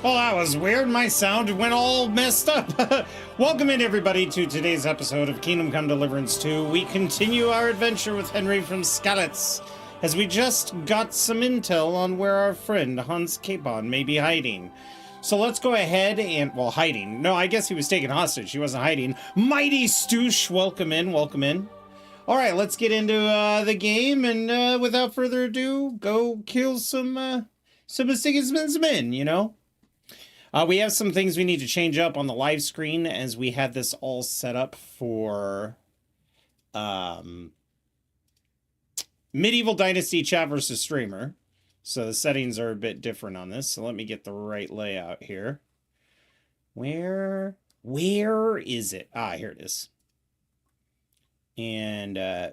Well, that was weird. My sound went all messed up. Welcome in, everybody, to today's episode of Kingdom Come Deliverance 2. We continue our adventure with Henry from Skalitz, as we just got some intel on where our friend Hans Capon may be hiding. So let's go ahead and, well, hiding. No, I guess he was taken hostage. He wasn't hiding. Mighty Stoosh, welcome in, welcome in. All right, let's get into the game, and without further ado, go kill some of Sigismund's men, you know? We have some things we need to change up on the live screen, as we had this all set up for Medieval Dynasty chat versus streamer. So the settings are a bit different on this. So let me get the right layout here. Where is it? Ah, here it is. And boop,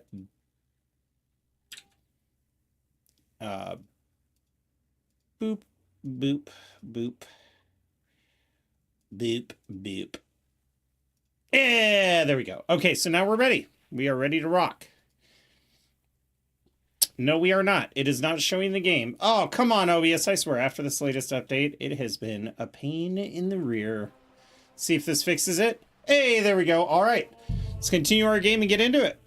boop, boop. Boop, boop. Yeah, there we go. Okay, so now we're ready. We are ready to rock. No, we are not. It is not showing the game. Oh, come on, OBS. I swear, after this latest update, it has been a pain in the rear. See if this fixes it. Hey, there we go. All right. Let's continue our game and get into it.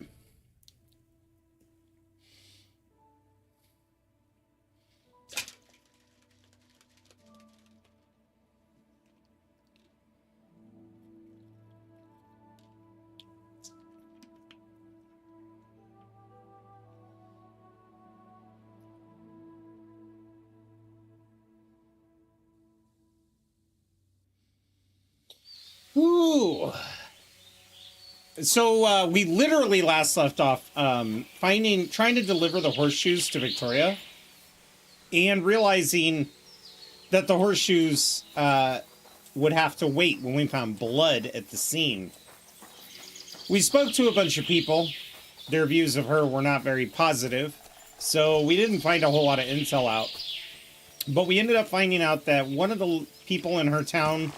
Ooh. So we literally last left off trying to deliver the horseshoes to Victoria, and realizing that the horseshoes would have to wait when we found blood at the scene. We spoke to a bunch of people. Their views of her were not very positive, so we didn't find a whole lot of intel out. But we ended up finding out that one of the people in her town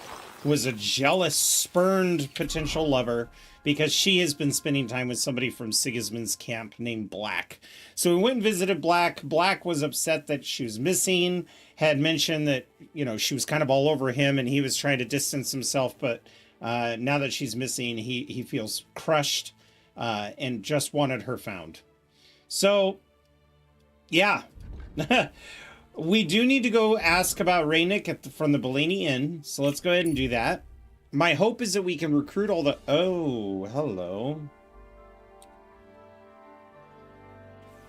was a jealous, spurned potential lover, because she has been spending time with somebody from Sigismund's camp named Black. So we went and visited Black. Black was upset that she was missing, had mentioned that, you know, she was kind of all over him and he was trying to distance himself, but now that she's missing, he feels crushed and just wanted her found. So, yeah. We do need to go ask about Raynick from the Bellini Inn, so let's go ahead and do that. My hope is that we can recruit all the... Oh, hello.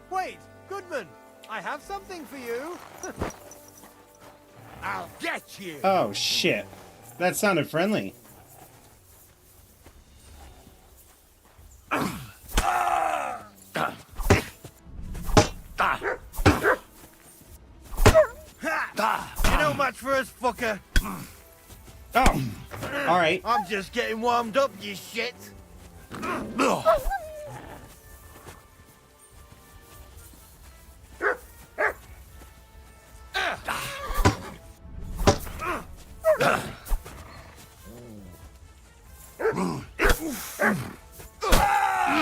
Wait, Goodman, I have something for you. I'll get you. Oh, shit. That sounded friendly. You know much for us, fucker. Oh, all right. I'm just getting warmed up, you shit.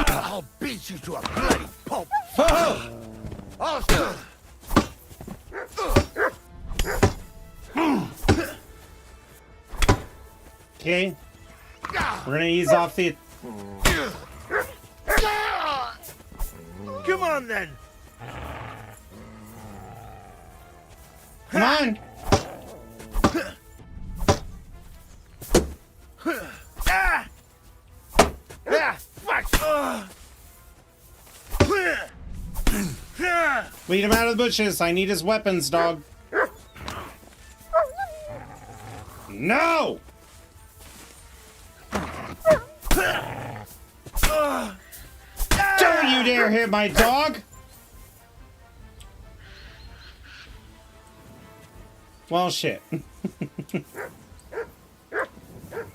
I'll beat you to a bloody pulp. Okay. We're gonna ease off the... Come on, then. Come on. Lead him out of the bushes. I need his weapons, dog. No! Don't you dare hit my dog! Well, shit.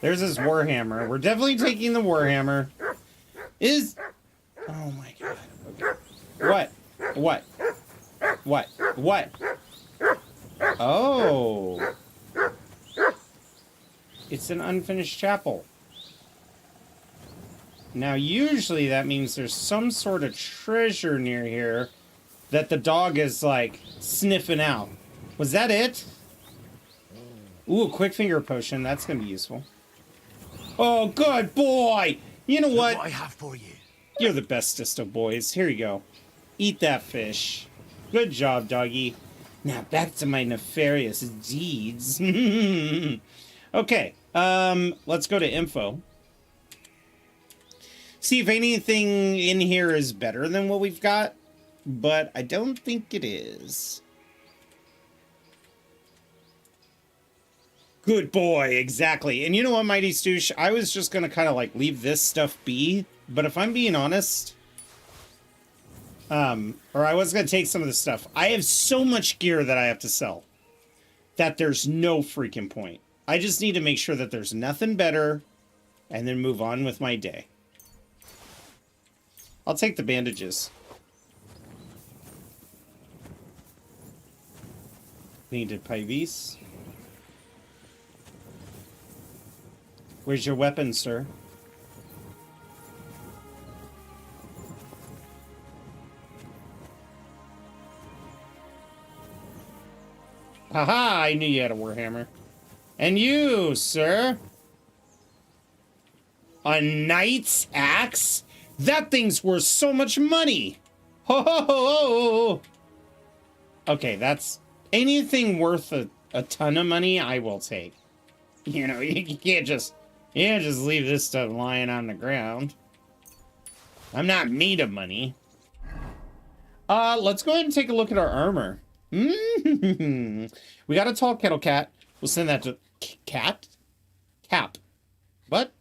There's his warhammer. We're definitely taking the warhammer. Oh my god. Okay. What? What? What? What? Oh. It's an unfinished chapel. Now, usually that means there's some sort of treasure near here that the dog is, like, sniffing out. Was that it? Ooh, a quick finger potion. That's gonna be useful. Oh, good boy! You know what? I have for you. You're the bestest of boys. Here you go. Eat that fish. Good job, doggy. Now back to my nefarious deeds. Okay, let's go to info. See if anything in here is better than what we've got, but I don't think it is. Good boy, exactly. And you know what, Mighty Stoosh? I was just gonna kind of like leave this stuff be, but if I'm being honest, or I was gonna take some of the stuff. I have so much gear that I have to sell that there's no freaking point. I just need to make sure that there's nothing better and then move on with my day. I'll take the bandages. Needed Pivis. Where's your weapon, sir? Haha, I knew you had a warhammer. And you, sir? A knight's axe? That thing's worth so much money! Ho ho ho ho! Okay, that's... anything worth a ton of money, I will take. You know, you can't just leave this stuff lying on the ground. I'm not made of money. Let's go ahead and take a look at our armor. We got a tall kettle cat. We'll send that to... Cat? Cap. What?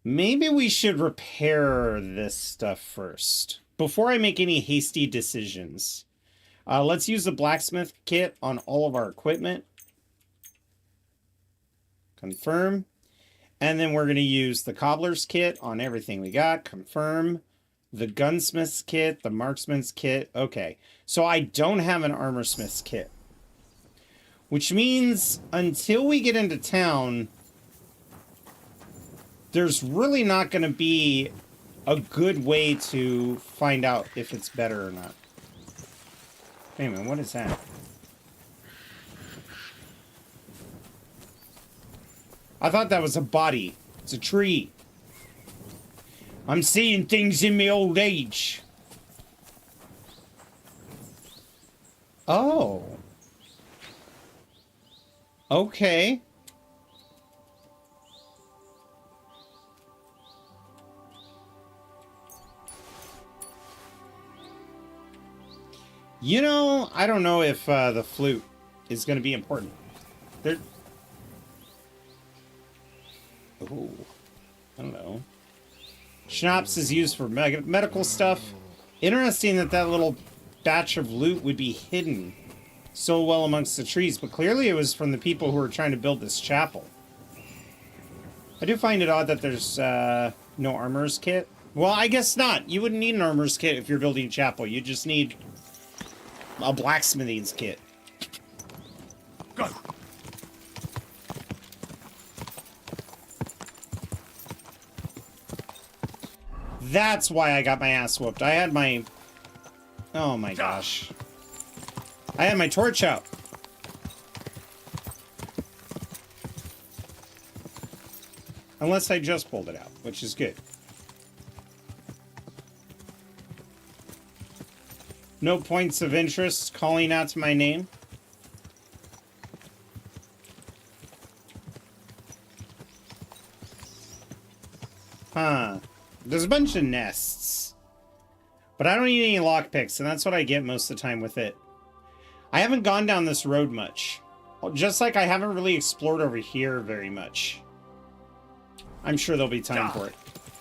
Maybe we should repair this stuff first, before I make any hasty decisions. Let's use the blacksmith kit on all of our equipment. Confirm. And then we're going to use the cobbler's kit on everything we got. Confirm. The gunsmith's kit, the marksman's kit. Okay, so I don't have an armorsmith's kit. Which means until we get into town, there's really not going to be a good way to find out if it's better or not. Wait a minute, what is that? I thought that was a body. It's a tree. I'm seeing things in my old age. Oh. Okay. You know, I don't know if the flute is going to be important. There... Oh, I don't know. Schnapps is used for medical stuff. Interesting that that little batch of loot would be hidden so well amongst the trees, but clearly it was from the people who were trying to build this chapel. I do find it odd that there's no armor's kit. Well, I guess not. You wouldn't need an armor's kit if you're building a chapel. You just need a blacksmithing's kit. Go. That's why I got my ass whooped. I had my... Oh my gosh. I had my torch out. Unless I just pulled it out, which is good. No points of interest calling out to my name. Huh. There's a bunch of nests. But I don't need any lockpicks, and that's what I get most of the time with it. I haven't gone down this road much. Just like I haven't really explored over here very much. I'm sure there'll be time for it.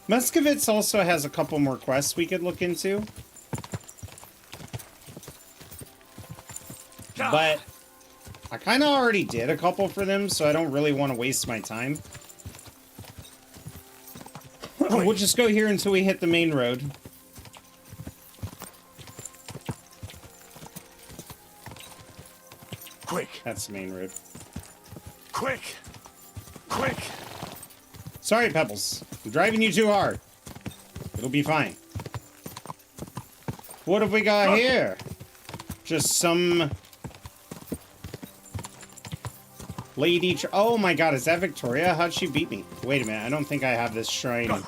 Muscovitz also has a couple more quests we could look into. But I kind of already did a couple for them, so I don't really want to waste my time. We'll just go here until we hit the main road. Quick! That's the main road. Quick! Quick! Sorry, Pebbles. I'm driving you too hard. It'll be fine. What have we got here? Just some... lady... Oh my god, is that Victoria? How'd she beat me? Wait a minute, I don't think I have this shrine.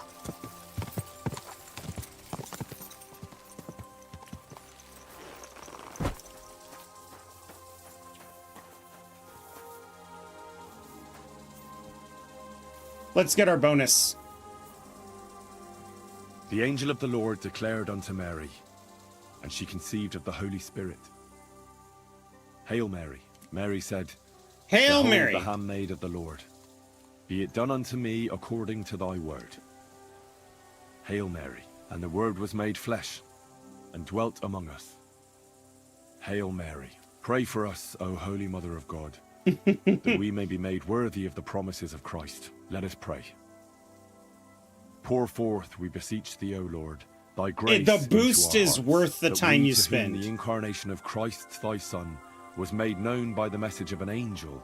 Let's get our bonus. The angel of the Lord declared unto Mary, and she conceived of the Holy Spirit. Hail Mary. Mary said, Hail Behold, Mary! the handmaid of the Lord. Be it done unto me according to thy word. Hail Mary. And the Word was made flesh, and dwelt among us. Hail Mary. Pray for us, O Holy Mother of God, that we may be made worthy of the promises of Christ. Let us pray. Pour forth, we beseech thee, O Lord, thy grace. The boost into our is hearts, worth the that time we you to whom spend. The incarnation of Christ, thy Son, was made known by the message of an angel,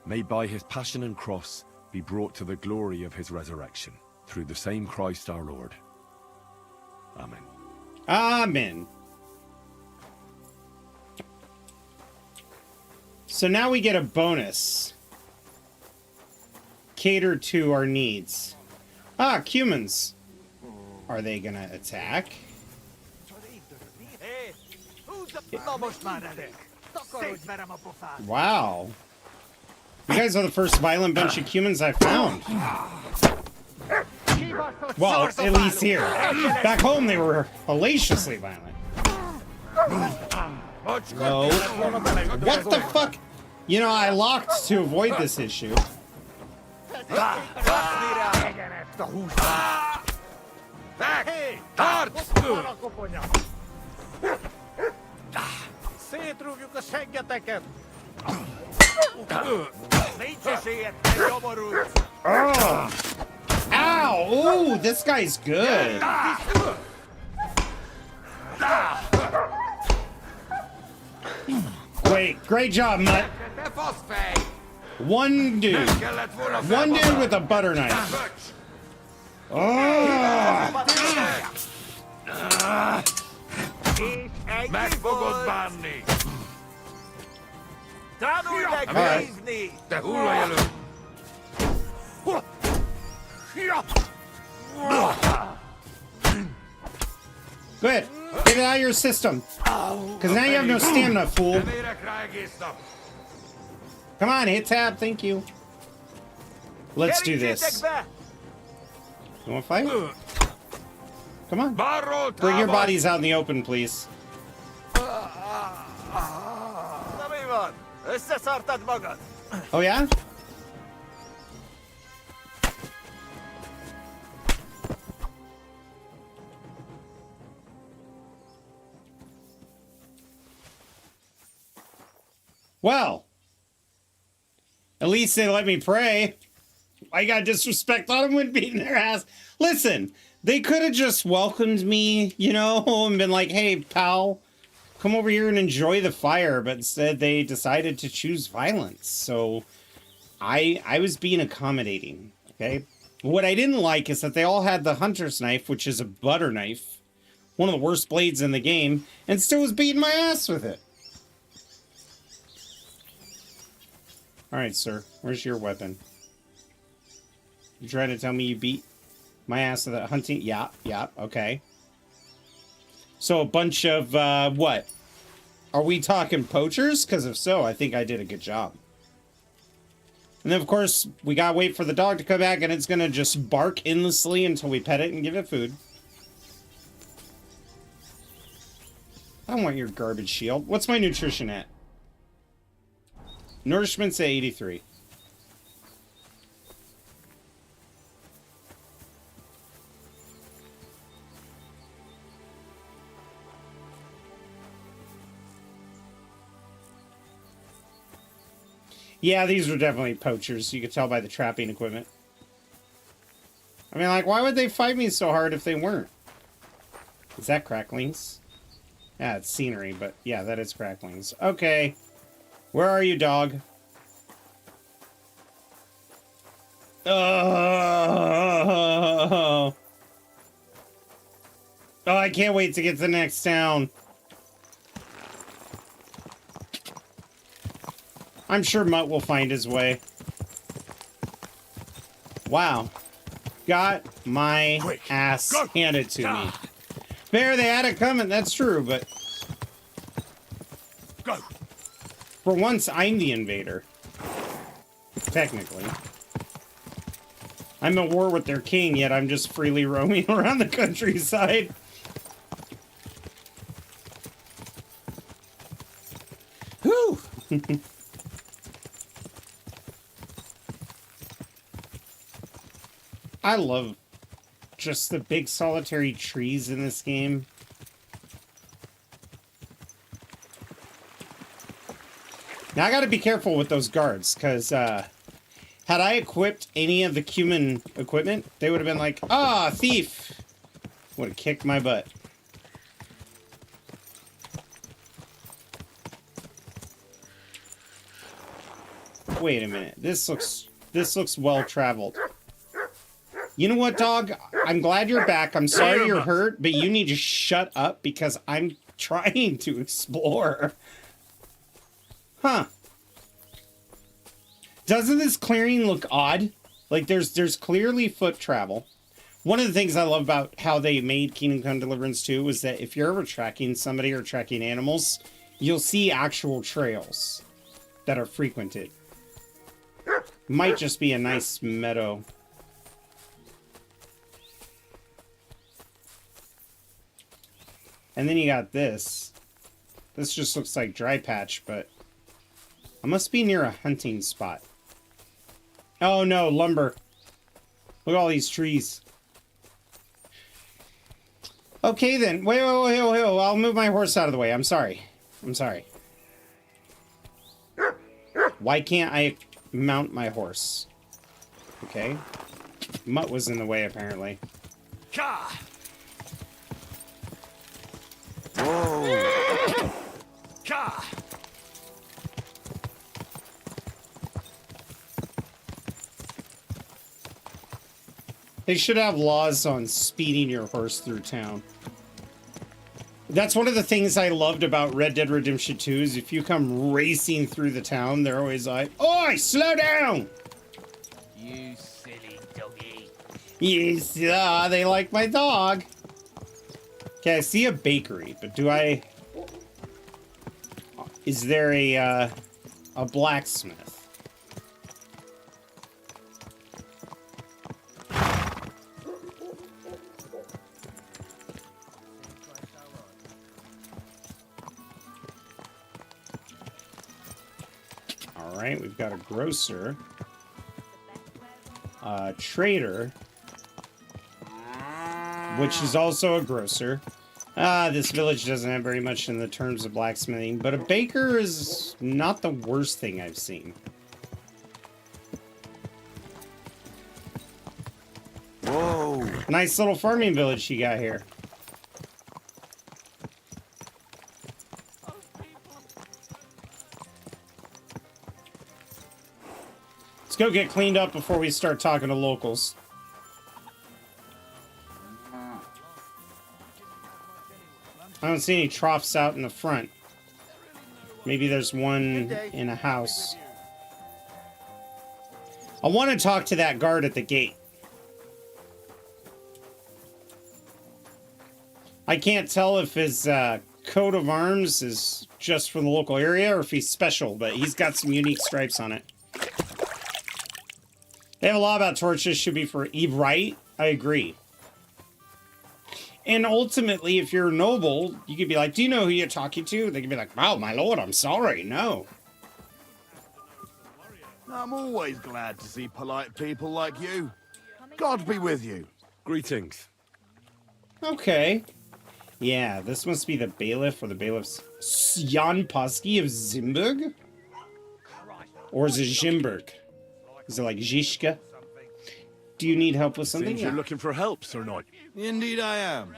may by his passion and cross be brought to the glory of his resurrection, through the same Christ our Lord. Amen. Amen. So now we get a bonus. Cater to our needs. Ah, humans. Are they gonna attack? Wow. You guys are the first violent bunch of humans I've found. Well, at least here. Back home they were hellaciously violent. No. What the fuck? You know, I locked to avoid this issue. Ow! Ooh, this guy's good. Great job, Mutt. One dude. One dude with a butter knife. Oh! Good. Get it out of your system. Because now you have no stamina, fool. Come on, hit tab. Thank you. Let's do this. You want to fight? Come on. Bring your bodies out in the open, please. Oh, yeah? Well, at least they let me pray. I got disrespect on them when beating their ass. Listen, they could have just welcomed me, you know, and been like, hey, pal, come over here and enjoy the fire. But instead, they decided to choose violence. So I was being accommodating, okay? What I didn't like is that they all had the hunter's knife, which is a butter knife, one of the worst blades in the game, and still was beating my ass with it. All right, sir. Where's your weapon? You trying to tell me you beat my ass at that hunting? Yeah, okay. So a bunch of, what? Are we talking poachers? Because if so, I think I did a good job. And then, of course, we gotta wait for the dog to come back, and it's gonna just bark endlessly until we pet it and give it food. I don't want your garbage shield. What's my nutrition at? Nourishment's at 83. Yeah, these were definitely poachers. You could tell by the trapping equipment. I mean, like, why would they fight me so hard if they weren't? Is that cracklings? Yeah, it's scenery, but yeah, that is cracklings. Okay. Where are you, dog? Oh, I can't wait to get to the next town. I'm sure Mutt will find his way. Wow. Got my ass handed to me. Fair, they had it coming, that's true, but... For once, I'm the invader. Technically. I'm at war with their king, yet I'm just freely roaming around the countryside. Whew! I love just the big solitary trees in this game. Now I gotta be careful with those guards, because had I equipped any of the human equipment, they would have been like, ah, thief! Would have kicked my butt. Wait a minute, this looks well traveled. You know what, dog? I'm glad you're back. I'm sorry you're hurt, but you need to shut up because I'm trying to explore. Huh. Doesn't this clearing look odd? Like, there's clearly foot travel. One of the things I love about how they made Kingdom Come Deliverance 2 was that if you're ever tracking somebody or tracking animals, you'll see actual trails that are frequented. Might just be a nice meadow. And then you got this. This just looks like dry patch, but I must be near a hunting spot. Oh no, lumber. Look at all these trees. Okay then. Wait. I'll move my horse out of the way. I'm sorry. Why can't I mount my horse? Okay. Mutt was in the way, apparently. Whoa! They should have laws on speeding your horse through town. That's one of the things I loved about Red Dead Redemption 2 is if you come racing through the town, they're always like, "Oi, slow down!" You silly doggy. Yes, they like my dog. Okay, I see a bakery, but do I... Is there a blacksmith? Alright, we've got a grocer. A trader. Which is also a grocer. This village doesn't have very much in the terms of blacksmithing, but a baker is not the worst thing I've seen. Whoa! Nice little farming village you got here. Let's go get cleaned up before we start talking to locals. I don't see any troughs out in the front. Maybe there's one in a house. I want to talk to that guard at the gate. I can't tell if his coat of arms is just for the local area or if he's special, but he's got some unique stripes on it. They have a law about torches should be for right. I agree. And ultimately, if you're noble, you could be like, do you know who you're talking to? They could be like, oh, my lord, I'm sorry. No. I'm always glad to see polite people like you. God be with you. Greetings. Okay. Yeah, this must be the bailiff or the bailiff's Jan Posky of Zimburg? Or is it Zimberg? Is it like Zishka? Do you need help with something? Seems you're looking for help, Sir Knight. Indeed I am.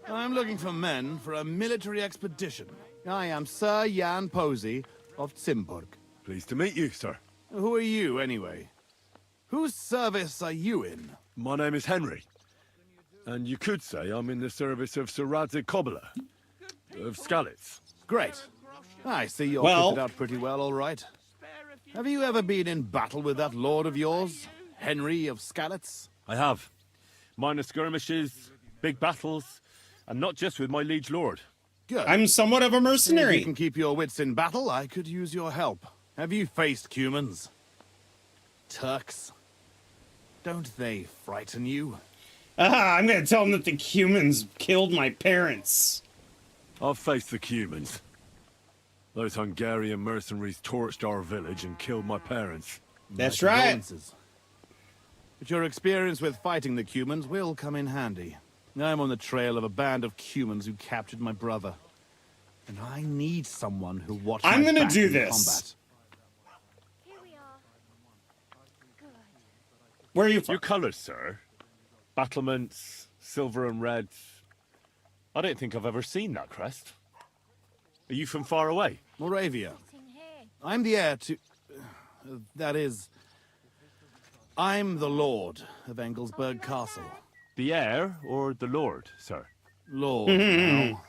I'm looking for men for a military expedition. I am Sir Jan Posey of Zimburg. Pleased to meet you, sir. Who are you, anyway? Whose service are you in? My name is Henry. And you could say I'm in the service of Sir Radzig Cobbler of Skalitz. Great. I see you're Well- kitted out pretty well, all right. Have you ever been in battle with that lord of yours, Henry of Skalitz? I have. Minor skirmishes, big battles, and not just with my liege lord. Good. I'm somewhat of a If you mercenary. can keep your wits in battle, I could use your help. Have you faced Cumans? Turks? Don't they frighten you? I'm gonna tell them that the humans killed my parents. I've faced the Cumans. Those Hungarian mercenaries torched our village and killed my parents. That's My right. condolences. But your experience with fighting the Cumans will come in handy. I'm on the trail of a band of Cumans who captured my brother. And I need someone who watched I'm my gonna back do in this. combat. Here we are. Good. Where are you Your from? colours, sir. Battlements, silver and red. I don't think I've ever seen that crest. Are you from far away? Moravia. Sitting here. I'm the heir to... that is... I'm the Lord of Engelsberg Castle. The heir or the lord, sir? Lord, now.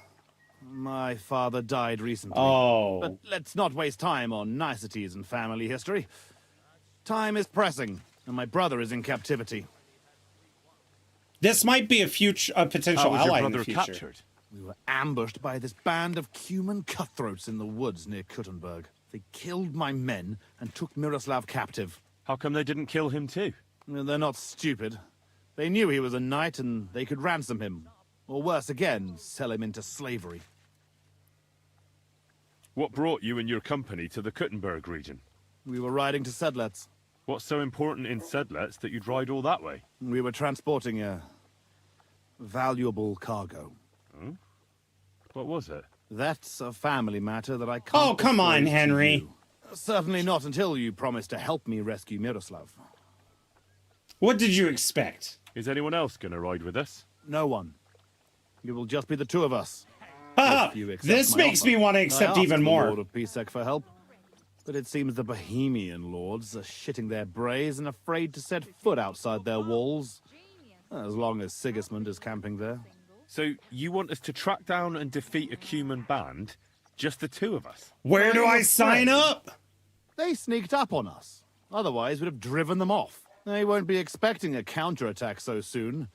My father died recently. Oh. But let's not waste time on niceties and family history. Time is pressing, and my brother is in captivity. This might be a How potential was your ally in the brother future. captured? We were ambushed by this band of Cuman cutthroats in the woods near Kuttenberg. They killed my men and took Miroslav captive. How come they didn't kill him too? They're not stupid. They knew he was a knight and they could ransom him. Or worse again, sell him into slavery. What brought you and your company to the Kuttenberg region? We were riding to Sedlets. What's so important in Sedlets that you'd ride all that way? We were transporting a valuable cargo. What was it? That's a family matter that I can't... Oh, come on, disclose to Henry. you. Certainly not until you promise to help me rescue Miroslav. What did you expect? Is anyone else going to ride with us? No one. It will just be the two of us. Ah, If you accept this my makes offer. me want to I accept asked even the more. Lord of Pisek for help, but it seems the Bohemian lords are shitting their brays and afraid to set foot outside their walls. As long as Sigismund is camping there. So you want us to track down and defeat a Cuman band? Just the two of us? Where do I'm I sign afraid. up? They sneaked up on us. Otherwise, we'd have driven them off. They won't be expecting a counterattack so soon.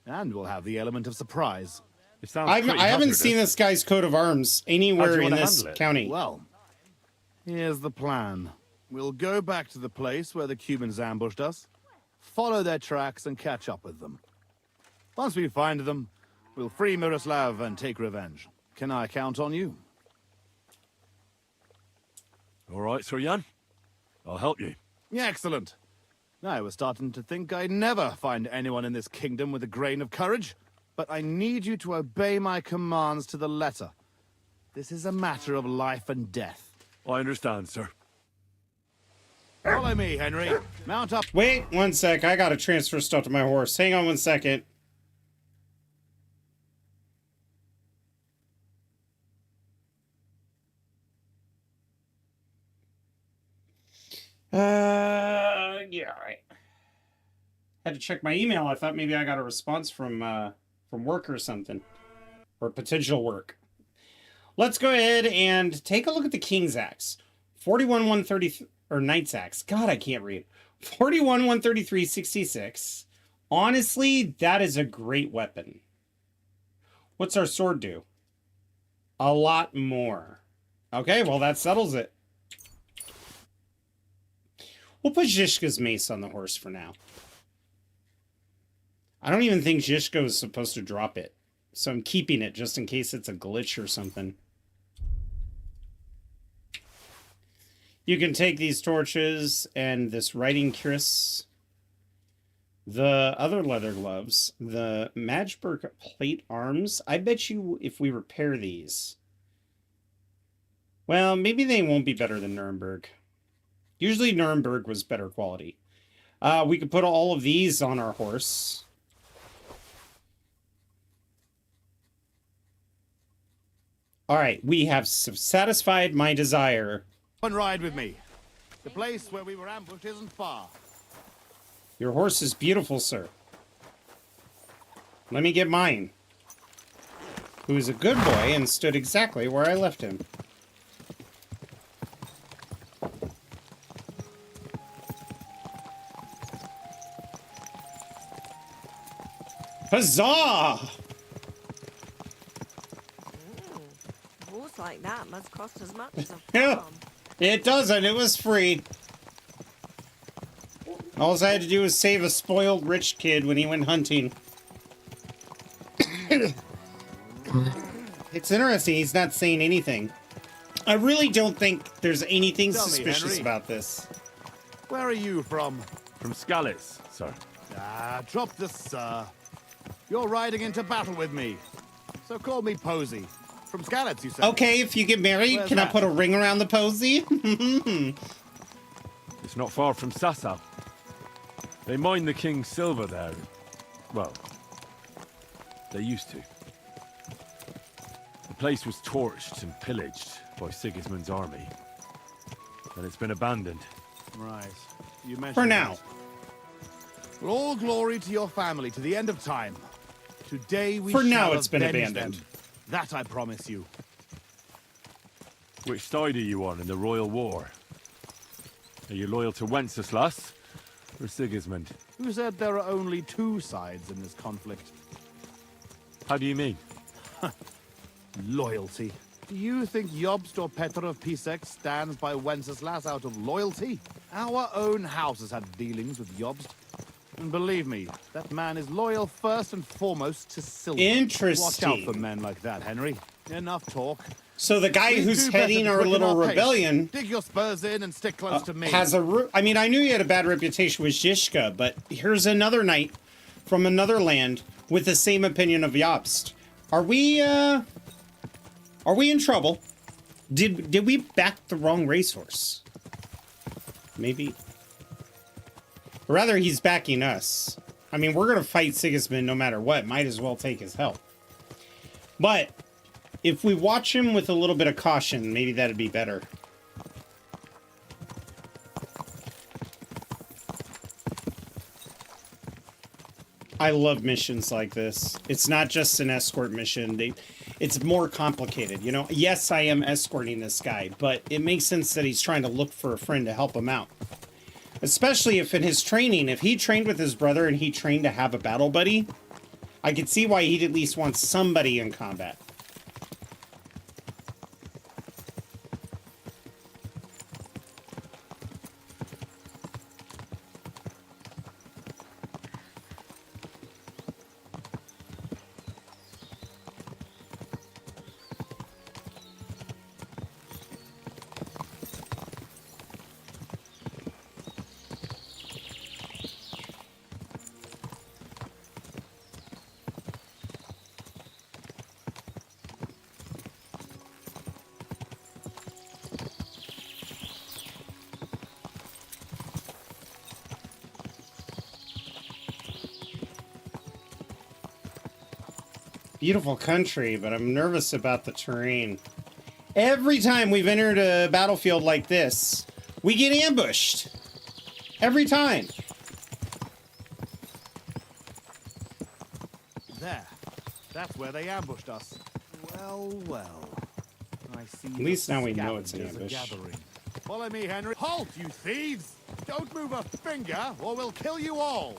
And we'll have the element of surprise. It sounds I pretty haven't hazardous. seen this guy's coat of arms How do anywhere you in wanna this handle it? county. Well, here's the plan. We'll go back to the place where the Cumans ambushed us, follow their tracks, and catch up with them. Once we find them, we'll free Miroslav and take revenge. Can I count on you? All right, Sir Jan. I'll help you. Excellent. I was starting to think I'd never find anyone in this kingdom with a grain of courage, but I need you to obey my commands to the letter. This is a matter of life and death. I understand, sir. Follow me, Henry. Mount up. Wait 1 sec. I gotta transfer stuff to my horse. Hang on 1 second. Yeah, all right. Had to check my email. I thought maybe I got a response from work or something, or potential work. Let's go ahead and take a look at the King's Axe. 41 130 or Knight's Axe. God, I can't read. 41 133 66. Honestly, that is a great weapon. What's our sword do? A lot more. Okay, well that settles it. We'll put Zhishka's mace on the horse for now. I don't even think Zhishka was supposed to drop it. So I'm keeping it just in case it's a glitch or something. You can take these torches and this writing kris, the other leather gloves, the Magdeburg plate arms. I bet you if we repair these... Well, maybe they won't be better than Nuremberg. Usually Nuremberg was better quality. We could put all of these on our horse. All right, we have satisfied my desire. Come and ride with me. The place where we were ambushed isn't far. Your horse is beautiful, sir. Let me get mine. Who's a good boy and stood exactly where I left him. Huzzah! Horse like that must cost as much as a Yeah. farm. It doesn't. It was free. All I had to do was save a spoiled rich kid when he went hunting. It's interesting. He's not saying anything. I really don't think there's anything Tell me, suspicious Henry. about this. Where are you from? From Scalitz, sir. Ah, drop the sir. You're riding into battle with me. So call me Posey. From Scalitz, you said? Okay, if you get married, Where's can I that? put a ring around the posy? It's not far from Sasau. They mine the king's silver there. Well, they used to. The place was torched and pillaged by Sigismund's army. And it's been abandoned. Right. You mentioned For now. that. Well, all glory to your family to the end of time. Today we For shall now, it's been avenge abandoned. them. That I promise you. Which side are you on in the royal war? Are you loyal to Wenceslas or Sigismund? Who said there are only two sides in this conflict? How do you mean? Loyalty. Do you think Jobst or Petr of Pisek stands by Wenceslas out of loyalty? Our own house has had dealings with Jobst. And believe me, that man is loyal first and foremost to silver. Interesting. Watch out for men like that, Henry. Enough talk. So the guy We who's do better heading to our quicken little our pace. rebellion Dig your spurs in and stick close to me. has a... I mean, I knew he had a bad reputation with Zizka, but here's another knight from another land with the same opinion of Jobst. Are we in trouble? Did we back the wrong racehorse? Maybe. Or rather, he's backing us. I mean, we're going to fight Sigismund no matter what. Might as well take his help. But if we watch him with a little bit of caution, maybe that'd be better. I love missions like this. It's not just an escort mission. It's more complicated, you know? Yes, I am escorting this guy, but it makes sense that he's trying to look for a friend to help him out. Especially if in his training, if he trained with his brother and he trained to have a battle buddy, I could see why he'd at least want somebody in combat. Beautiful country, but I'm nervous about the terrain. Every time we've entered a battlefield like this, we get ambushed. Every time. There. That's where they ambushed us. Well, well. I see. At least now we know it's an scavengers are ambush. gathering. Follow me, Henry. Halt, you thieves! Don't move a finger, or we'll kill you all.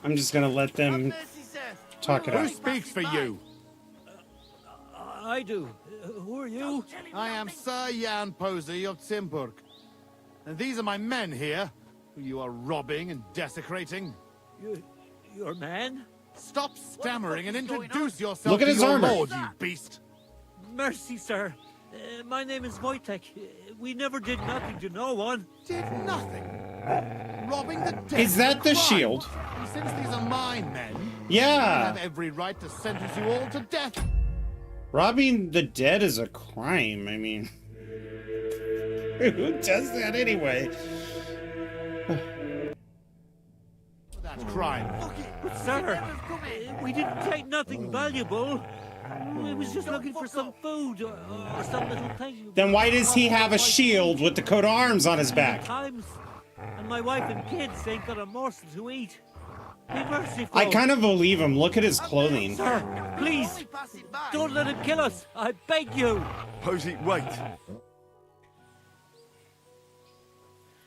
I'm just gonna let them Mercy, sir. talk it Who out. speaks for you? I do. Who are you? I am Sir Jan Posey of Zimburg. And these are my men here, who you are robbing and desecrating. Your man? Stop stammering and introduce yourself Look at to his your armor. lord, you beast. Mercy, sir. My name is Wojtek. We never did nothing to no one. Did nothing. Robbing the dead Is that the is a crime. shield? And since these are mine men, I Yeah. have every right to sentence you all to death. Robbing the dead is a crime. I mean, who does that anyway? That crime. But sir, we didn't take nothing valuable. We was just looking for some food or some little thing. Then why does he have a shield with the coat of arms on his back? Times, and my wife and kids ain't got a morsel to eat. Be merciful. I kind of believe him. Look at his clothing. Sir, please, don't let him kill us. I beg you. Posey, wait.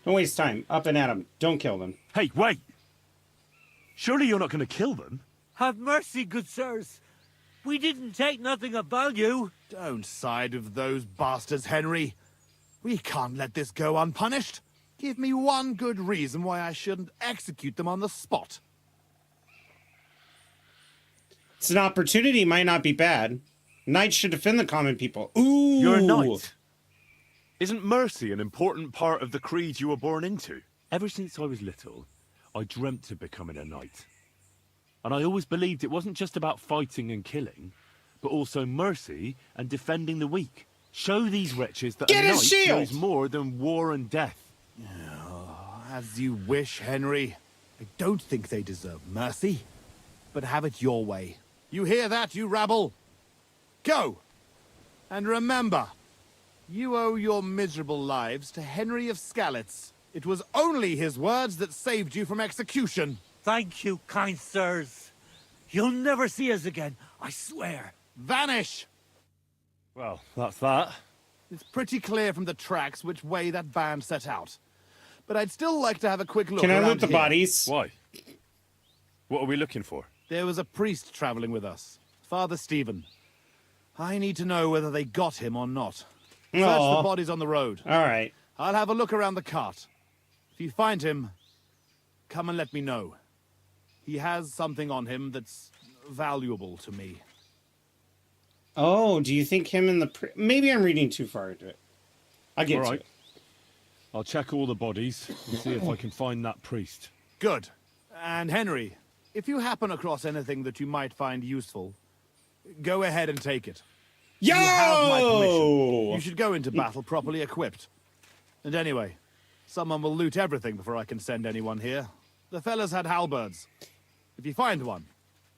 Don't waste time. Up and at him. Don't kill them. Hey, wait. Surely you're not going to kill them? Have mercy, good sirs. We didn't take nothing of value. Don't side with those bastards, Henry. We can't let this go unpunished. Give me one good reason why I shouldn't execute them on the spot. It's an opportunity. Might not be bad. Knights should defend the common people. Ooh. You're a knight. Isn't mercy an important part of the creed you were born into? Ever since I was little, I dreamt of becoming a knight. And I always believed it wasn't just about fighting and killing, but also mercy and defending the weak. Show these wretches that Get a his knight shield! knows more than war and death. As you wish, Henry. I don't think they deserve mercy, but have it your way. You hear that, you rabble? Go! And remember, you owe your miserable lives to Henry of Skalitz. It was only his words that saved you from execution. Thank you, kind sirs. You'll never see us again, I swear. Vanish! Well, that's that. It's pretty clear from the tracks which way that band set out. But I'd still like to have a quick look Can I around loot the here. bodies? Why? What are we looking for? There was a priest traveling with us, Father Stephen. I need to know whether they got him or not. Search Aw. the bodies on the road. All right. I'll have a look around the cart. If you find him, come and let me know. He has something on him that's valuable to me. Oh, do you think him and the... Maybe I'm reading too far into it. I'll get All to right. it. I'll check all the bodies and see if I can find that priest. Good. And Henry, if you happen across anything that you might find useful, go ahead and take it. Yo! You have my permission. You should go into battle properly equipped. And anyway, someone will loot everything before I can send anyone here. The fellas had halberds. If you find one,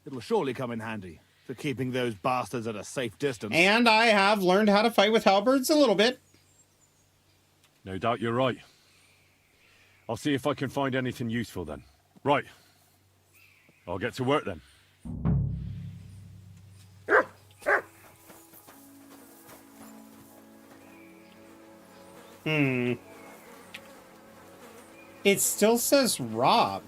it'll surely come in handy for keeping those bastards at a safe distance. And I have learned how to fight with halberds a little bit. No doubt you're right. I'll see if I can find anything useful then. Right. I'll get to work then. It still says Rob.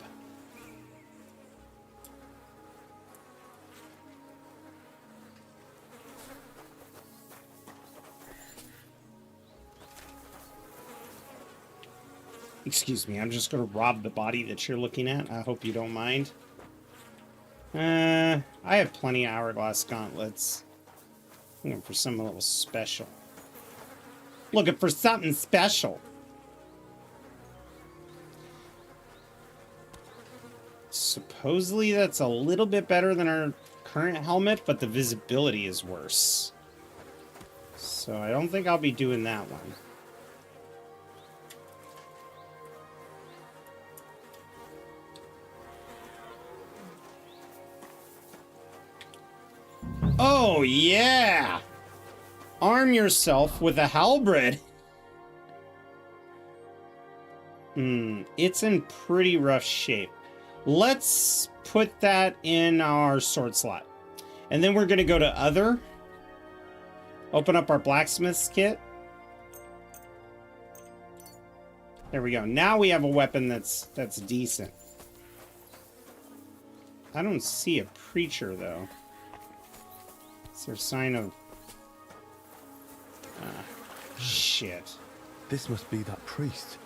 Excuse me, I'm just gonna rob the body that you're looking at. I hope you don't mind. I have plenty of hourglass gauntlets. Looking for something a little special. Looking for something special. Supposedly that's a little bit better than our current helmet, but the visibility is worse. So I don't think I'll be doing that one. Oh, yeah! Arm yourself with a halberd. It's in pretty rough shape. Let's put that in our sword slot. And then we're going to go to other. Open up our blacksmith's kit. There we go. Now we have a weapon that's decent. I don't see a preacher, though. Is there a sign of... shit. This must be that priest.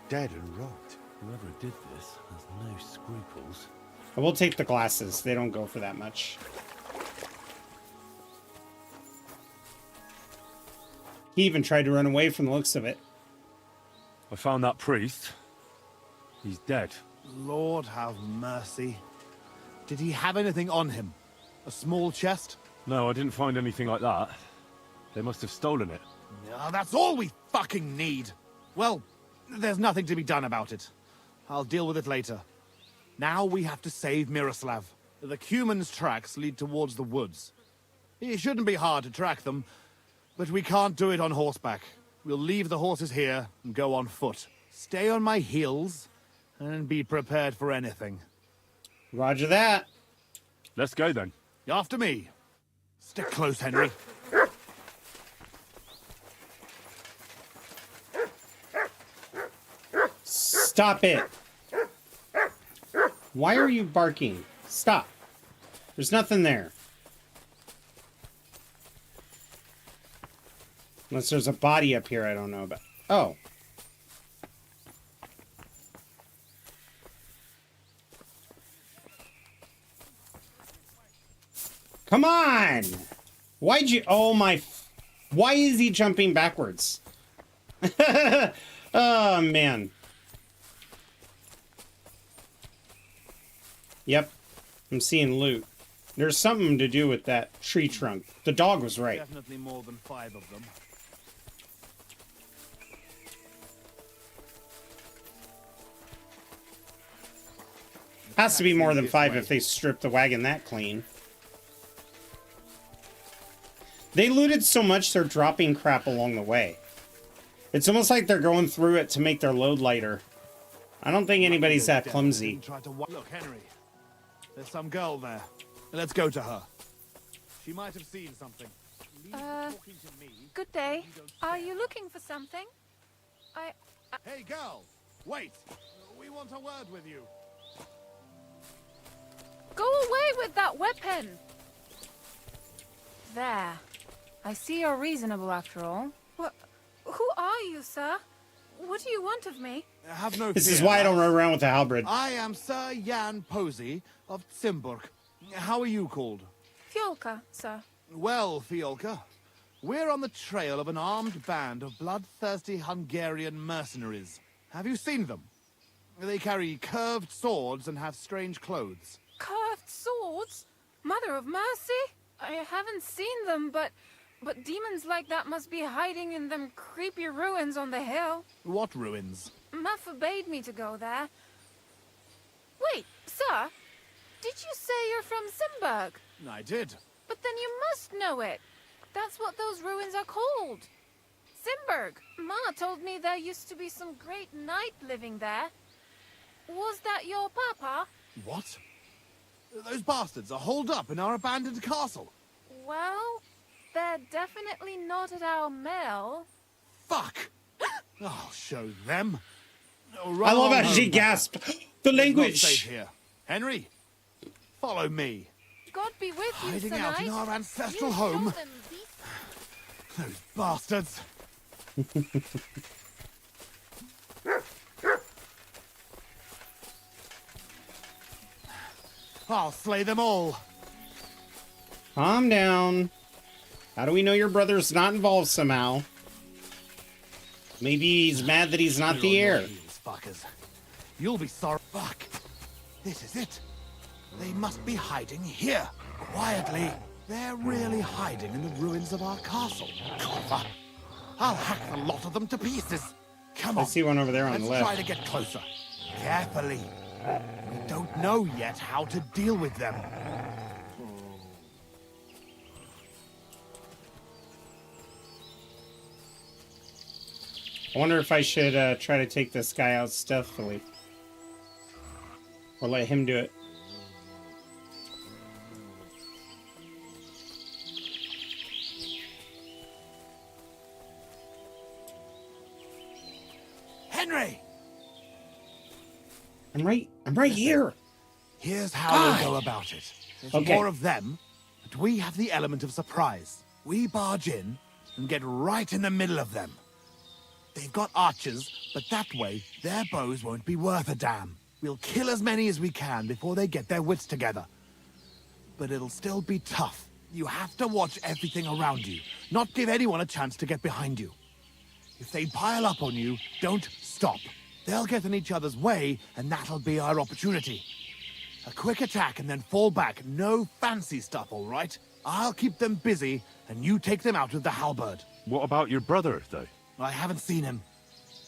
Dead and robbed. Whoever did this has no scruples. I will take the glasses. They don't go for that much. He even tried to run away from the looks of it. I found that priest. He's dead. Lord have mercy. Did he have anything on him? A small chest? No, I didn't find anything like that. They must have stolen it. Yeah, that's all we fucking need. Well, there's nothing to be done about it. I'll deal with it later. Now we have to save Miroslav. The Cuman's tracks lead towards the woods. It shouldn't be hard to track them, but we can't do it on horseback. We'll leave the horses here and go on foot. Stay on my heels and be prepared for anything. Roger that. Let's go then. After me. Stick close, Henry. Stop it. Why are you barking? Stop. There's nothing there. Unless there's a body up here I don't know about. Oh. Come on! Why'd you... Oh my... Why is he jumping backwards? Oh, man. Yep. I'm seeing loot. There's something to do with that tree trunk. The dog was right. Definitely more than 5 of them. Has to be more than 5 if they stripped the wagon that clean. They looted so much they're dropping crap along the way. It's almost like they're going through it to make their load lighter. I don't think anybody's that clumsy. Look, Henry. There's some girl there. Let's go to her. She might have seen something. Good day. Are you looking for something? Hey, girl! Wait! We want a word with you. Go away with that weapon! There. I see you're reasonable after all. What? Who are you, sir? What do you want of me? Have no This fear, is why I don't lass. run around with a halberd. I am Sir Jan Posey of Zimburg. How are you called? Fjolka, sir. Well, Fiolka, we're on the trail of an armed band of bloodthirsty Hungarian mercenaries. Have you seen them? They carry curved swords and have strange clothes. Curved swords? Mother of mercy? I haven't seen them, but demons like that must be hiding in them creepy ruins on the hill. What ruins? Ma forbade me to go there. Wait, sir, did you say you're from Simburg? I did. But then you must know it. That's what those ruins are called. Simburg. Ma told me there used to be some great knight living there. Was that your papa? What? Those bastards are holed up in our abandoned castle. Well, they're definitely not at our mill. Fuck! I'll show them. I love how she gasped. The It's not safe language. here. Henry, follow me. God be with you, Hiding Sir out in Knight. our ancestral You home. show them these- Those bastards. I'll slay them all. Calm down. How do we know your brother's not involved somehow? Maybe he's mad that he's not You're the on your heir. heels, fuckers. You'll be sorry. Fuck. This is it. They must be hiding here, quietly. They're really hiding in the ruins of our castle. Clever. I'll hack the lot of them to pieces. Come I on. see one over there on Let's the left. try to get closer. Carefully. We don't know yet how to deal with them. I wonder if I should try to take this guy out stealthily. Or let him do it. Henry! I'm right here. Here's how we'll go about it. There's Okay. more of them, but we have the element of surprise. We barge in and get right in the middle of them. They've got archers, but that way their bows won't be worth a damn. We'll kill as many as we can before they get their wits together. But it'll still be tough. You have to watch everything around you, not give anyone a chance to get behind you. If they pile up on you, don't stop. They'll get in each other's way, and that'll be our opportunity. A quick attack and then fall back. No fancy stuff, all right? I'll keep them busy, and you take them out with the halberd. What about your brother, though? I haven't seen him.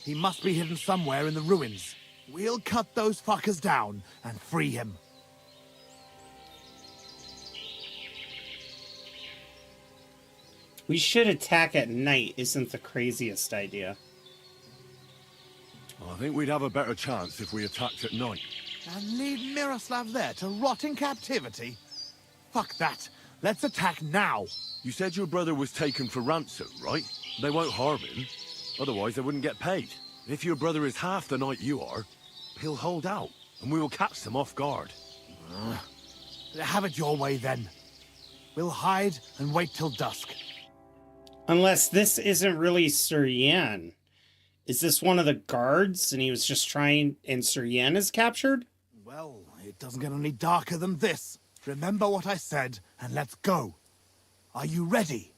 He must be hidden somewhere in the ruins. We'll cut those fuckers down and free him. We should attack at night isn't the craziest idea. I think we'd have a better chance if we attacked at night. And leave Miroslav there to rot in captivity? Fuck that. Let's attack now. You said your brother was taken for ransom, right? They won't harm him. Otherwise, they wouldn't get paid. If your brother is half the knight you are, he'll hold out, and we will catch them off guard. Have it your way, then. We'll hide and wait till dusk. Unless this isn't really Sir Yan. Is this one of the guards, and he was just trying, and Sir Yan is captured? Well, it doesn't get any darker than this. Remember what I said, and let's go. Are you ready?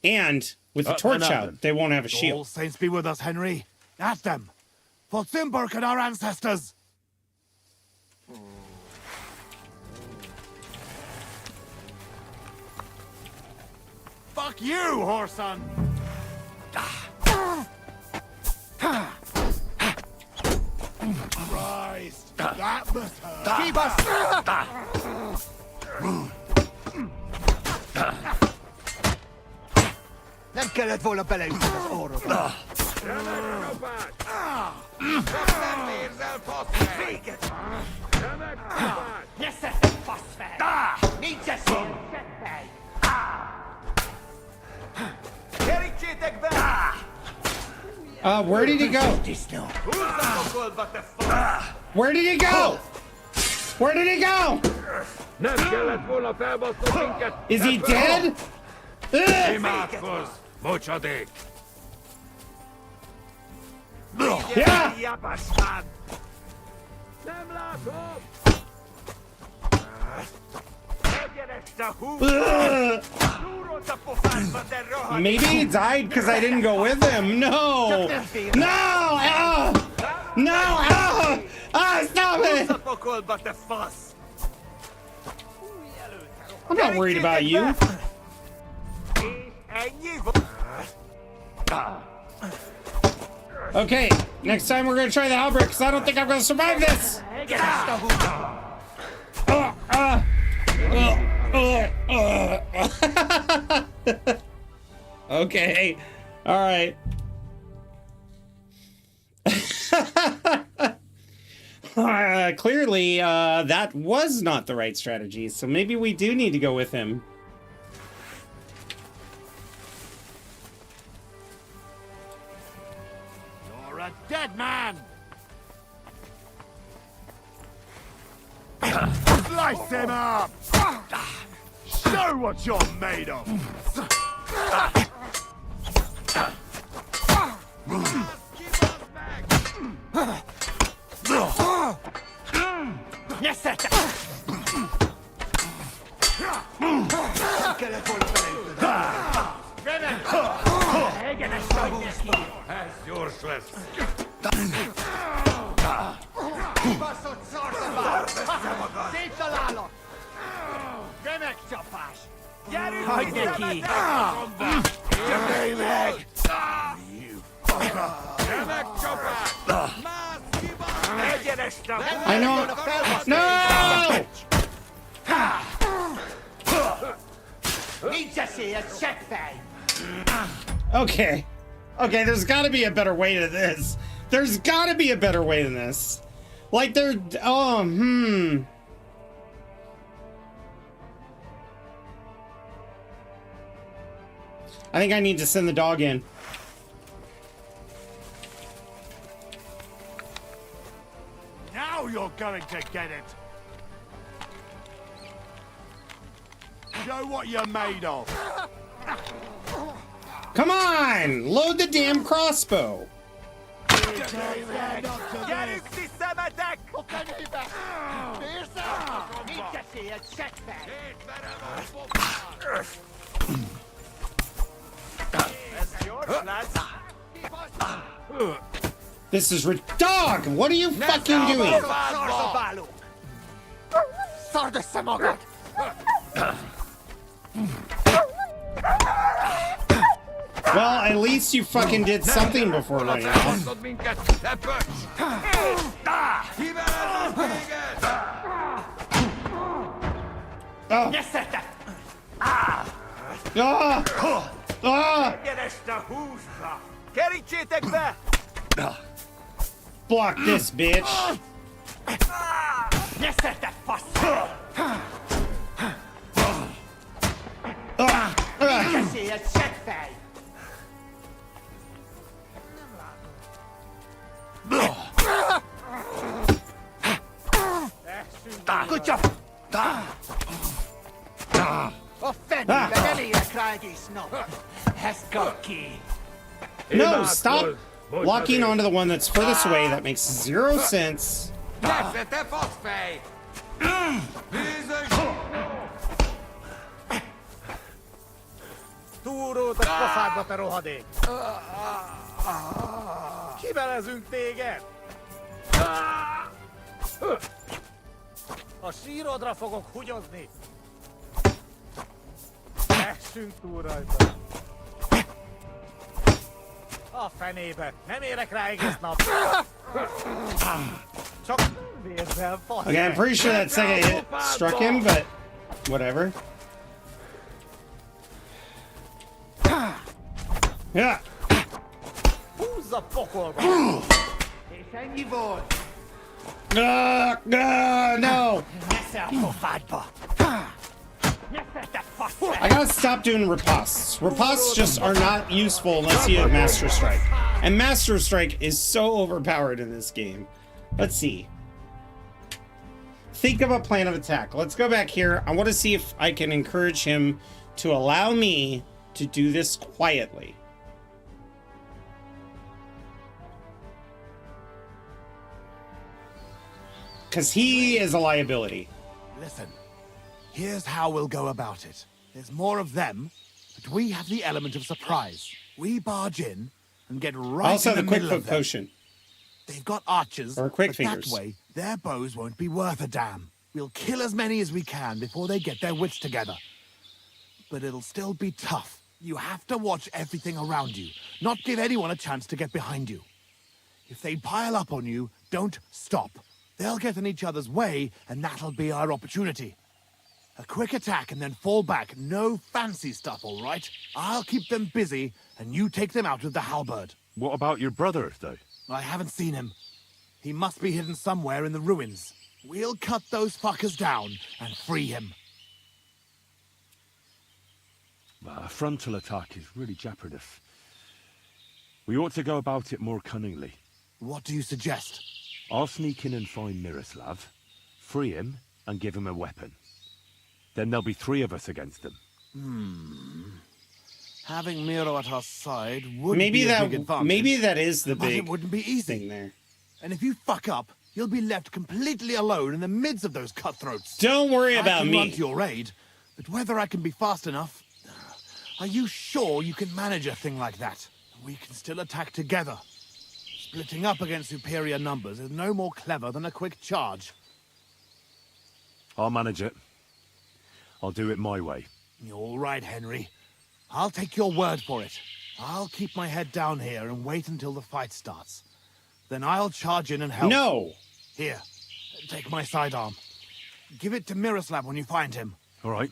And with the torch now out, then. they won't have a All shield. saints be with us, Henry. At them. For Simburg and our ancestors. Fuck you, whoreson! Christ! That must hurt! Keep us! Nem kellett volna beleütni az orrodba. Nem érzel, faszfej! Nyeszed, faszfej! Nincs eszél, fej! Kerítsétek be! Where did he go? Disznó! Húzzatok te fasz! Where did he go? Where did he go? Nem kellett volna felbasznod minket! Is he dead? Ugh! Imádkozz! Bocsadék! Yeah! Japasmád! Nem látom! Egyenest a húz! Ugh! Súrolt a pofádba, te rohadt! Maybe he died because I didn't go with him. No! No! Ah! No! Ah! Ah, stop Húzz it! a pokolba, te fasz! I'm not worried about you. És ennyi volt! Okay, next time we're gonna try the halberd because I don't think I'm gonna survive this. Okay, all right. Clearly, that was not the right strategy, so maybe we do need to go with him. You're a dead man! Slice him up! Show what you're made of! Nyeszed! Nem kellett volna beleütnöd! Egyenes vagy neki! Ez gyors lesz! Baszott szarszabár! Széttalálok! Remek csapás! Gyerünk Hagyj vissza, neki! beteg! Jöjj meg! Remek csapás! Mász ki, bassz! Egyenest a húz! I know. No! Nincs esélyed, seggfej! Okay. Okay, there's got to be a better way to this. There's got to be a better way than this. Like, there... Oh, I think I need to send the dog in. Now you're going to get it! Show what you're made of! Come on! Load the damn crossbow. Gyerünk vissza, beteg! A fenébe! Nézd! Nincs esélyed, seggfej! Ez gyors lesz! This is dog. What are you fucking doing? Well, at least you fucking did something before right now. Oh. Block this, bitch. Good job. No, stop locking onto the one that's furthest away. That makes zero sense. Túrót a pofádba, te rohadék! Kibelezünk téged! A sírodra fogok hugyozni! Essünk túl rajta! A fenébe! Nem érek rá egész nap! Csak vérzzel, fasz! Okay, I'm pretty sure that second hit struck him, but whatever. Yeah. Húzza pokolba! És ennyi volt! No! Nesze a pofádba! I gotta stop doing ripostes. Ripostes just are not useful unless you have Master Strike. And Master Strike is so overpowered in this game. Let's see. Think of a plan of attack. Let's go back here. I want to see if I can encourage him to allow me to do this quietly. Because he is a liability. Listen, here's how we'll go about it. There's more of them, but we have the element of surprise. We barge in and get right I also in have the a quick middle foot of them. potion. They've got archers, Or quick but fingers. that way, their bows won't be worth a damn. We'll kill as many as we can before they get their wits together. But it'll still be tough. You have to watch everything around you, not give anyone a chance to get behind you. If they pile up on you, don't stop. They'll get in each other's way, and that'll be our opportunity. A quick attack and then fall back. No fancy stuff, all right? I'll keep them busy, and you take them out with the halberd. What about your brother, though? I haven't seen him. He must be hidden somewhere in the ruins. We'll cut those fuckers down and free him. A frontal attack is really jeopardous. We ought to go about it more cunningly. What do you suggest? I'll sneak in and find Miroslav, free him, and give him a weapon. Then there'll be 3 of us against them. Having Miro at our side would Maybe be a big advantage. that is the but big it wouldn't be easy. thing there. And if you fuck up, you'll be left completely alone in the midst of those cutthroats. Don't worry I about can run me. to your aid, but whether I can be fast enough... Are you sure you can manage a thing like that? We can still attack together. Splitting up against superior numbers is no more clever than a quick charge. I'll manage it. I'll do it my way. You're all right, Henry. I'll take your word for it. I'll keep my head down here and wait until the fight starts. Then I'll charge in and help. No! Here, take my sidearm. Give it to Miroslav when you find him. All right.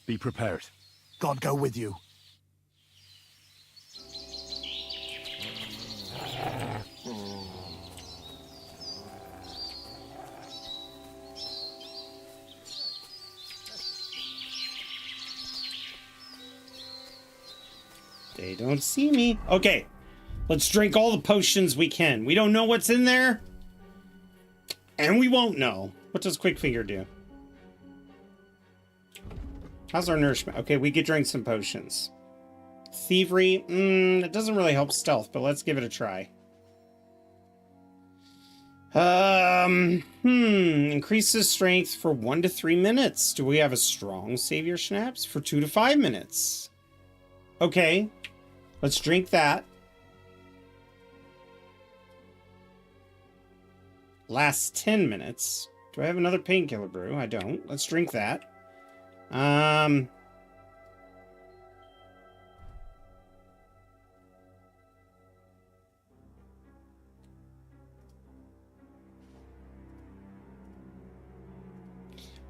Be prepared. God go with you. They don't see me. Okay, let's drink all the potions we can. We don't know what's in there. And we won't know. What does Quick Finger do? How's our nourishment? Okay, we could drink some potions. Thievery, it doesn't really help stealth, but let's give it a try. Increases strength for 1 to 3 minutes. Do we have a strong savior schnapps for 2 to 5 minutes? Okay, let's drink that. Lasts 10 minutes. Do I have another painkiller brew? I don't. Let's drink that.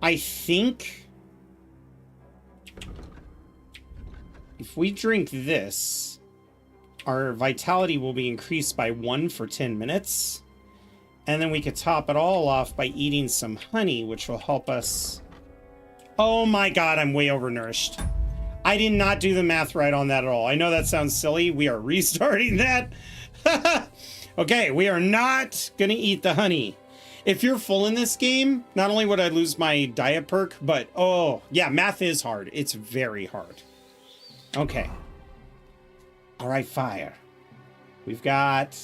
I think if we drink this, our vitality will be increased by 1 for 10 minutes. And then we could top it all off by eating some honey, which will help us. Oh my god, I'm way overnourished. I did not do the math right on that at all. I know that sounds silly. We are restarting that. Okay, we are not going to eat the honey. If you're full in this game, not only would I lose my diet perk, but oh, yeah, math is hard. It's very hard. Okay. All right, fire. We've got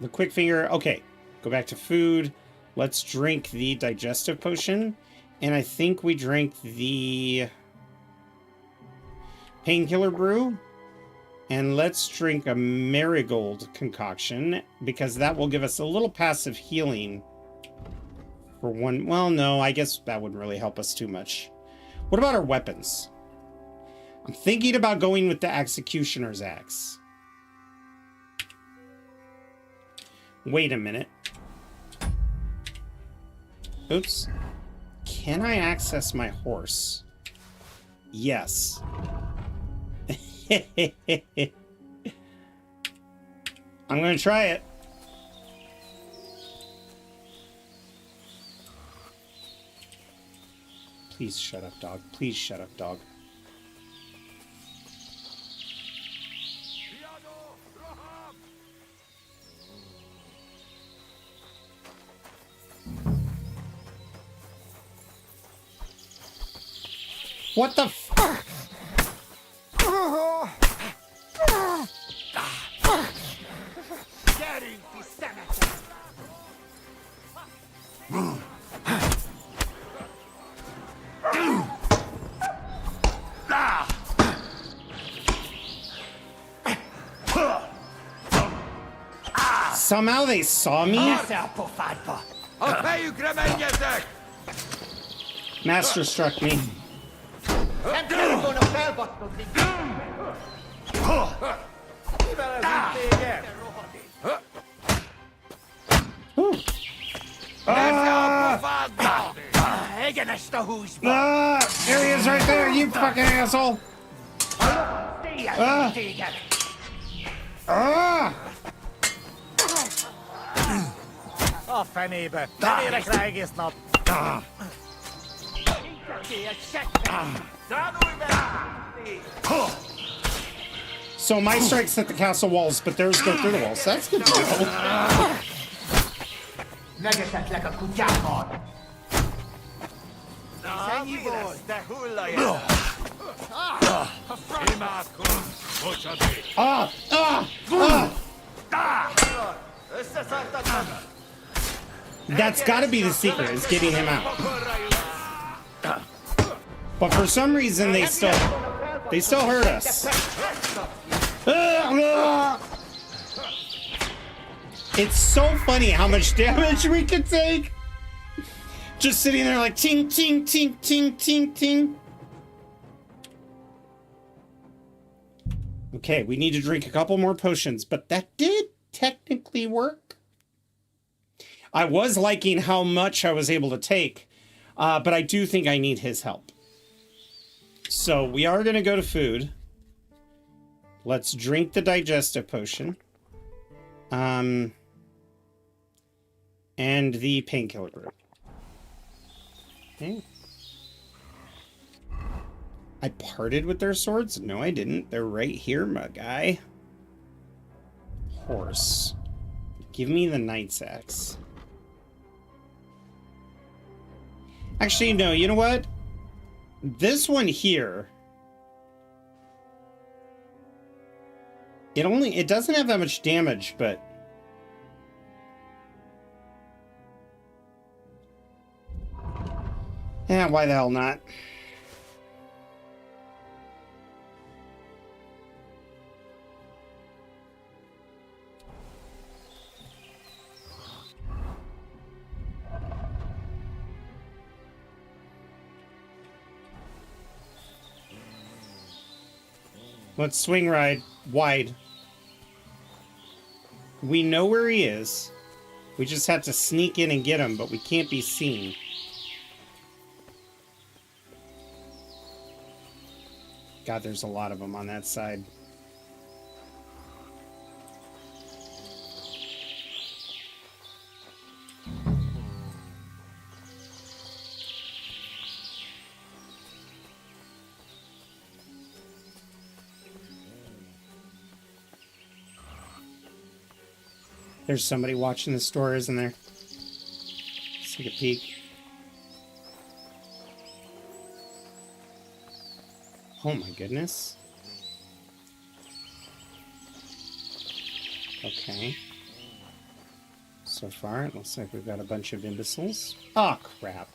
the quick finger. Okay, go back to food. Let's drink the digestive potion. And I think we drink the painkiller brew. And let's drink a marigold concoction, because that will give us a little passive healing. For one, well, no, I guess that wouldn't really help us too much. What about our weapons? I'm thinking about going with the executioner's axe. Wait a minute. Oops. Can I access my horse? Yes. I'm gonna try it. Please shut up, dog. Please shut up, dog. What the fuck? Somehow they saw me? Master struck me. There he is right there, you fucking asshole. So my strikes hit the castle walls, but theirs go through the walls. That's good to know. That's got to be the secret, is getting him out. But for some reason, they still hurt us. It's so funny how much damage we can take. Just sitting there like ting, ting, ting, ting, ting, ting. Okay, we need to drink a couple more potions, but that did technically work. I was liking how much I was able to take, but I do think I need his help. So we are going to go to food. Let's drink the digestive potion. And the painkiller brew. Okay. I parted with their swords? No, I didn't. They're right here, my guy. Horse. Give me the knight's axe. Actually, no, you know what? This one here, it doesn't have that much damage, but yeah, why the hell not? Let's swing right wide. We know where he is. We just have to sneak in and get him, but we can't be seen. God, there's a lot of them on that side. There's somebody watching the store, isn't there? Let's take a peek. Oh my goodness. Okay. So far, it looks like we've got a bunch of imbeciles. Oh, crap.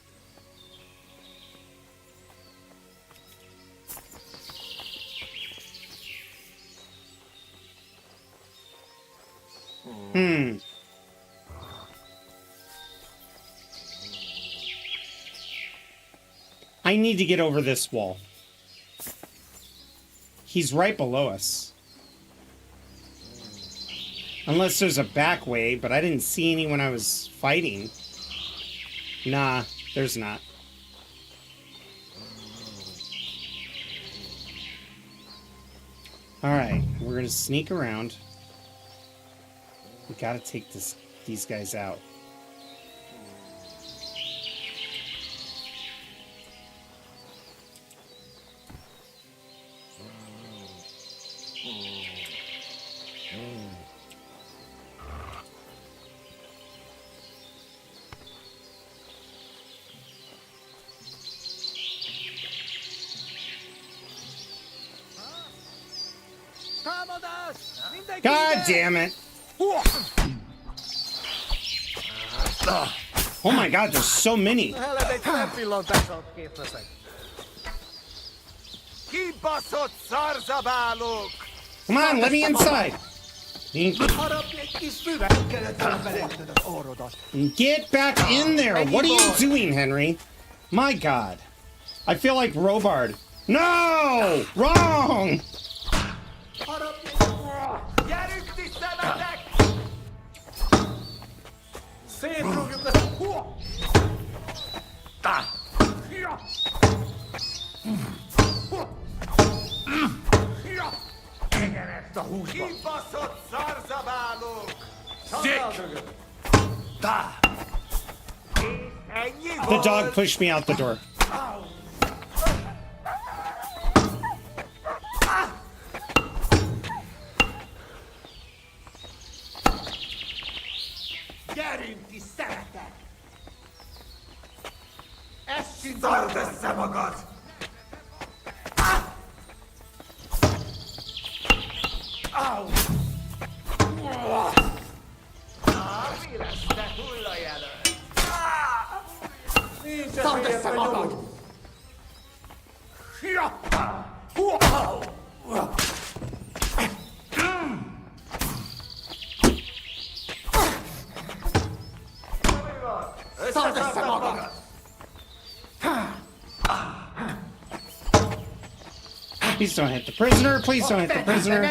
I need to get over this wall. He's right below us. Unless there's a back way, but I didn't see any when I was fighting. Nah, there's not. Alright, we're gonna sneak around. We gotta take these guys out. God damn it! Oh my god, there's so many! Come on, let me inside! Get back in there! What are you doing, Henry? My god. I feel like Robard. No! Wrong! The dog pushed me out the door. Please don't hit the prisoner. Please don't hit the prisoner.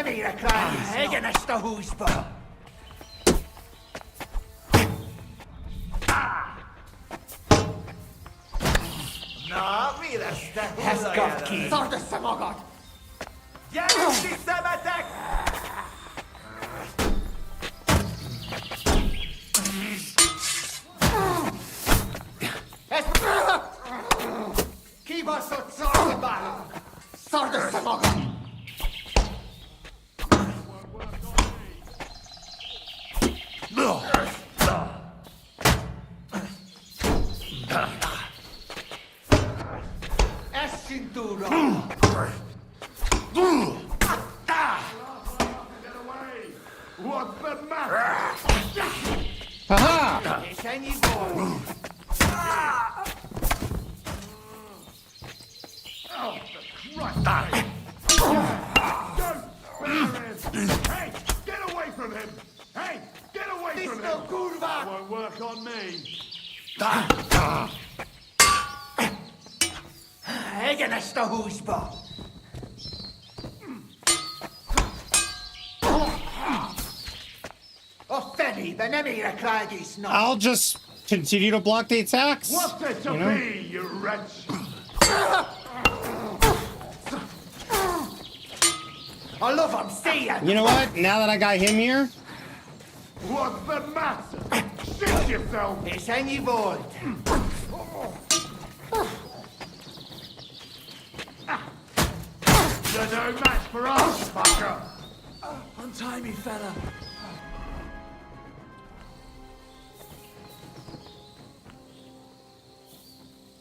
Aha! Hey, get away from him! Hey, get away from him! Won't work on me. I'll just continue to block the attacks. What's it to you know? be, you wretch? I love him, see ya! You know what? Now that I got him here, What's the matter? Shit yourself! It's any boy. You're no match for us, fucker! Untie me, fella.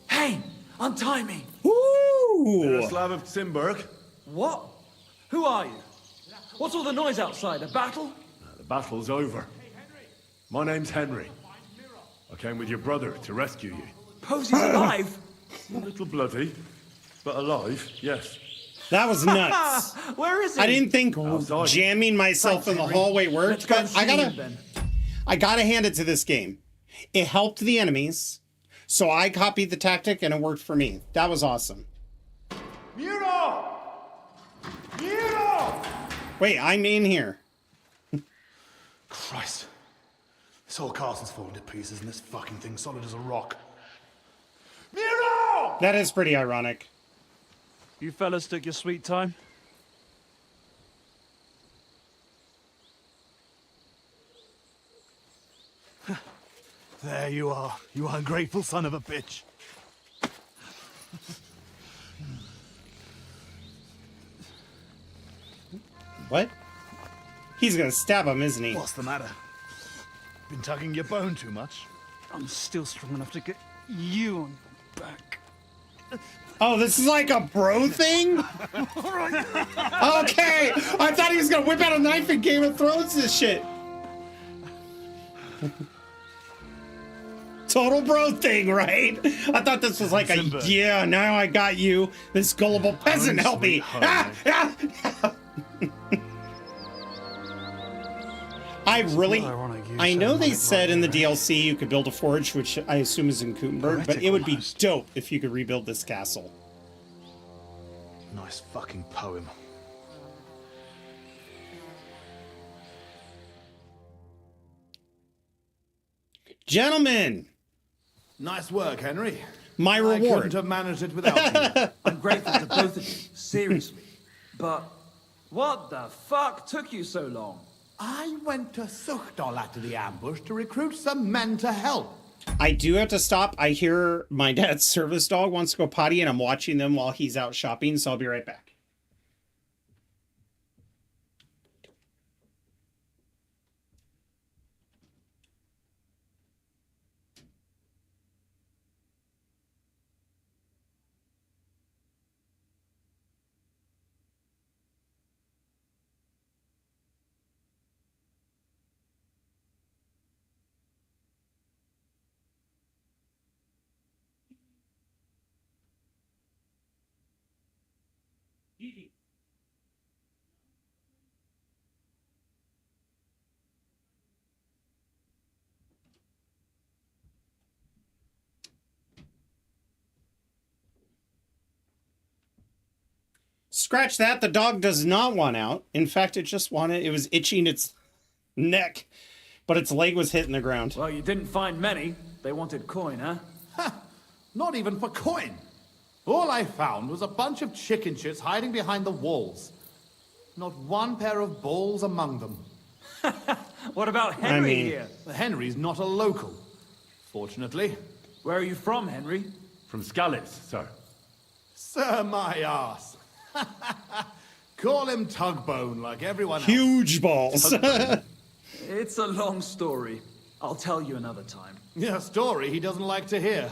Hey, untie me. woo! Slav of Simberg. What? Who are you? What's all the noise outside? A battle? The battle's over. My name's Henry. I came with your brother to rescue you. Posey's alive? A little bloody, but alive, yes. That was nuts. Where is he? I didn't think Outside. jamming myself in the hallway worked, Let's go and but see him then. I gotta hand it to this game. It helped the enemies, so I copied the tactic and it worked for me. That was awesome. Muro! Muro! Wait, I'm in here. Christ. This whole castle's falling to pieces and this fucking thing's solid as a rock. Muro! That is pretty ironic. You fellas took your sweet time? There you are, you ungrateful son of a bitch. What? He's gonna stab him, isn't he? What's the matter? Been tugging your bone too much? I'm still strong enough to get you on your back. Oh, this is like a bro thing? Okay, I thought he was gonna whip out a knife in Game of Thrones this shit. Total bro thing, right? I thought this was like a, Simba. yeah, now I got you. This gullible peasant, help me. sweet Ah, ah. I know they said in the DLC you could build a forge, which I assume is in Gutenberg, but it would be dope if you could rebuild this castle. Nice fucking poem. Gentlemen, Nice work, Henry. my I reward. couldn't have managed it without you. I'm grateful to both of you, seriously. But what the fuck took you so long? I went to Suchdol after the ambush to recruit some men to help. I do have to stop. I hear my dad's service dog wants to go potty, and I'm watching them while he's out shopping, so I'll be right back. Scratch that. The dog does not want out. In fact, it just wanted, it was itching its neck, but its leg was hitting the ground. Well, you didn't find many. They wanted coin, huh? Not even for coin. All I found was a bunch of chicken shits hiding behind the walls. Not one pair of balls among them. What about Henry mean- here? Henry's not a local, fortunately. Where are you from, Henry? From Skalitz, sir. Sir, my ass. Call him Tugbone like everyone else. Huge balls. It's a long story. I'll tell you another time. A story he doesn't like to hear.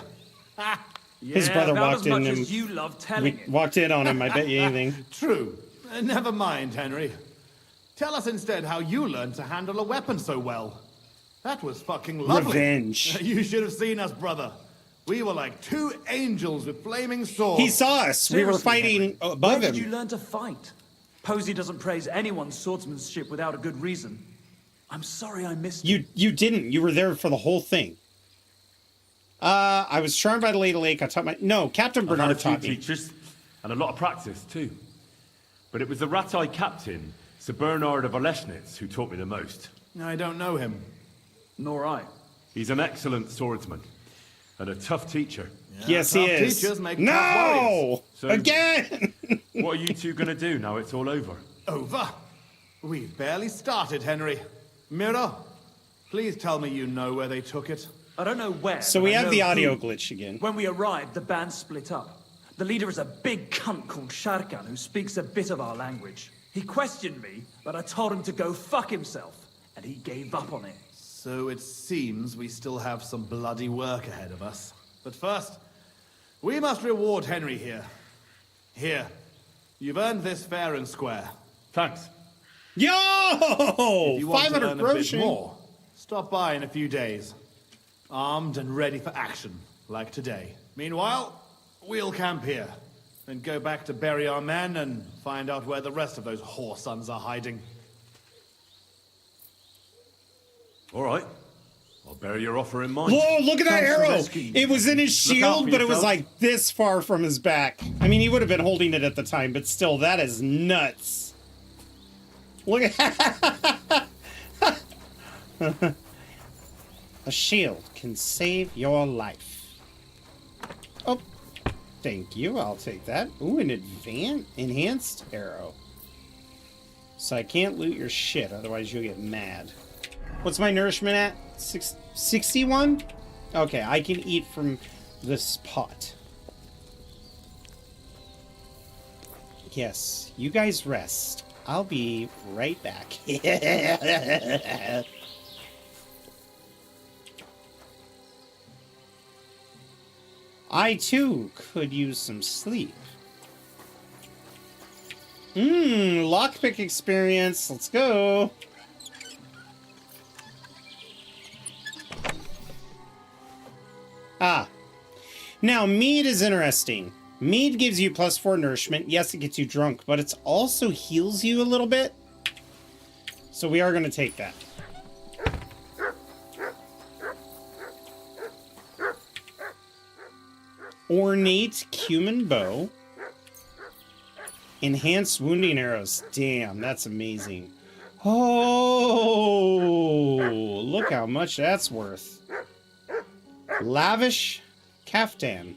His Yeah, brother about walked as much in and as you love telling we it. walked in on him. I bet you anything. True. Never mind, Henry. Tell us instead how you learned to handle a weapon so well. That was fucking lovely. Revenge. You should have seen us, brother. We were like two angels with flaming swords. He saw us. We were Seriously, fighting Henry, above Where did you him. learn to fight? Posey doesn't praise anyone's swordsmanship without a good reason. I'm sorry I missed You didn't. You were there for the whole thing. I was charmed by the Lady Lake. I taught my Captain I've had a Bernard few taught me. teachers and a lot of practice too. But it was the Rattay captain, Sir Bernard of Oleschnitz, who taught me the most. I don't know him. Nor I. He's an excellent swordsman and a tough teacher. Yes, he tough is. teachers make tough warriors. No! So- Again! What are you two gonna do now it's all over? Over? We've barely started, Henry. Mira, please tell me you know where they took it. I don't know where. So but we I have know the audio who. glitch again. When we arrived, the band split up. The leader is a big cunt called Sharkan who speaks a bit of our language. He questioned me, but I told him to go fuck himself, and he gave up on it. So it seems we still have some bloody work ahead of us. But first, we must reward Henry here. Here. You've earned this fair and square. Thanks. If Yo! you want to 500 earn a bit groschen. more, stop by in a few days. Armed and ready for action, like today. Meanwhile, we'll camp here. Then go back to bury our men and find out where the rest of those whore sons are hiding. All right. I'll bear your offer in mind. Whoa, look at that Thanks for arrow! rescuing me. It was in his Look out shield, for but it was yourself. like this far from his back. I mean, he would have been holding it at the time, but still, that is nuts. Look at A shield can save your life. Oh, thank you. I'll take that. Ooh, an enhanced arrow. So I can't loot your shit, otherwise you'll get mad. What's my nourishment at? 61? Okay, I can eat from this pot. Yes, you guys rest. I'll be right back. I too could use some sleep. Lockpick experience. Let's go. Ah. Now, mead is interesting. Mead gives you +4 nourishment. Yes, it gets you drunk, but it also heals you a little bit. So we are going to take that. Ornate cumin bow. Enhanced wounding arrows. Damn, that's amazing. Oh, look how much that's worth. Lavish caftan.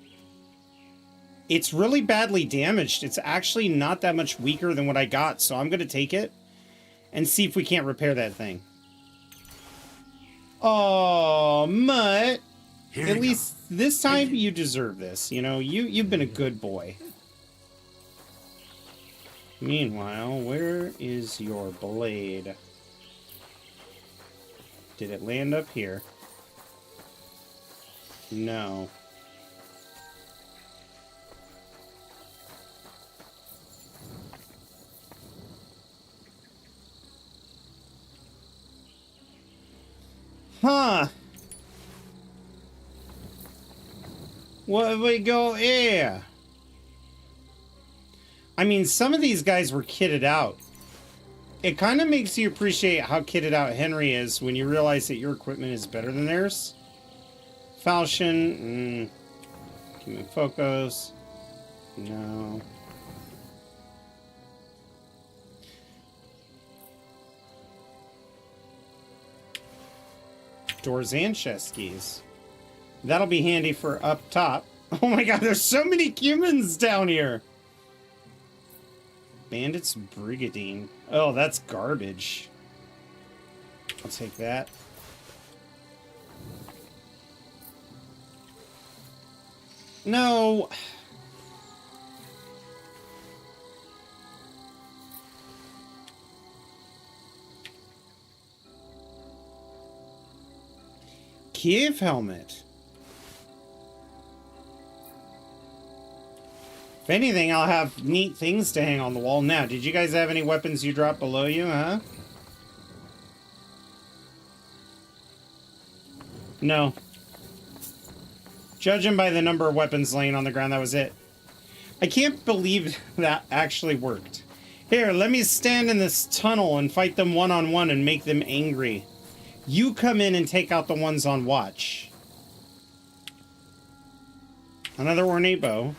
It's really badly damaged. It's actually not that much weaker than what I got, so I'm going to take it and see if we can't repair that thing. Oh, Mutt. At least this time you deserve this. You know, you've been a good boy. Meanwhile, where is your blade? Did it land up here? No. Huh. What we go here? I mean, some of these guys were kitted out. It kind of makes you appreciate how kitted out Henry is when you realize that your equipment is better than theirs. Falchion, Human Focus, no. Doors and chest keys. That'll be handy for up top. Oh my god, there's so many humans down here! Bandits Brigadine. Oh, that's garbage. I'll take that. No. Kiev helmet. If anything, I'll have neat things to hang on the wall. Now, did you guys have any weapons you dropped below you, huh? No. Judging by the number of weapons laying on the ground, that was it. I can't believe that actually worked. Here, let me stand in this tunnel and fight them one-on-one and make them angry. You come in and take out the ones on watch. Another ornate bow.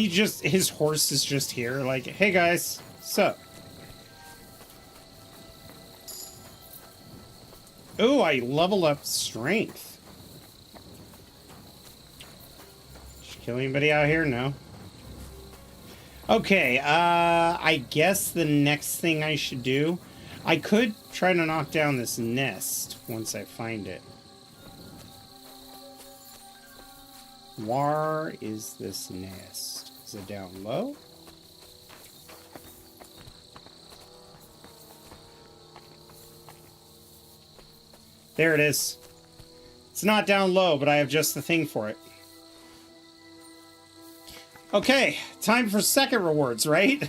his horse is just here, like, hey guys, sup? Oh, I level up strength. Should kill anybody out here? No. Okay, I guess the next thing I should do, I could try to knock down this nest once I find it. Where is this nest? Is it down low? There it is. It's not down low, but I have just the thing for it. Okay, time for second rewards, right?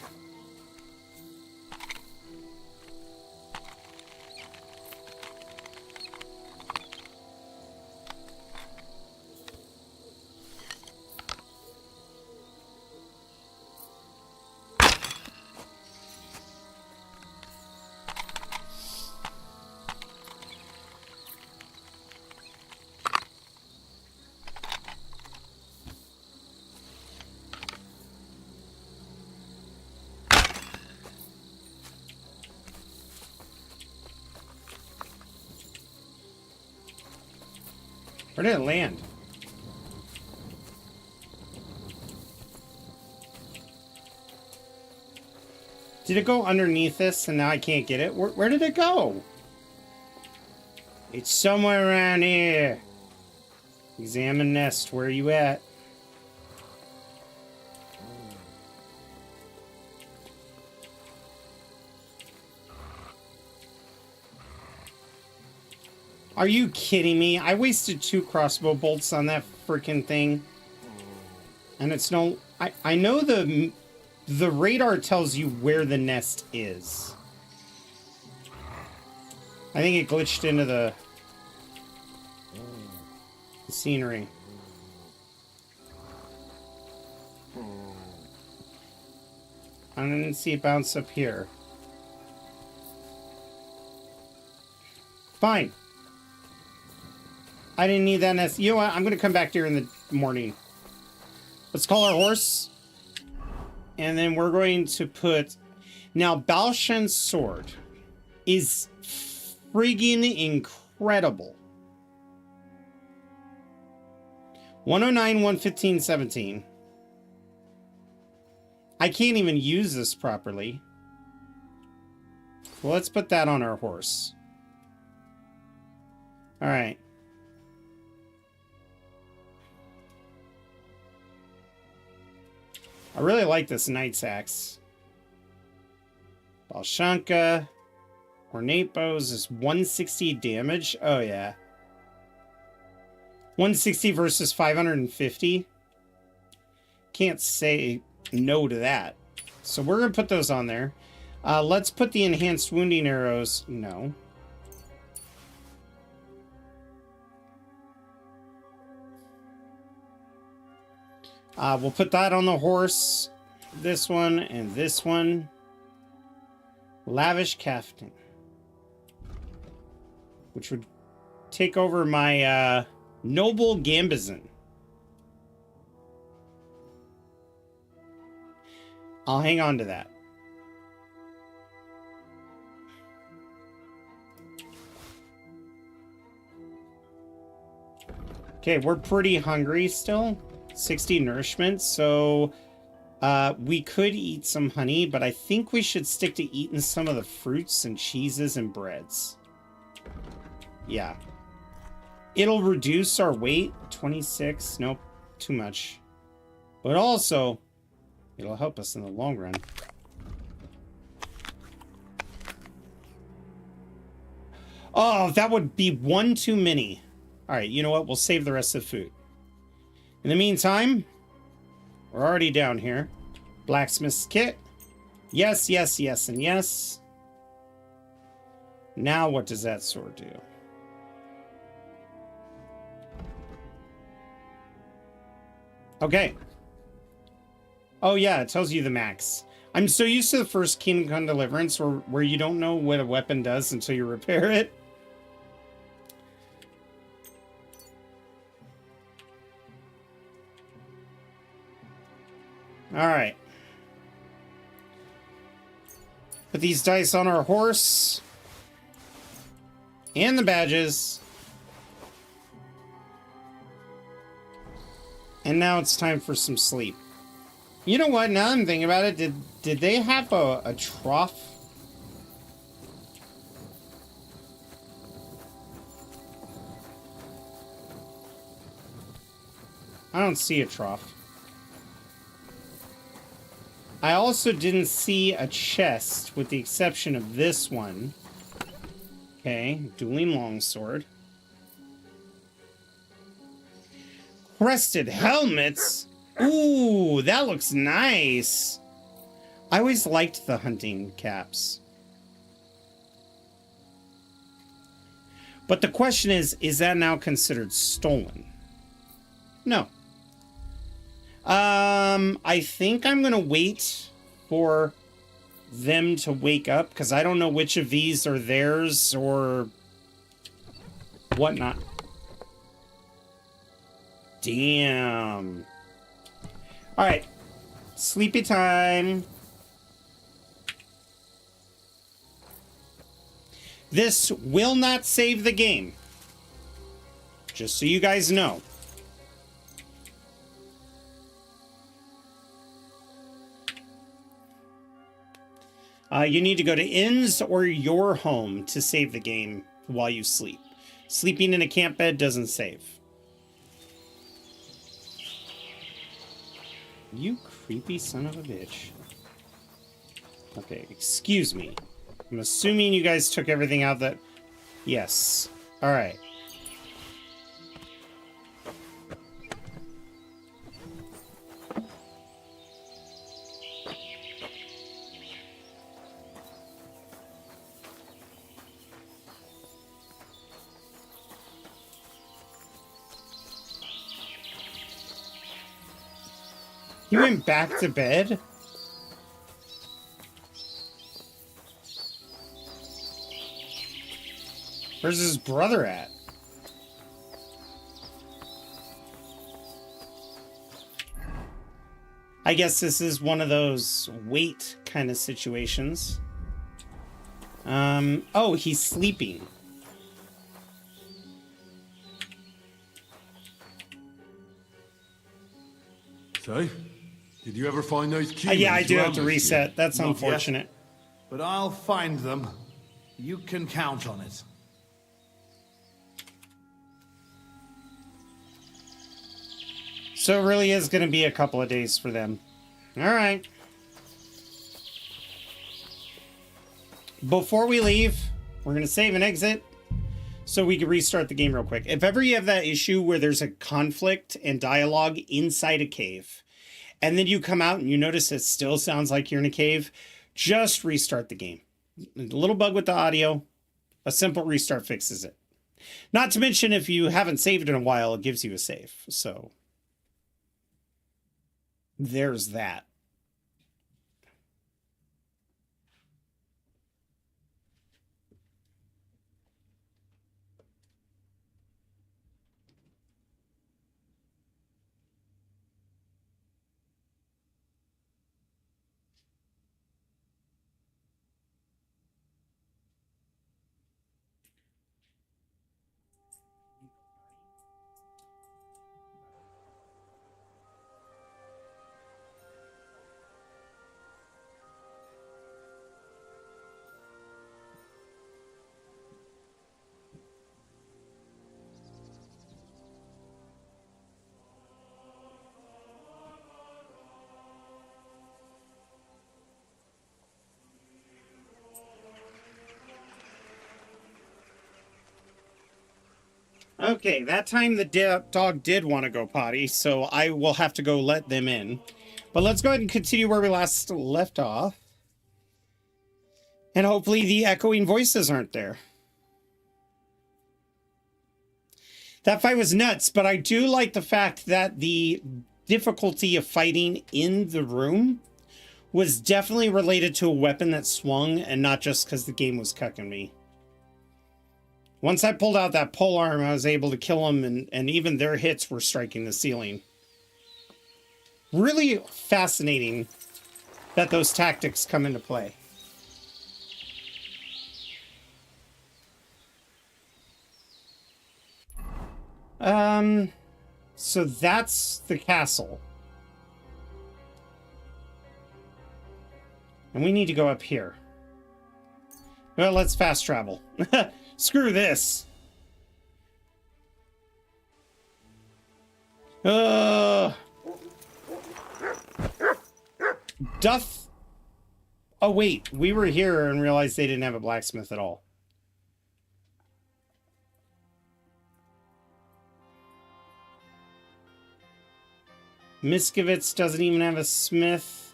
Where did it land? Did it go underneath this and now I can't get it? Where did it go? It's somewhere around here. Examine nest. Where are you at? Are you kidding me? I wasted 2 crossbow bolts on that freaking thing. And it's no... I know the radar tells you where the nest is. I think it glitched into the scenery. I didn't see it bounce up here. Fine. I didn't need that nest. You know what? I'm going to come back here in the morning. Let's call our horse. And then we're going to put... Now, Balshan's sword is friggin' incredible. 109, 115, 17. I can't even use this properly. Well, let's put that on our horse. All right. I really like this knight's axe. Balshanka. Ornate bows is 160 damage. Oh, yeah. 160 versus 550. Can't say no to that. So we're going to put those on there. Let's put the enhanced wounding arrows. No. We'll put that on the horse. This one and this one. Lavish Caftan. Which would take over my noble Gambizon. I'll hang on to that. Okay, we're pretty hungry still. 60 nourishment, so we could eat some honey, but I think we should stick to eating some of the fruits and cheeses and breads. Yeah. It'll reduce our weight. 26. Nope. Too much. But also, it'll help us in the long run. Oh, that would be one too many. All right, you know what? We'll save the rest of the food. In the meantime, we're already down here. Blacksmith's kit. Yes, yes, yes, and yes. Now what does that sword do? Okay. Oh yeah, it tells you the max. I'm so used to the first Kingdom Come Deliverance where you don't know what a weapon does until you repair it. All right. Put these dice on our horse. And the badges. And now it's time for some sleep. You know what? Now I'm thinking about it. Did they have a trough? I don't see a trough. I also didn't see a chest, with the exception of this one. Okay, dueling longsword. Crested helmets? Ooh, that looks nice. I always liked the hunting caps. But the question is that now considered stolen? No. I think I'm gonna wait for them to wake up, because I don't know which of these are theirs or whatnot. Damn. Alright. Sleepy time. This will not save the game. Just so you guys know. You need to go to inns or your home to save the game while you sleep. Sleeping in a camp bed doesn't save. You creepy son of a bitch. Okay, excuse me. I'm assuming you guys took everything out that... Yes. Alright. He went back to bed? Where's his brother at? I guess this is one of those wait kind of situations. Oh, he's sleeping. So, did you ever find those cubes? Yeah, I do have to reset. That's Not unfortunate. yet, but I'll find them. You can count on it. So it really is going to be a couple of days for them. All right. Before we leave, we're going to save and exit so we can restart the game real quick. If ever you have that issue where there's a conflict and dialogue inside a cave, and then you come out and you notice it still sounds like you're in a cave, just restart the game. A little bug with the audio, a simple restart fixes it. Not to mention, if you haven't saved in a while, it gives you a save. So there's that. Okay, that time the dog did want to go potty, so I will have to go let them in. But let's go ahead and continue where we last left off. And hopefully the echoing voices aren't there. That fight was nuts, but I do like the fact that the difficulty of fighting in the room was definitely related to a weapon that swung and not just because the game was cucking me. Once I pulled out that polearm, I was able to kill them, and even their hits were striking the ceiling. Really fascinating that those tactics come into play. So that's the castle. And we need to go up here. Well, let's fast travel. Screw this. Doth... Oh, wait. We were here and realized they didn't have a blacksmith at all. Miskovitz doesn't even have a smith.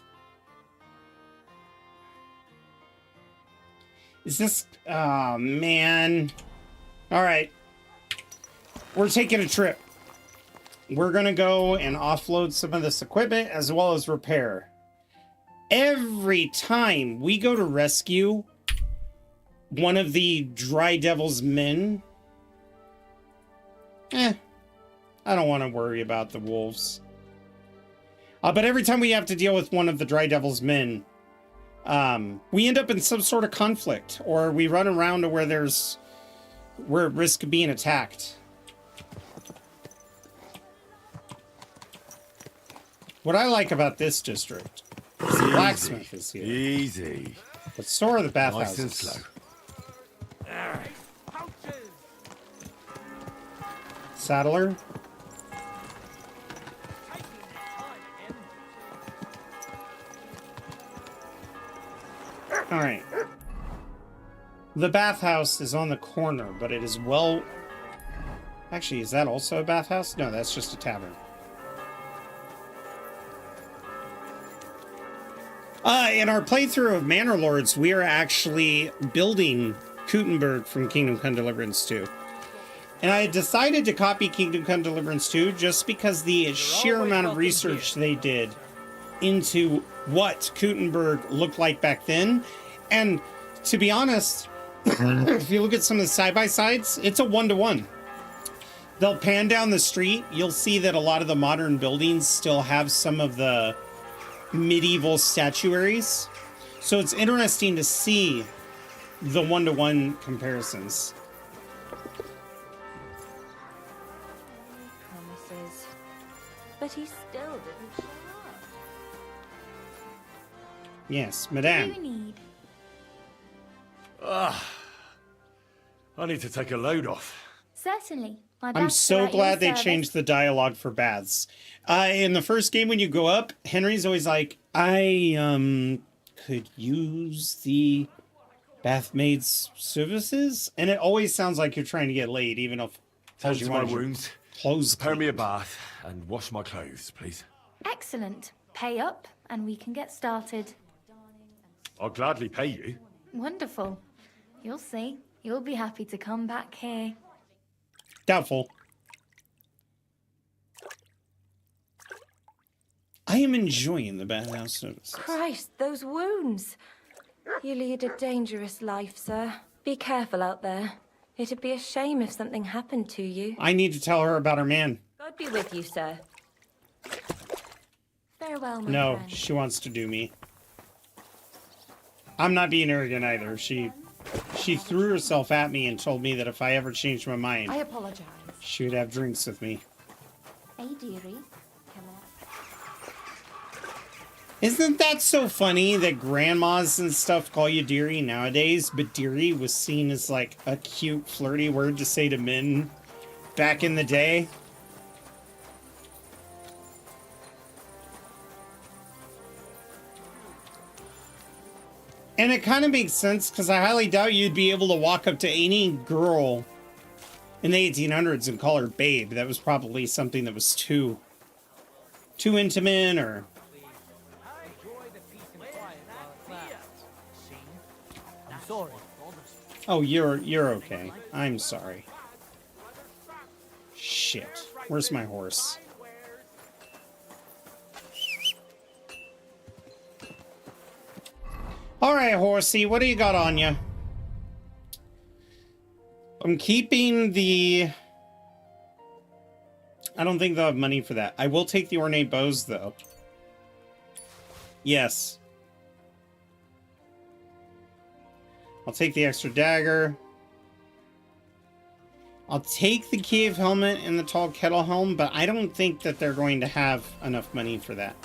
Is this... Oh, man. All right. We're taking a trip. We're going to go and offload some of this equipment as well as repair. Every time we go to rescue one of the Dry Devil's men, I don't want to worry about the wolves. But every time we have to deal with one of the Dry Devil's men, we end up in some sort of conflict, or we run around to where we're at risk of being attacked. What I like about this district is the blacksmith is here. Easy. But so are the Nice and bathhouses. slow. Saddler. All right. The bathhouse is on the corner, but it is well... Actually, is that also a bathhouse? No, that's just a tavern. In our playthrough of Manor Lords, we are actually building Kuttenberg from Kingdom Come Deliverance 2. And I decided to copy Kingdom Come Deliverance 2 just because the sheer amount of research they did into what Kuttenberg looked like back then. And to be honest, if you look at some of the side-by-sides, it's a 1-to-1. They'll pan down the street. You'll see that a lot of the modern buildings still have some of the medieval statuaries. So it's interesting to see the 1-to-1 comparisons. Promises. But he still didn't show up. Yes, What do madame. you need? I need to take a load off. Certainly. My I'm baths are so at your glad they service. changed the dialogue for baths. In the first game when you go up, Henry's always like, I could use the bathmaid's services? And it always sounds like you're trying to get laid, even if Tend you to my want your wounds. clothes Prepare me a cleaned. bath and wash my clothes, please. Excellent. Pay up and we can get started. I'll gladly pay you. Wonderful. You'll see. You'll be happy to come back here. Doubtful. I am enjoying the bathhouse services. Christ, those wounds. You lead a dangerous life, sir. Be careful out there. It'd be a shame if something happened to you. I need to tell her about her man. God be with you, sir. Farewell, my No, friend. she wants to do me. I'm not being arrogant either. She threw herself at me and told me that if I ever changed my mind, I apologize. she would have drinks with me. Hey, dearie. Come on. Isn't that so funny that grandmas and stuff call you dearie nowadays, but dearie was seen as like a cute, flirty word to say to men back in the day? And it kind of makes sense because I highly doubt you'd be able to walk up to any girl in the 1800s and call her babe. That was probably something that was too intimate or... I'm sorry. Oh, you're okay. I'm sorry. Shit. Where's my horse? All right, horsey, what do you got on you? I'm keeping the... I don't think they'll have money for that. I will take the ornate bows, though. Yes. I'll take the extra dagger. I'll take the cave helmet and the tall kettle helm, but I don't think that they're going to have enough money for that.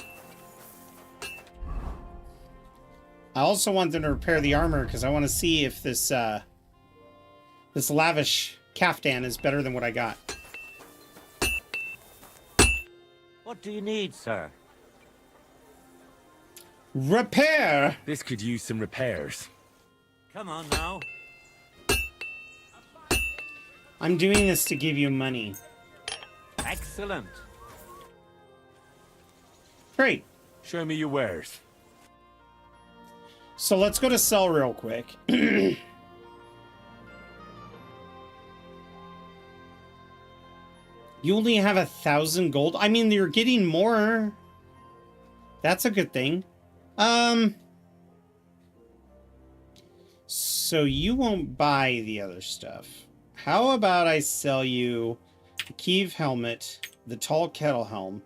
I also want them to repair the armor because I want to see if this this lavish caftan is better than what I got. What do you need, sir? Repair! This could use some repairs. Come on now. I'm doing this to give you money. Excellent. Great. Show me your wares. So let's go to sell real quick. You only have 1,000 gold. I mean, you're getting more. That's a good thing. So you won't buy the other stuff. How about I sell you the Kiev helmet, the tall kettle helm,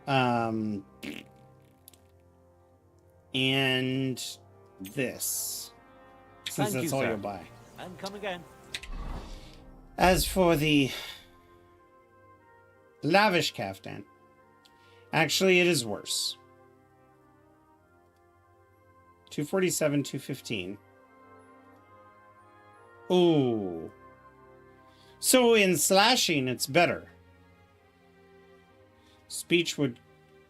and this, since Thank that's you, all sir. you'll buy. And come again. As for the lavish caftan, actually it is worse. 247, 215. Ooh. So in slashing, it's better. Speech would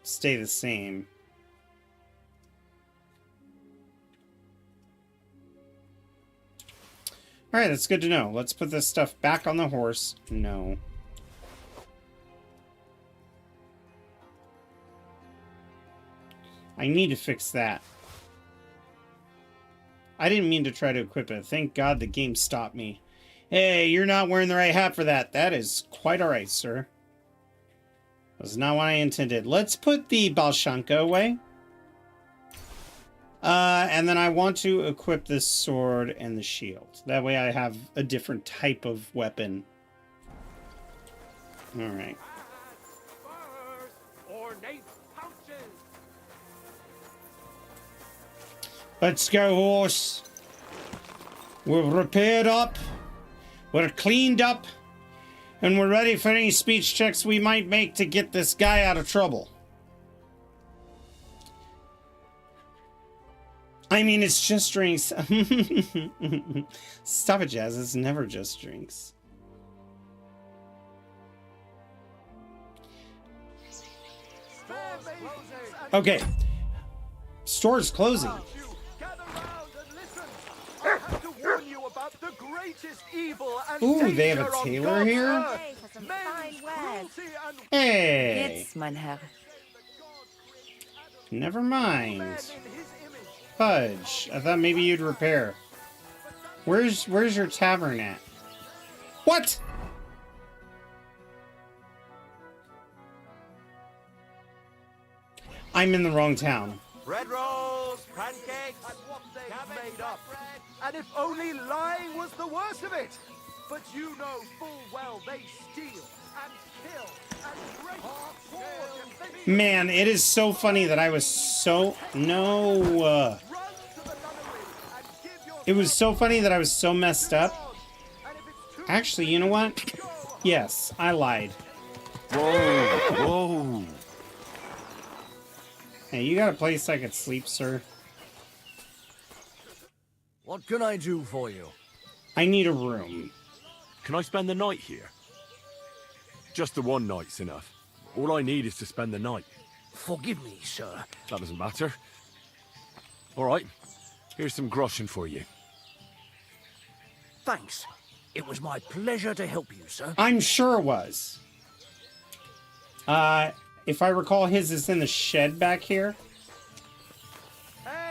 stay the same. Alright, that's good to know. Let's put this stuff back on the horse. No. I need to fix that. I didn't mean to try to equip it. Thank God the game stopped me. Hey, you're not wearing the right hat for that. That is quite alright, sir. That's not what I intended. Let's put the Balshanka away. And then I want to equip this sword and the shield. That way I have a different type of weapon. Alright. Let's go, horse. We're repaired up. We're cleaned up. And we're ready for any speech checks we might make to get this guy out of trouble. I mean, it's just drinks. Stop it, Jazz. It's never just drinks. Okay. Store's closing. Ooh, they have a tailor here? Hey! Jetzt, mein Herr. Never mind. Fudge. I thought maybe you'd repair. Where's your tavern at? What? I'm in the wrong town. Bread rolls, pancakes, and what they've made up. And if only lying was the worst of it. But you know full well they steal and kill and rape. Man, it is so funny that I was so... No. It was so funny that I was so messed up. Actually, you know what? Yes, I lied. Whoa, whoa. Hey, you got a place I could sleep, sir? What can I do for you? I need a room. Can I spend the night here? Just the one night's enough. All I need is to spend the night. Forgive me, sir. That doesn't matter. All right, here's some groschen for you. Thanks. It was my pleasure to help you, sir. I'm sure it was. If I recall, his is in the shed back here.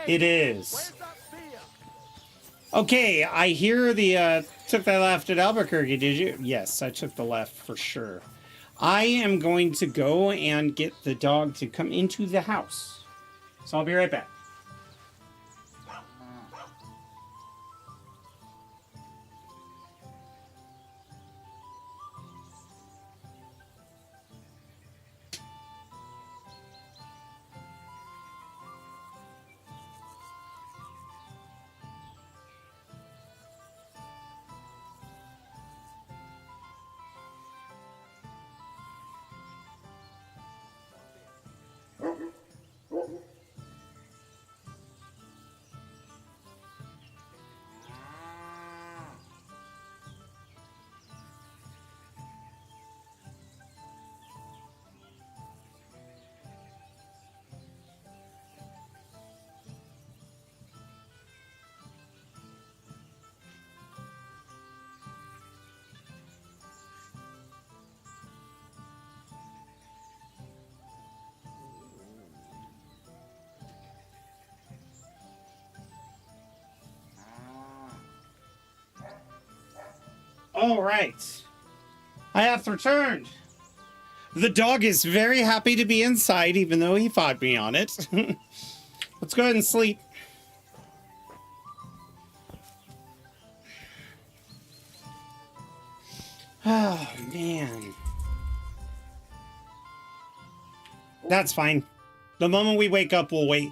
It is. Okay, I hear the, took that left at Albuquerque, did you? Yes, I took the left for sure. I am going to go and get the dog to come into the house. So I'll be right back. All right. I have returned. The dog is very happy to be inside, even though he fought me on it. Let's go ahead and sleep. Oh, man. That's fine. The moment we wake up, we'll wait.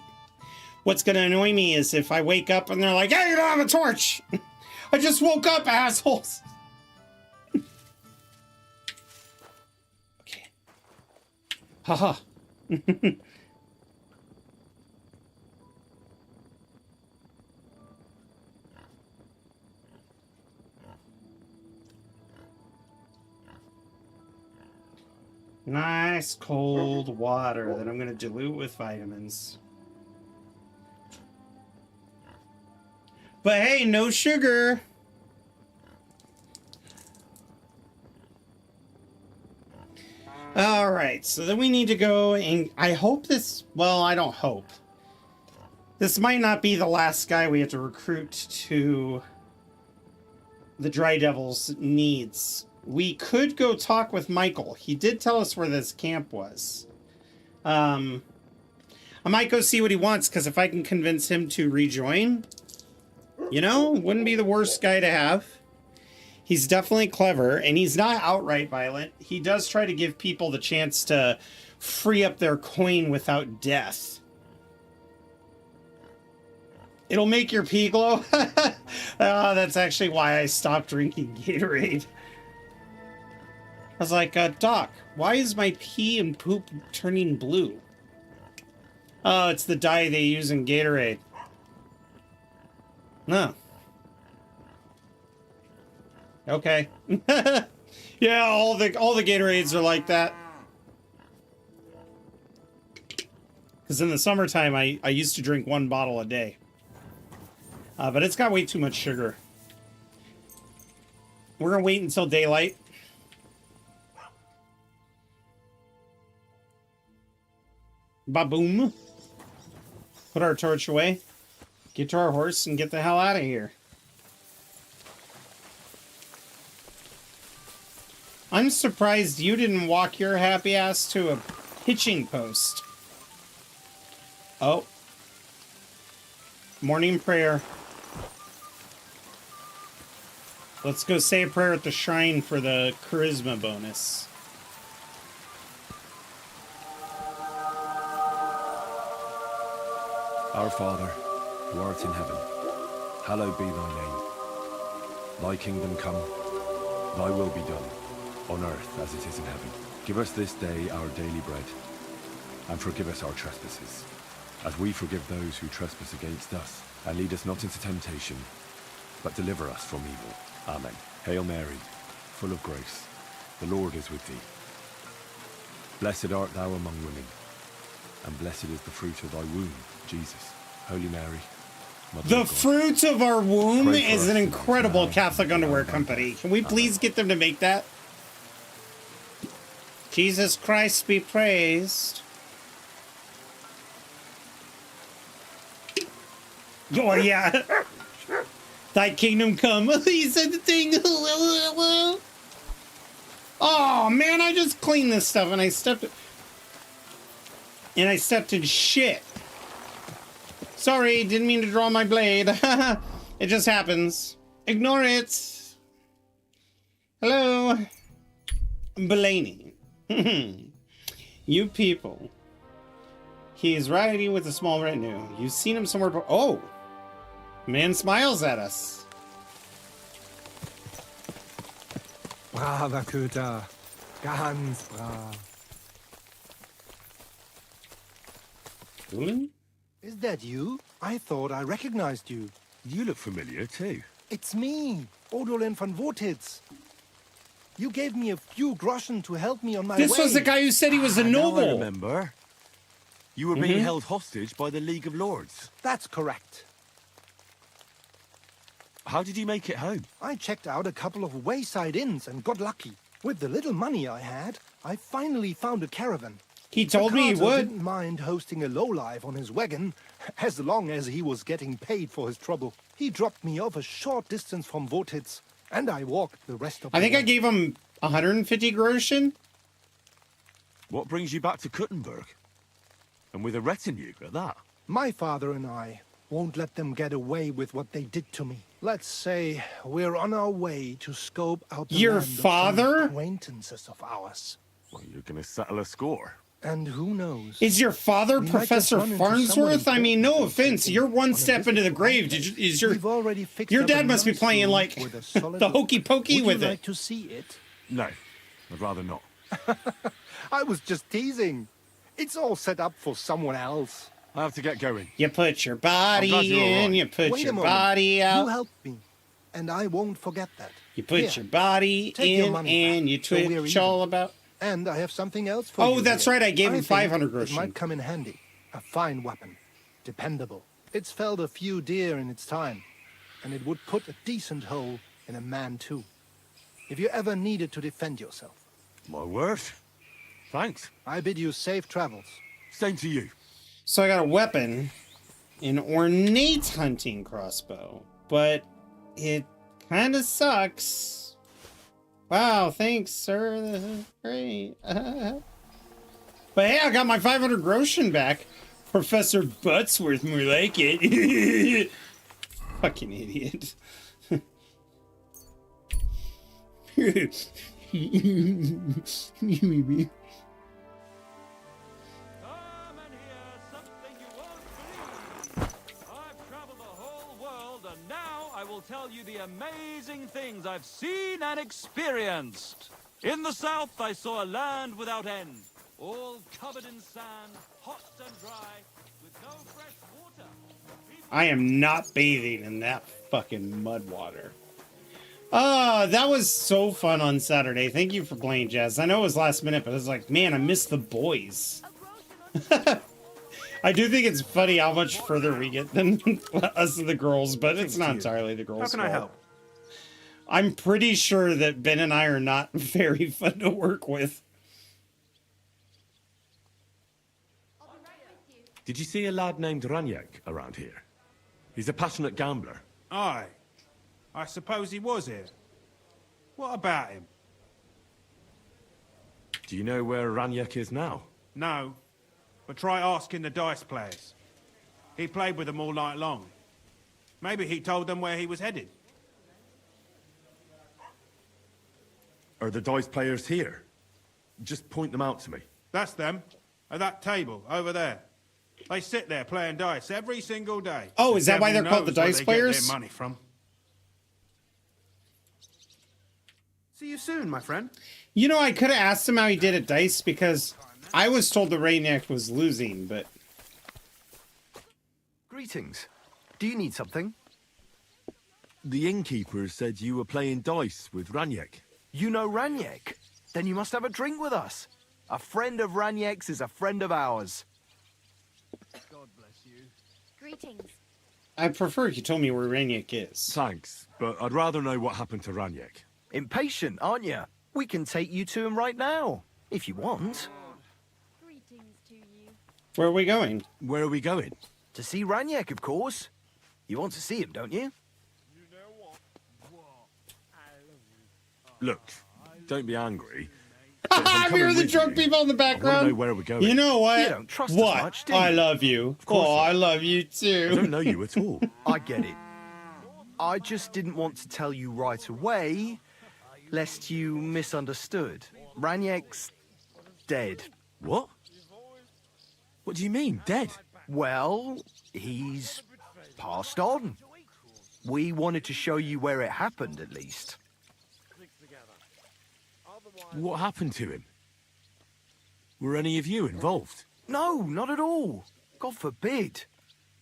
What's going to annoy me is if I wake up and they're like, hey, you don't have a torch. I just woke up, assholes. Okay. Haha. Nice cold water that I'm going to dilute with vitamins. But hey, no sugar. All right, so then we need to go and I hope this, well, I don't hope. This might not be the last guy we have to recruit to the Dry Devil's needs. We could go talk with Michael. He did tell us where this camp was. I might go see what he wants, because if I can convince him to rejoin, you know, wouldn't be the worst guy to have. He's definitely clever, and he's not outright violent. He does try to give people the chance to free up their coin without death. It'll make your pee glow. That's actually why I stopped drinking Gatorade. I was like, Doc, why is my pee and poop turning blue? Oh, it's the dye they use in Gatorade. No. Okay. Yeah, all the Gatorades are like that. Because in the summertime, I used to drink 1 bottle a day. But it's got way too much sugar. We're going to wait until daylight. Ba-boom. Put our torch away. Get to our horse and get the hell out of here. I'm surprised you didn't walk your happy ass to a hitching post. Oh. Morning prayer. Let's go say a prayer at the shrine for the charisma bonus. Our Father, who art in heaven, hallowed be thy name. Thy kingdom come, thy will be done, on earth as it is in heaven. Give us this day our daily bread, and forgive us our trespasses, as we forgive those who trespass against us. And lead us not into temptation, but deliver us from evil. Amen. Hail Mary, full of grace, the Lord is with thee. Blessed art thou among women, and blessed is the fruit of thy womb, Jesus. Holy Mary, Mother The of God, fruit of our womb pray for is us an sinners incredible now Catholic and at underwear our death. company. Can we please get them to make that? Jesus Christ be praised. Oh, yeah. Thy kingdom come. He said the thing. Oh, man, I just cleaned this stuff and I stepped in shit. Sorry, didn't mean to draw my blade. It just happens. Ignore it. Hello. Blaney. You people. He is riding with a small retinue. You've seen him somewhere before. Oh. Man smiles at us. Braver Köter. Ganz brav. Doing? Is that you? I thought I recognized you. You look familiar too. It's me, Odolin van Wotitz. You gave me a few groschen to help me on my way. This was the guy who said he was a Now I noble. remember. You were being held hostage by the League of Lords. That's correct. How did you make it home? I checked out a couple of wayside inns and got lucky. With the little money I had, I finally found a caravan. He told me he The carter would. didn't mind hosting a lowlife on his wagon, as long as he was getting paid for his trouble. He dropped me off a short distance from Wotitz, And I walked the rest of I the think I way. gave him 150 groschen. What brings you back to Kuttenberg? And with a retinue at that? My father and I won't let them get away with what they did to me. Let's say we're on our way to scope out the Your land of some father? acquaintances of ours. Well, you're gonna settle a score. And who knows? Is your father We might just Professor run into someone Farnsworth? I mean, no important offense. You're one on a step visit into the to grave. Rattay. Is your We've already fixed your up dad a must be nice playing room like with a solid the roof. hokey pokey Would with you it? like to see it? No, I'd rather not. I was just teasing. It's all set up for someone else. I have to get going. You put your I'm glad body you're all in, right. you put Wait a your moment. body You out, helped me, and I won't forget that. you put Here, your body take your in, money and back, you so we're twitch even. all about. And I have something else for you. Oh, that's here. right. I gave him think 500 It groschen. might come in handy. A fine weapon. Dependable. It's felled a few deer in its time. And it would put a decent hole in a man, too. If you ever needed to defend yourself. My word. Thanks. I bid you safe travels. Same to you. So I got a weapon, an ornate hunting crossbow, but it kind of sucks. Wow, thanks, sir. This is great. But hey, I got my 500 groschen back. Professor Buttsworth, more like it. Fucking idiot. Come and hear something you won't believe. I've traveled the whole world, and now I will tell you the amazing things I've seen and experienced. In the south, I saw a land without end, all covered in sand, hot and dry, with no fresh water. I am not bathing in that fucking mud water. That was so fun on Saturday. Thank you for playing, Jazz. I know it was last minute, but I was like, man, I missed the boys. I do think it's funny how much further we get than us and the girls, but it's not entirely the girls' How can I help? I'm pretty sure that Ben and I are not very fun to work with. Did you see a lad named Radzig around here? He's a passionate gambler. Aye. I suppose he was here. What about him? Do you know where Radzig is now? No. But try asking the dice players. He played with them all night long. Maybe he told them where he was headed. Are the dice players here? Just point them out to me. That's them. At that table, over there. They sit there playing dice every single day. Oh, is that why they're called the devil knows where dice they players? Get their money from. See you soon, my friend. You know, I could have asked him how he did at dice because I was told the Rainiac was losing, but... Greetings. Do you need something? The innkeeper said you were playing dice with Radzig. You know Radzig? Then you must have a drink with us. A friend of Radzig's is a friend of ours. God bless you. Greetings. I prefer if you told me where Rainiac is. Thanks, but I'd rather know what happened to Radzig. Impatient, aren't you? We can take you to him right now, if you want. Greetings to you. Where are we going? Where are we going? To see Radzig, of course. You want to see him, don't you? Look, don't be angry. I'm hearing the drunk people in the I want background. to know where we're going. You know what? You don't trust us what? much, do you? I love you. course Oh, not. I love you I too. don't know you at all. I get it. I just didn't want to tell you right away, lest you misunderstood. Radzig's dead. What? What do you mean, dead? Well, he's passed on. We wanted to show you where it happened, at least. What happened to him? Were any of you involved? No, not at all. God forbid.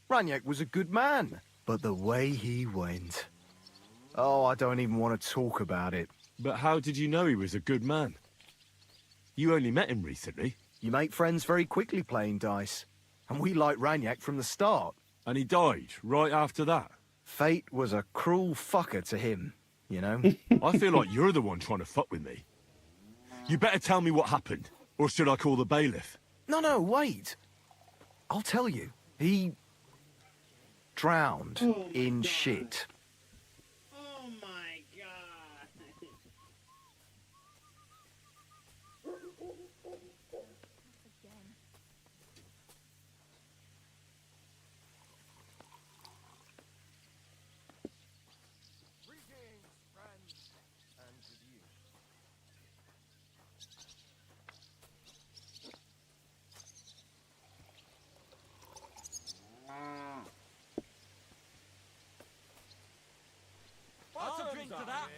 Radzig was a good man. But the way he went... Oh, I don't even want to talk about it. But how did you know he was a good man? You only met him recently. You make friends very quickly playing dice. And we liked Radzig from the start. And he died right after that. Fate was a cruel fucker to him, you know? I feel like you're the one trying to fuck with me. You better tell me what happened, or should I call the bailiff? No, wait. I'll tell you. He... drowned in shit. Oh my god. to that.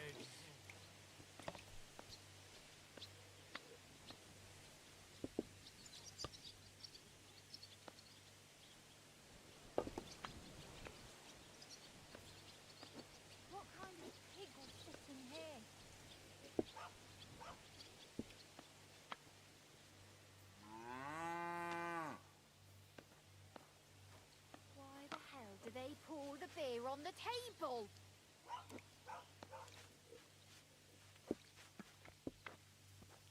What kind of pig will sit in here? Why the hell do they pour the beer on the table?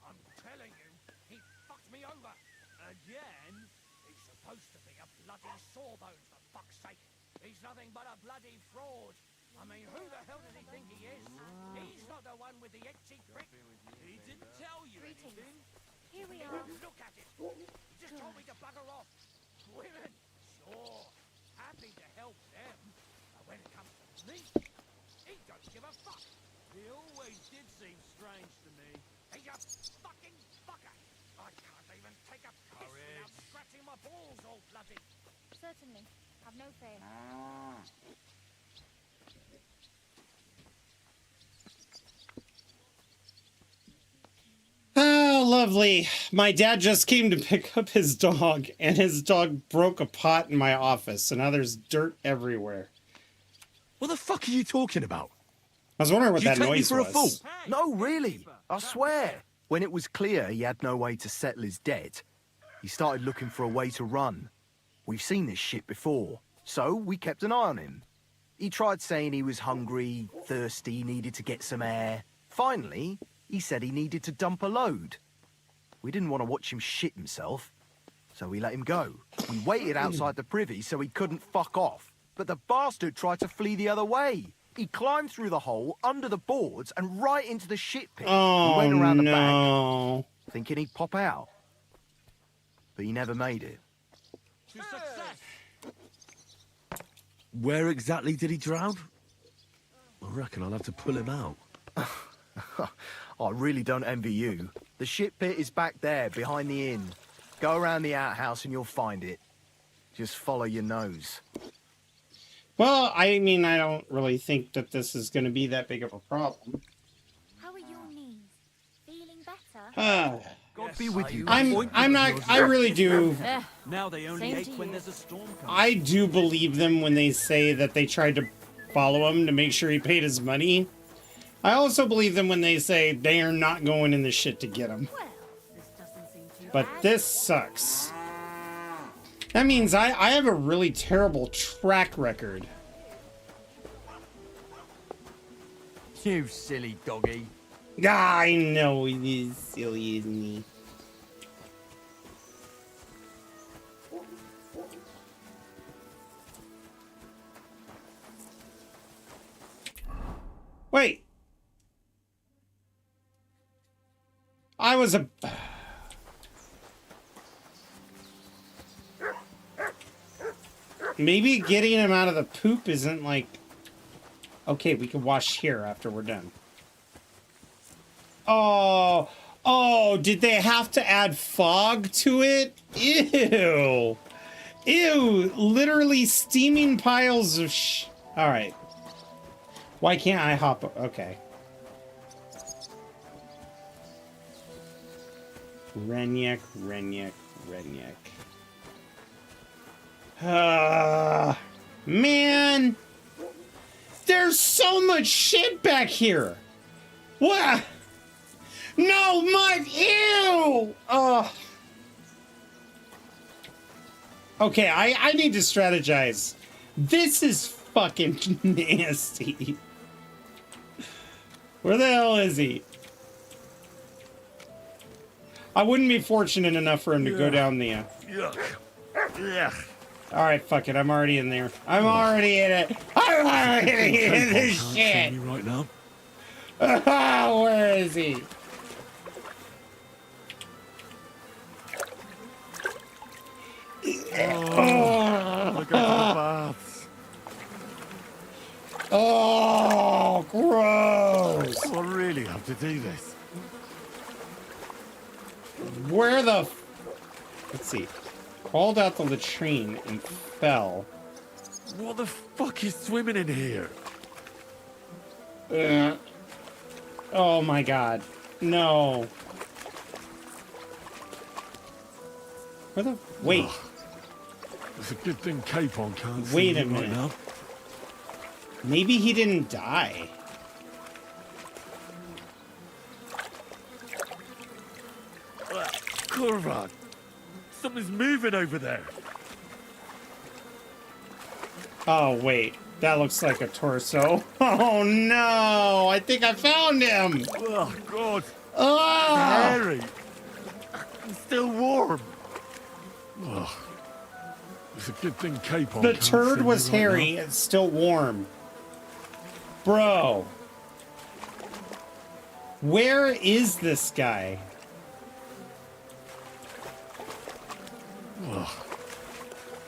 I'm telling you, he fucked me over. Again? He's supposed to be a bloody sawbones, for fuck's sake. He's nothing but a bloody fraud. I mean, who the hell does he think he is? He's not the one with the empty prick. He didn't tell you anything. Here we are. Look at it. He just told me to bugger off. Women, sure, happy to help them. But when it comes to me, he don't give a fuck. He always did seem strange to me. He's a fucking fucker. I can't even take a piss without scratching my balls all bloody. Certainly. Have no fear. Oh, lovely. My dad just came to pick up his dog, and his dog broke a pot in my office, so now there's dirt everywhere. What the fuck are you talking about? I was wondering what Did you that take me noise for a fool? was. No, really. I swear. When it was clear he had no way to settle his debt, he started looking for a way to run. We've seen this shit before, so we kept an eye on him. He tried saying he was hungry, thirsty, needed to get some air. Finally, he said he needed to dump a load. We didn't want to watch him shit himself, so we let him go. We waited outside the privy so he couldn't fuck off, but the bastard tried to flee the other way. He climbed through the hole, under the boards, and right into the shit pit. Oh, we went around the no. back, thinking he'd pop out. But he never made it. To success. Where exactly did he drown? I reckon I'll have to pull him out. I really don't envy you. The shit pit is back there, behind the inn. Go around the outhouse and you'll find it. Just follow your nose. Well, I mean, I don't really think that this is going to be that big of a problem. How are your knees? Feeling better? God be with you. I'm not, I really do. Now they only Same ache to when you. there's a storm coming. I do believe them when they say that they tried to follow him to make sure he paid his money. I also believe them when they say they are not going in the shit to get him. Well, this doesn't seem too But bad. this sucks. That means I have a really terrible track record. You silly doggy. I know he is silly, isn't he? Wait. I was a... Maybe getting him out of the poop isn't like... Okay, we can wash here after we're done. Oh, did they have to add fog to it? Ew. Ew, literally steaming piles of all right. Why can't I hop? Okay. Renyak. Man. There's so much shit back here. What? No, Mud! Ew! Okay, I need to strategize. This is fucking nasty. Where the hell is he? I wouldn't be fortunate enough for him to go down the... Yuck. Yuck. Alright, fuck it. I'm already in there. I'm already in it. I'm already in this Can't shit. see me right now. Where is he? Look at the baths. Oh, gross. Do I really have to do this? Where the... Let's see. Crawled out the latrine and fell. What the fuck is swimming in here? Oh my god. No. Where the... Wait. It's a good thing Capon can't see Wait a me right minute. now. Maybe he didn't die. Kurvan! Something's moving over there. Oh, wait. That looks like a torso. Oh, no! I think I found him! Oh, God. Oh! Hairy. It's still warm. Oh, it's a good thing Capon The can't turd see was me right hairy. now. It's still warm. Bro. Where is this guy? Oh,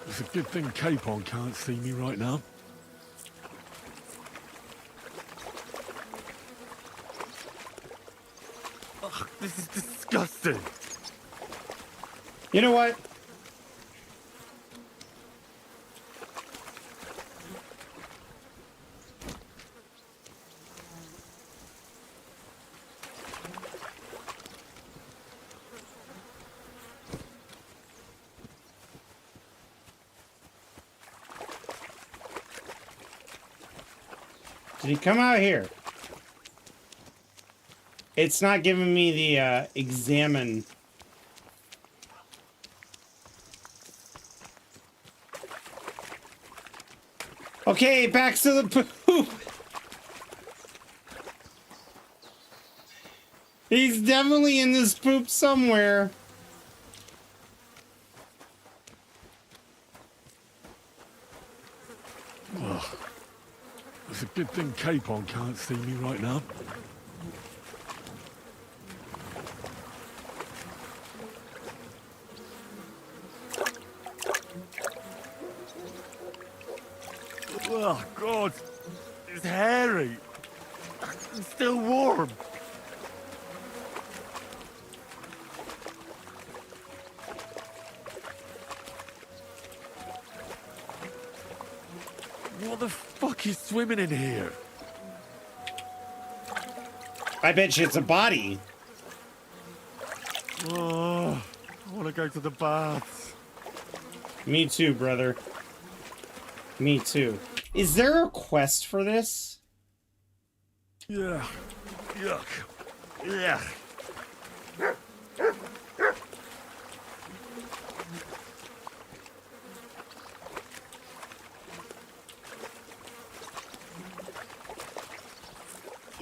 it's a good thing Capon can't see me right now. Ugh, this is disgusting. You know what? Did he come out here? It's not giving me the examine. Okay, back to the poop. He's definitely in this poop somewhere. Oh, it's a good thing Capon can't see me right now. Oh, God. It's hairy. It's still warm. What the fuck is swimming in here? I bet you it's a body. Oh, I want to go to the baths. Me too, brother. Me too. Is there a quest for this? Yeah. Yuck. Yeah.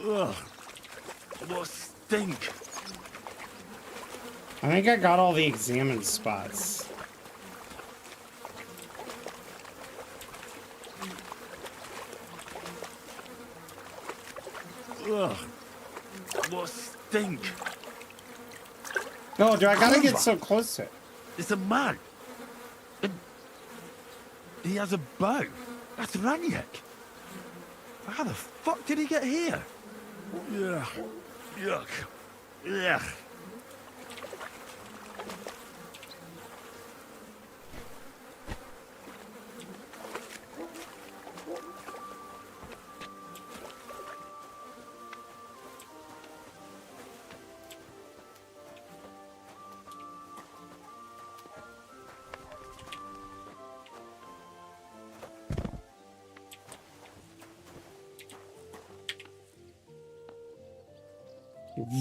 Ugh. What stink. I think I got all the examined spots. Ugh. What stink. Oh, do I gotta get so close to it? It's a man. And he has a bow. That's Radzig. How the fuck did he get here? Yeah. Yuck. Yeah.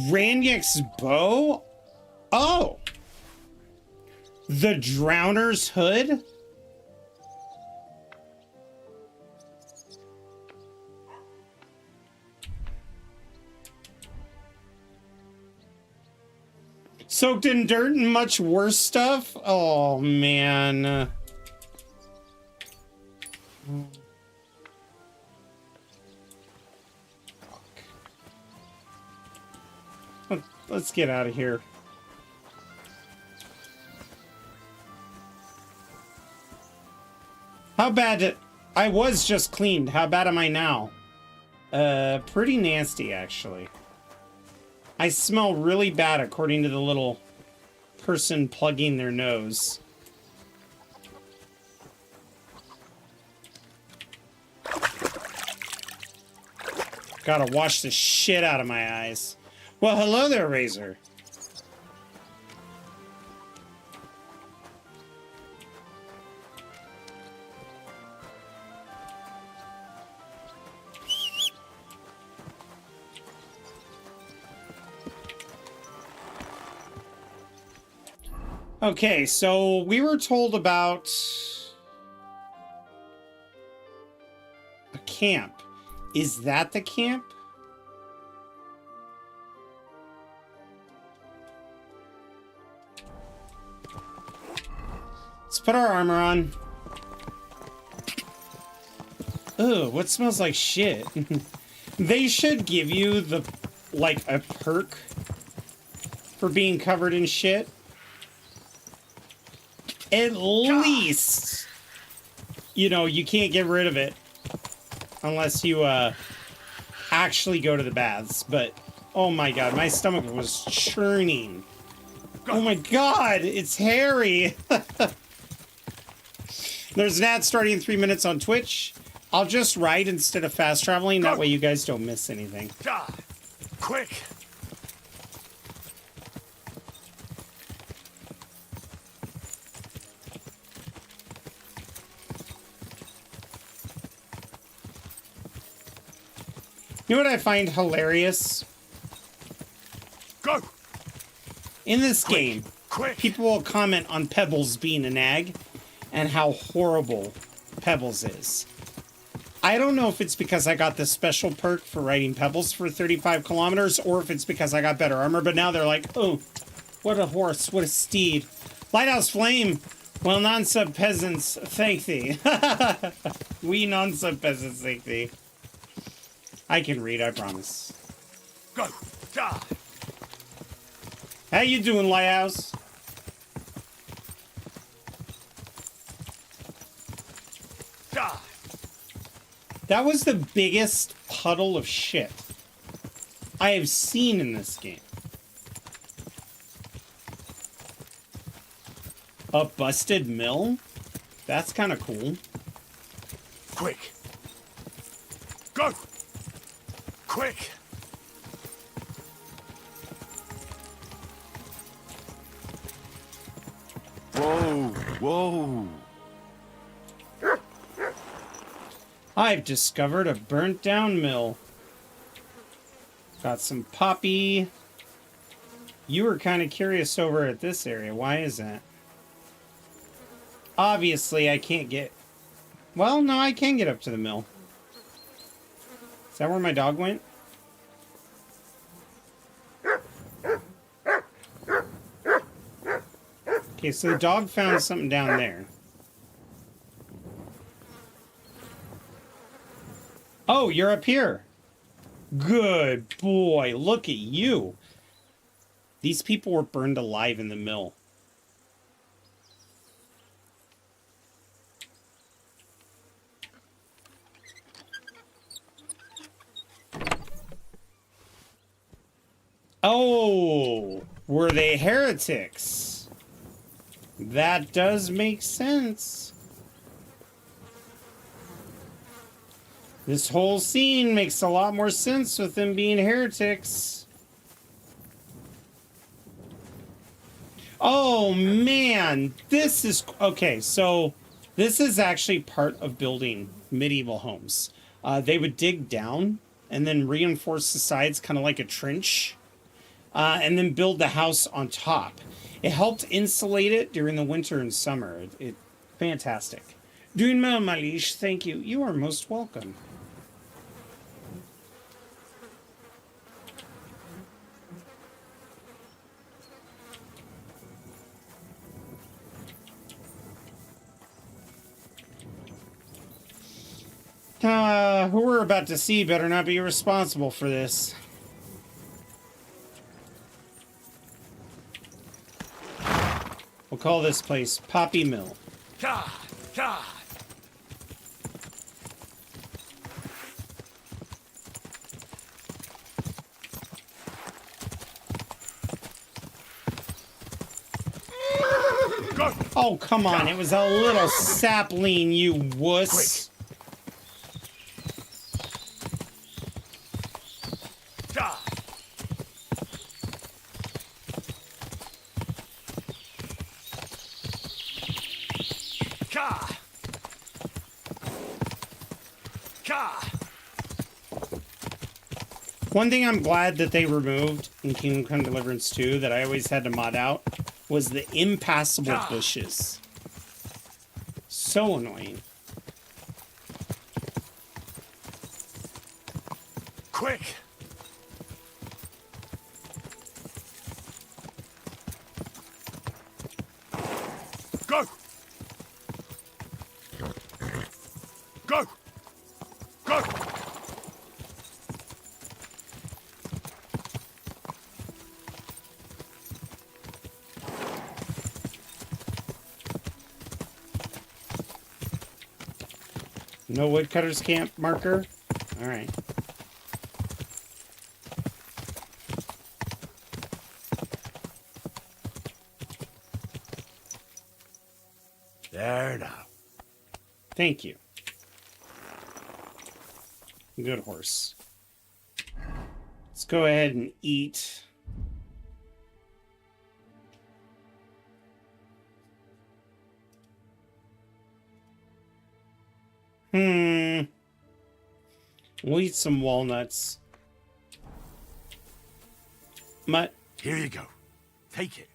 Radzig's bow? Oh! The Drowner's hood? Soaked in dirt and much worse stuff? Oh, man. Let's get out of here. How bad I was just cleaned. How bad am I now? Pretty nasty, actually. I smell really bad according to the little person plugging their nose. Gotta wash the shit out of my eyes. Well, hello there, Razor. Okay, so we were told about a camp. Is that the camp? Let's put our armor on. Ugh, what smells like shit? They should give you the, like, a perk for being covered in shit. At least, you know, you can't get rid of it unless you actually go to the baths. But, oh my god, my stomach was churning. Oh my god, it's hairy. There's an ad starting in 3 minutes on Twitch. I'll just ride instead of fast traveling. That way you guys don't miss anything. Quick! You know what I find hilarious? Go! In this game, people will comment on Pebbles being a nag and how horrible Pebbles is. I don't know if it's because I got this special perk for riding Pebbles for 35 kilometers or if it's because I got better armor, but now they're like, oh, what a horse, what a steed. Lighthouse Flame, well, non-sub peasants, thank thee. We non-sub peasants, thank thee. I can read, I promise. Go! Die! How you doing, Lighthouse? Die! That was the biggest puddle of shit I have seen in this game. A busted mill? That's kind of cool. Quick! Go! Quick! Whoa, whoa. I've discovered a burnt down mill. Got some poppy. You were kind of curious over at this area. Why is that? Obviously, I can't get... Well, no, I can get up to the mill. Is that where my dog went? Okay, so the dog found something down there. Oh, you're up here. Good boy. Look at you. These people were burned alive in the mill. Oh, were they heretics? That does make sense. This whole scene makes a lot more sense with them being heretics. Oh man, this is... Okay, so this is actually part of building medieval homes. They would dig down and then reinforce the sides, kind of like a trench. And then build the house on top. It helped insulate it during the winter and summer. Fantastic. Doing well, my liege. Thank you. You are most welcome. Who we're about to see better not be responsible for this. We'll call this place Poppy Mill. God, God. Oh, come on. It was a little sapling, you wuss. One thing I'm glad that they removed in Kingdom Come Deliverance 2 that I always had to mod out was the impassable bushes. So annoying. Quick! Go! Go! Go! No woodcutters camp marker? Alright. There now. Thank you. Good horse. Let's go ahead and eat. We'll eat some walnuts. Mutt. Here you go. Take it.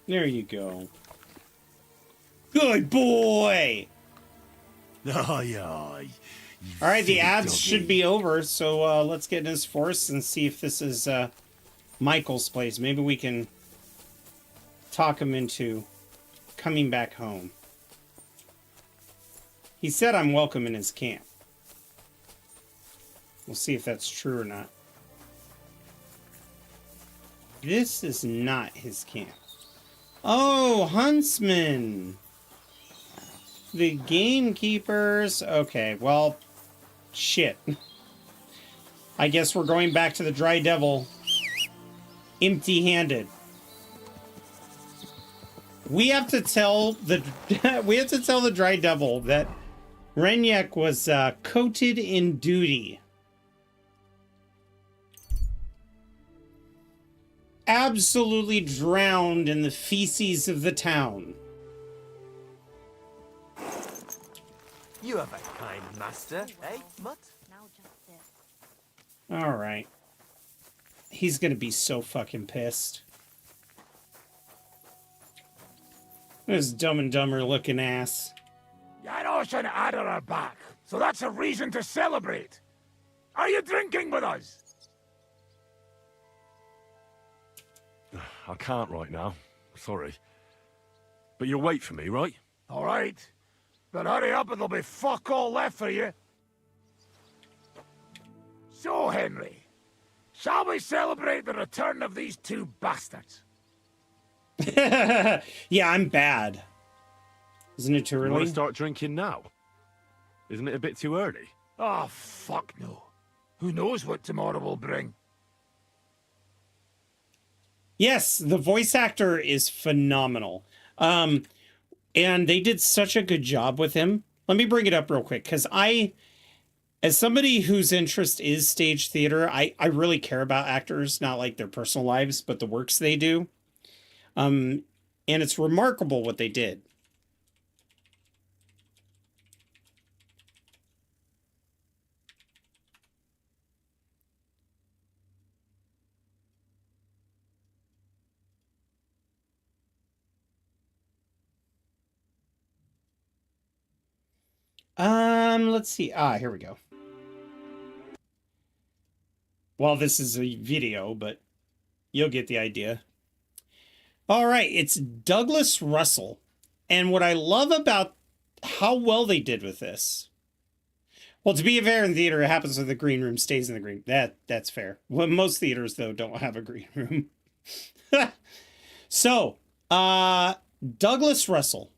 There you go. Good boy! Aye, aye. Alright, the ads should be over, so let's get in his force and see if this is Michael's place. Maybe we can talk him into coming back home. He said I'm welcome in his camp. We'll see if that's true or not. This is not his camp. Oh, huntsman! The gamekeepers. Okay, well, shit. I guess we're going back to the Dry Devil empty-handed. We have to tell the Dry Devil that Renyek was coated in duty. Absolutely drowned in the feces of the town. You have a kind master, eh, Mutt? All right. He's gonna be so fucking pissed. This Dumb and Dumber looking ass. Yarosh and Ada are back, so that's a reason to celebrate. Are you drinking with us? I can't right now. Sorry. But you'll wait for me, right? All right. But hurry up, there'll be fuck all left for you. So, Henry, shall we celebrate the return of these two bastards? Yeah, I'm bad. Isn't it too You want early? to start drinking now? Isn't it a bit too early? Oh, fuck no. Who knows what tomorrow will bring? Yes, the voice actor is phenomenal. And they did such a good job with him. Let me bring it up real quick, because as somebody whose interest is stage theater, I really care about actors, not like their personal lives, but the works they do. And it's remarkable what they did. Let's see. Here we go. Well, this is a video, but you'll get the idea. All right, it's Douglas Russell. And what I love about how well they did with this. Well, to be fair in theater, it happens when the green room stays in the green. That's fair. Well, most theaters, though, don't have a green room. So, Douglas Russell.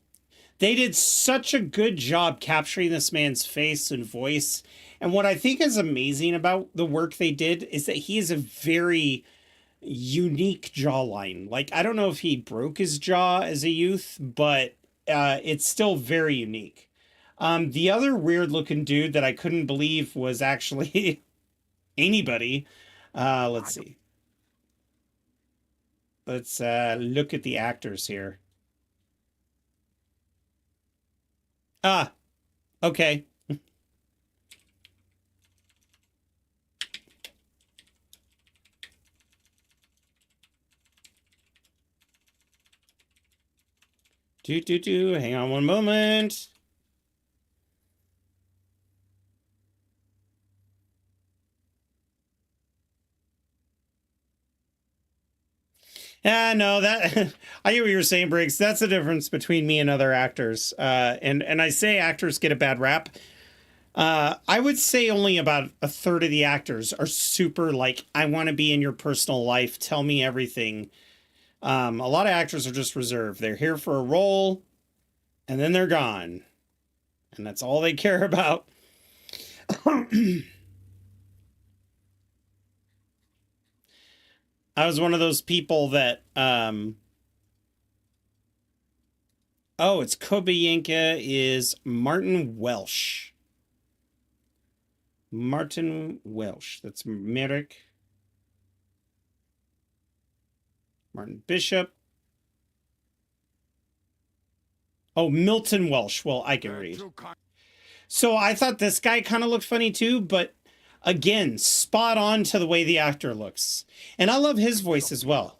They did such a good job capturing this man's face and voice. And what I think is amazing about the work they did is that he is a very unique jawline. Like, I don't know if he broke his jaw as a youth, but it's still very unique. The other weird looking dude that I couldn't believe was actually anybody. Let's see. Let's look at the actors here. Ah, okay. Hang on one moment. No, that I hear what you're saying, Briggs. That's the difference between me and other actors. And I say actors get a bad rap. I would say only about a third of the actors are super like, I want to be in your personal life. Tell me everything. A lot of actors are just reserved. They're here for a role and then they're gone. And that's all they care about. I was one of those people that, oh, it's Kobayanka is Martin Welsh. Martin Welsh. That's Merrick. Martin Bishop. Oh, Milton Welsh. Well, I can read. So I thought this guy kind of looked funny too, but again, spot on to the way the actor looks. And I love his voice as well.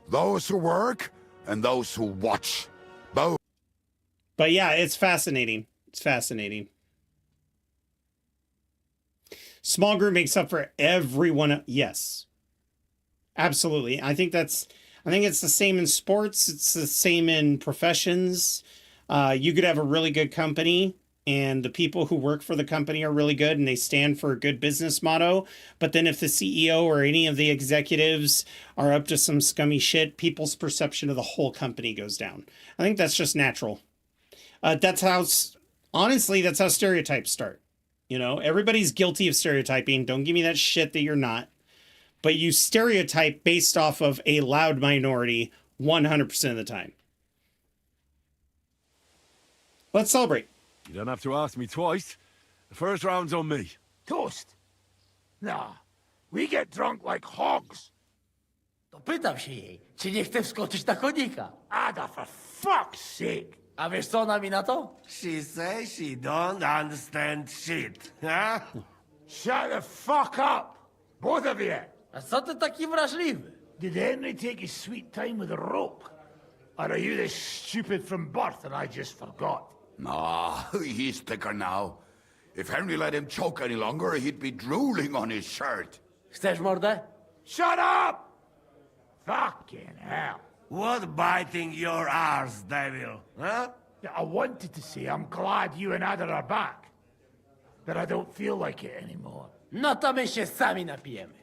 Those who work and those who watch. Both. But yeah, it's fascinating. It's fascinating. Small group makes up for everyone. Yes. Absolutely. I think it's the same in sports. It's the same in professions. You could have a really good company and the people who work for the company are really good and they stand for a good business motto. But then if the CEO or any of the executives are up to some scummy shit, people's perception of the whole company goes down. I think that's just natural. That's how stereotypes start. You know, everybody's guilty of stereotyping. Don't give me that shit that you're not. But you stereotype based off of a loud minority 100% of the time. Let's celebrate. You don't have to ask me twice. The first round's on me. Toast? Nah, we get drunk like hogs. To pytam się jej, czy nie chce wskoczyć na konika. Ada, for fuck's sake. A wiesz co ona mi na to? She says she don't understand shit, huh? Shut the fuck up, both of you. A co ty taki wrażliwy? Did Henry take his sweet time with a rope? Or are you this stupid from birth and I just forgot? Nah, he's thicker now. If Henry let him choke any longer, he'd be drooling on his shirt. Chcesz mordę? Shut up! Fucking hell. What biting your arse, devil, huh? Yeah, I wanted to say I'm glad you and Ada are back. But I don't feel like it anymore. No to my się sami napijemy.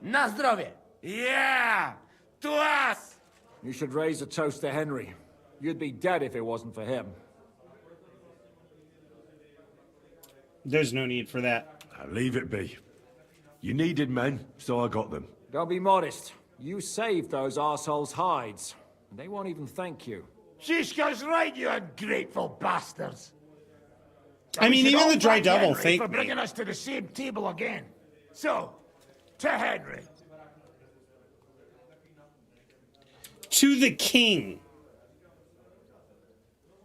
Na zdrowie! Yeah! To us! You should raise a toast to Henry. You'd be dead if it wasn't for him. There's no need for that. Leave it be. You needed men, so I got them. Don't be modest. You saved those arseholes' hides. And they won't even thank you. Shishka's right, you ungrateful bastards. I mean, even the Dry Devil Henry thanked for me. bringing us to the same table again. So, to Henry. To the king.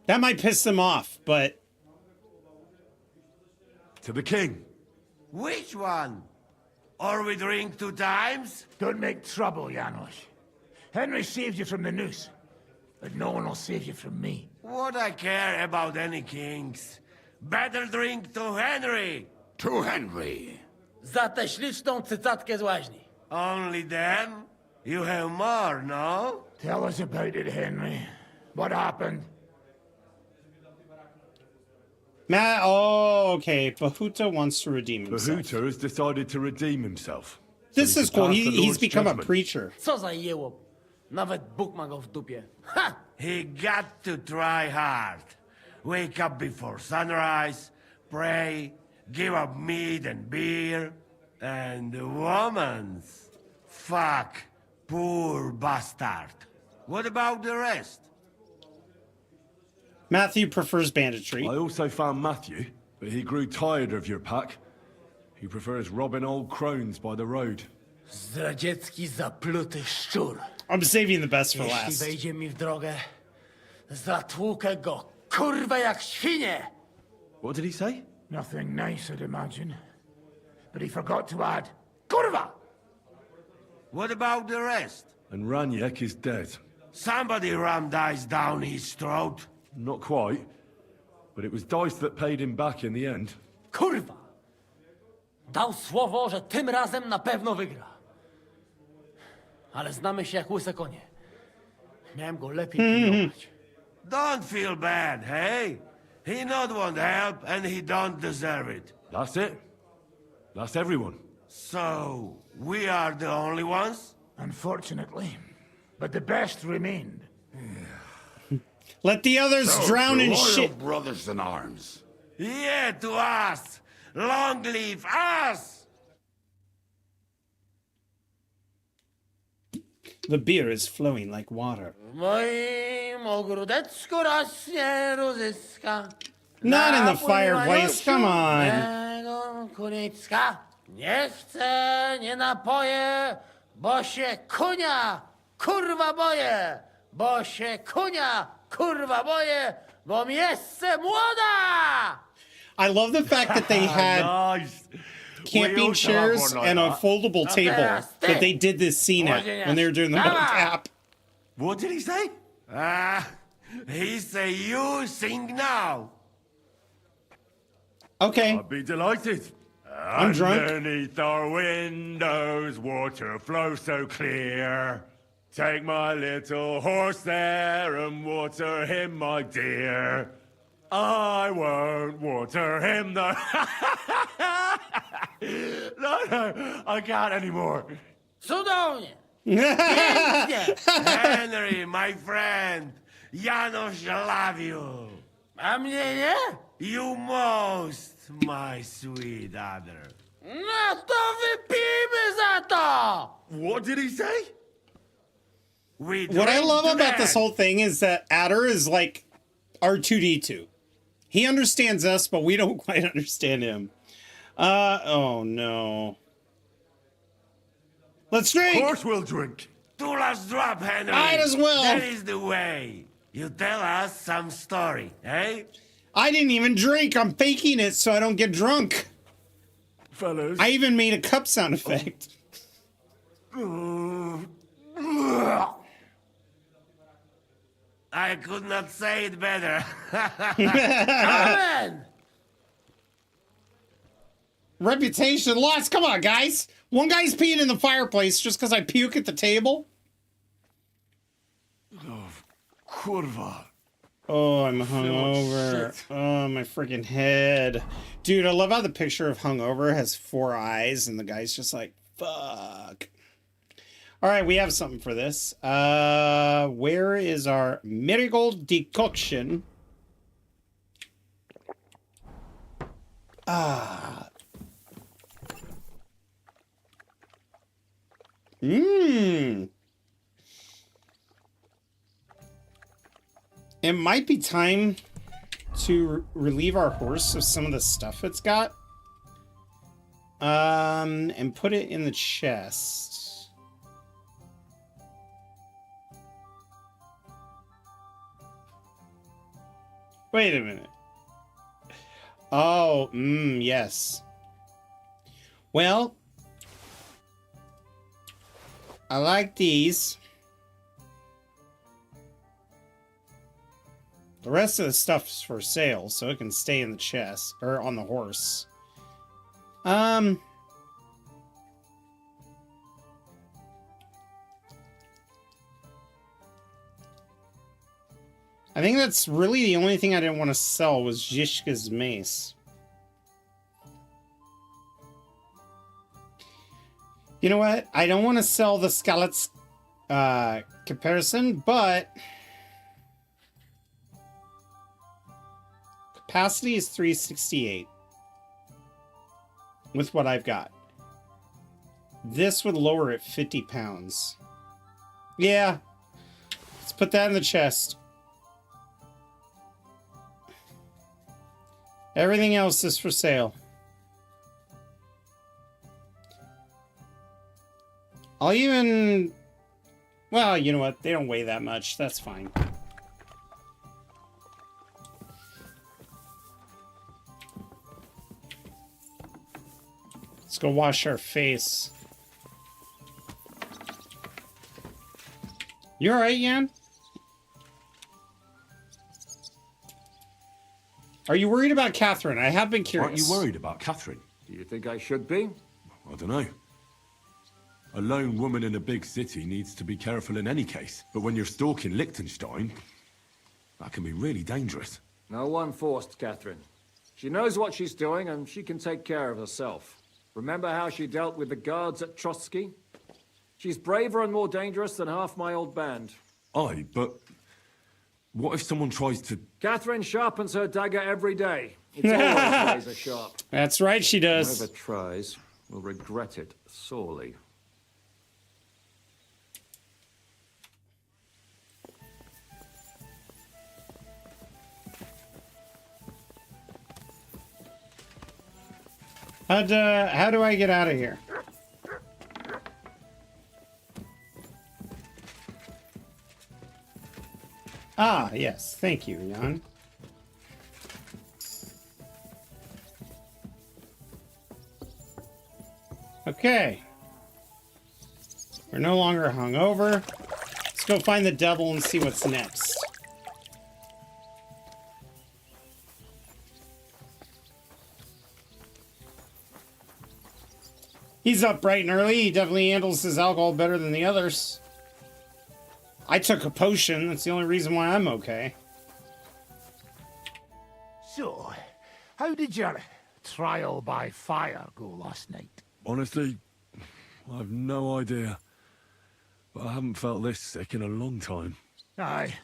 That might piss them off, but... To the king. Which one? Or we drink 2 times? Don't make trouble, Janos. Henry saved you from the noose. But no one will save you from me. What I care about any kings? Better drink to Henry. To Henry. Za tę śliczną cycatkę z łaźni. Only them? You have more, no? Tell us about it, Henry. What happened? Matt, oh, okay. Bahuta wants to redeem himself. Bahuta has decided to redeem himself. This is cool. He's become a preacher. Co za jełop. Nawet Bóg ma go w dupie. Ha! He got to try hard. Wake up before sunrise, pray, give up meat and beer, and the woman's. Fuck, poor bastard. What about the rest? Matthew prefers banditry. I also found Matthew, but he grew tired of your pack. He prefers robbing old crones by the road. Zdradziecki zapluty szczur. I'm saving the best for Jeśli last. wejdzie mi w drogę, zatłukę go, kurwa, jak świnie! What did he say? Nothing nice, I'd imagine. But he forgot to add, kurwa! What about the rest? And Raniek is dead. Somebody rammed dice down his throat. Not quite. But it was Dice that paid him back in the end. Kurwa! Dał słowo, że tym razem na pewno wygra. Ale znamy się jak łyse konie. Miałem go lepiej pilnować. Don't feel bad, hey? He not want help, and he don't deserve it. That's it. That's everyone. So, we are the only ones? Unfortunately. But the best remained. Let the others So, drown in loyal shit. brothers in arms. Yeah, to us! Long live us! The beer is flowing like water. W moim ogródeczku rośnie różyska. Not in the fireplace, come on. Kunicka. Nie chcę, nie napoję, bo się kunia, kurwa boję. Bo się kunia, kurwa boję, bo miejsce młoda! I love the fact that they had Nice. camping chairs and a foldable table that they did this scene at when they were doing the mocap. What did he say? He say you sing now. Okay. I'd be delighted. I'm drunk. Underneath our windows, water flows so clear. Take my little horse there and water him, my dear. I won't water him, though. No, I can't anymore. Cudownie! Henry, my friend, Janusz love you. A mnie nie? You most, my sweet other. No to wypijmy za to! What did he say? What I love about this whole thing is that Adder is like R2D2. He understands us, but we don't quite understand him. Oh no. Let's drink! Of course we'll drink. Two last drop, Henry. Might as well. That is the way. You tell us some story, eh? I didn't even drink. I'm faking it so I don't get drunk. Fellas. I even made a cup sound effect. I could not say it better. Amen! Reputation lost. Come on, guys. One guy's peeing in the fireplace just because I puke at the table. Kurva. Oh, I'm hungover. Oh, my freaking head. Dude, I love how the picture of hungover has 4 eyes and the guy's just like, fuck. All right, we have something for this. Where is our marigold decoction? It might be time to relieve our horse of some of the stuff it's got. And put it in the chest. Wait a minute. Oh, yes. Well, I like these. The rest of the stuff's for sale, so it can stay in the chest, or on the horse. I think that's really the only thing I didn't want to sell was Zishka's mace. You know what? I don't want to sell the Skalitz comparison, but capacity is 368 with what I've got. This would lower it 50 pounds. Yeah. Let's put that in the chest. Everything else is for sale. I'll even... Well, you know what? They don't weigh that much. That's fine. Let's go wash our face. You alright, Jan? Are you worried about Catherine? I have been curious. Aren't you worried about Catherine? Do you think I should be? I don't know. A lone woman in a big city needs to be careful in any case. But when you're stalking Liechtenstein, that can be really dangerous. No one forced Catherine. She knows what she's doing, and she can take care of herself. Remember how she dealt with the guards at Trotsky? She's braver and more dangerous than half my old band. Aye, but what if someone tries to... Catherine sharpens her dagger every day. It's always razor sharp. That's right, she does. Whoever tries will regret it sorely. How do I get out of here? Ah, yes. Thank you, Jan. Okay. We're no longer hungover. Let's go find the devil and see what's next. He's up bright and early. He definitely handles his alcohol better than the others. I took a potion. That's the only reason why I'm okay. So, how did your trial by fire go last night? Honestly, I've no idea. But I haven't felt this sick in a long time. Aye,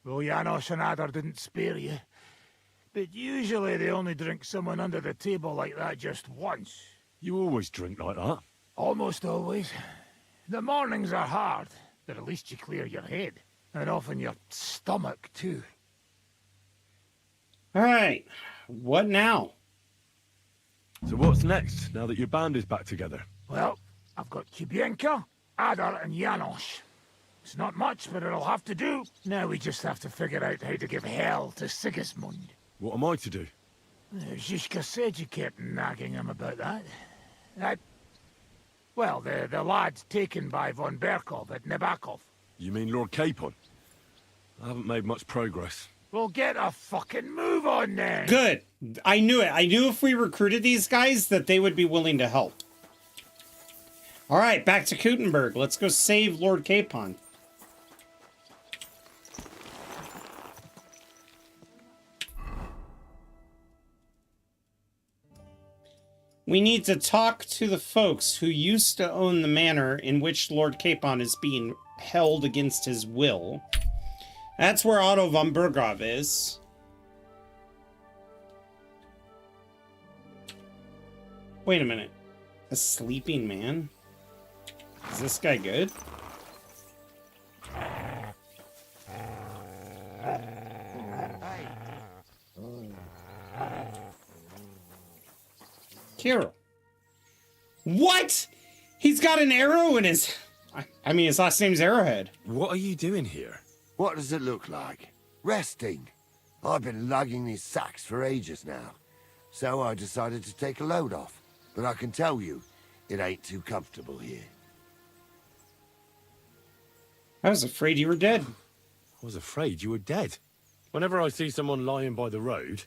well, Janos and Adder didn't spare you. But usually they only drink someone under the table like that just once. You always drink like that? Almost always. The mornings are hard, but at least you clear your head. And often your stomach, too. Alright, what now? So what's next, now that your band is back together? Well, I've got Kubienka, Adder, and Janos. It's not much, but it'll have to do. Now we just have to figure out how to give hell to Sigismund. What am I to do? Zizka said you kept nagging him about that. Well, the lad taken by von Berkov at Nebakov. You mean Lord Capon? I haven't made much progress. Well, get a fucking move on then! Good. I knew it. I knew if we recruited these guys that they would be willing to help. Alright, back to Kuttenberg. Let's go save Lord Capon. We need to talk to the folks who used to own the manor in which Lord Capon is being held against his will. That's where Otto von Bergov is. Wait a minute. A sleeping man? Is this guy good? Carol. What? He's got an arrow in his... I mean, his last name's Arrowhead. What are you doing here? What does it look like? Resting. I've been lugging these sacks for ages now. So I decided to take a load off. But I can tell you, it ain't too comfortable here. I was afraid you were dead. I was afraid you were dead. Whenever I see someone lying by the road,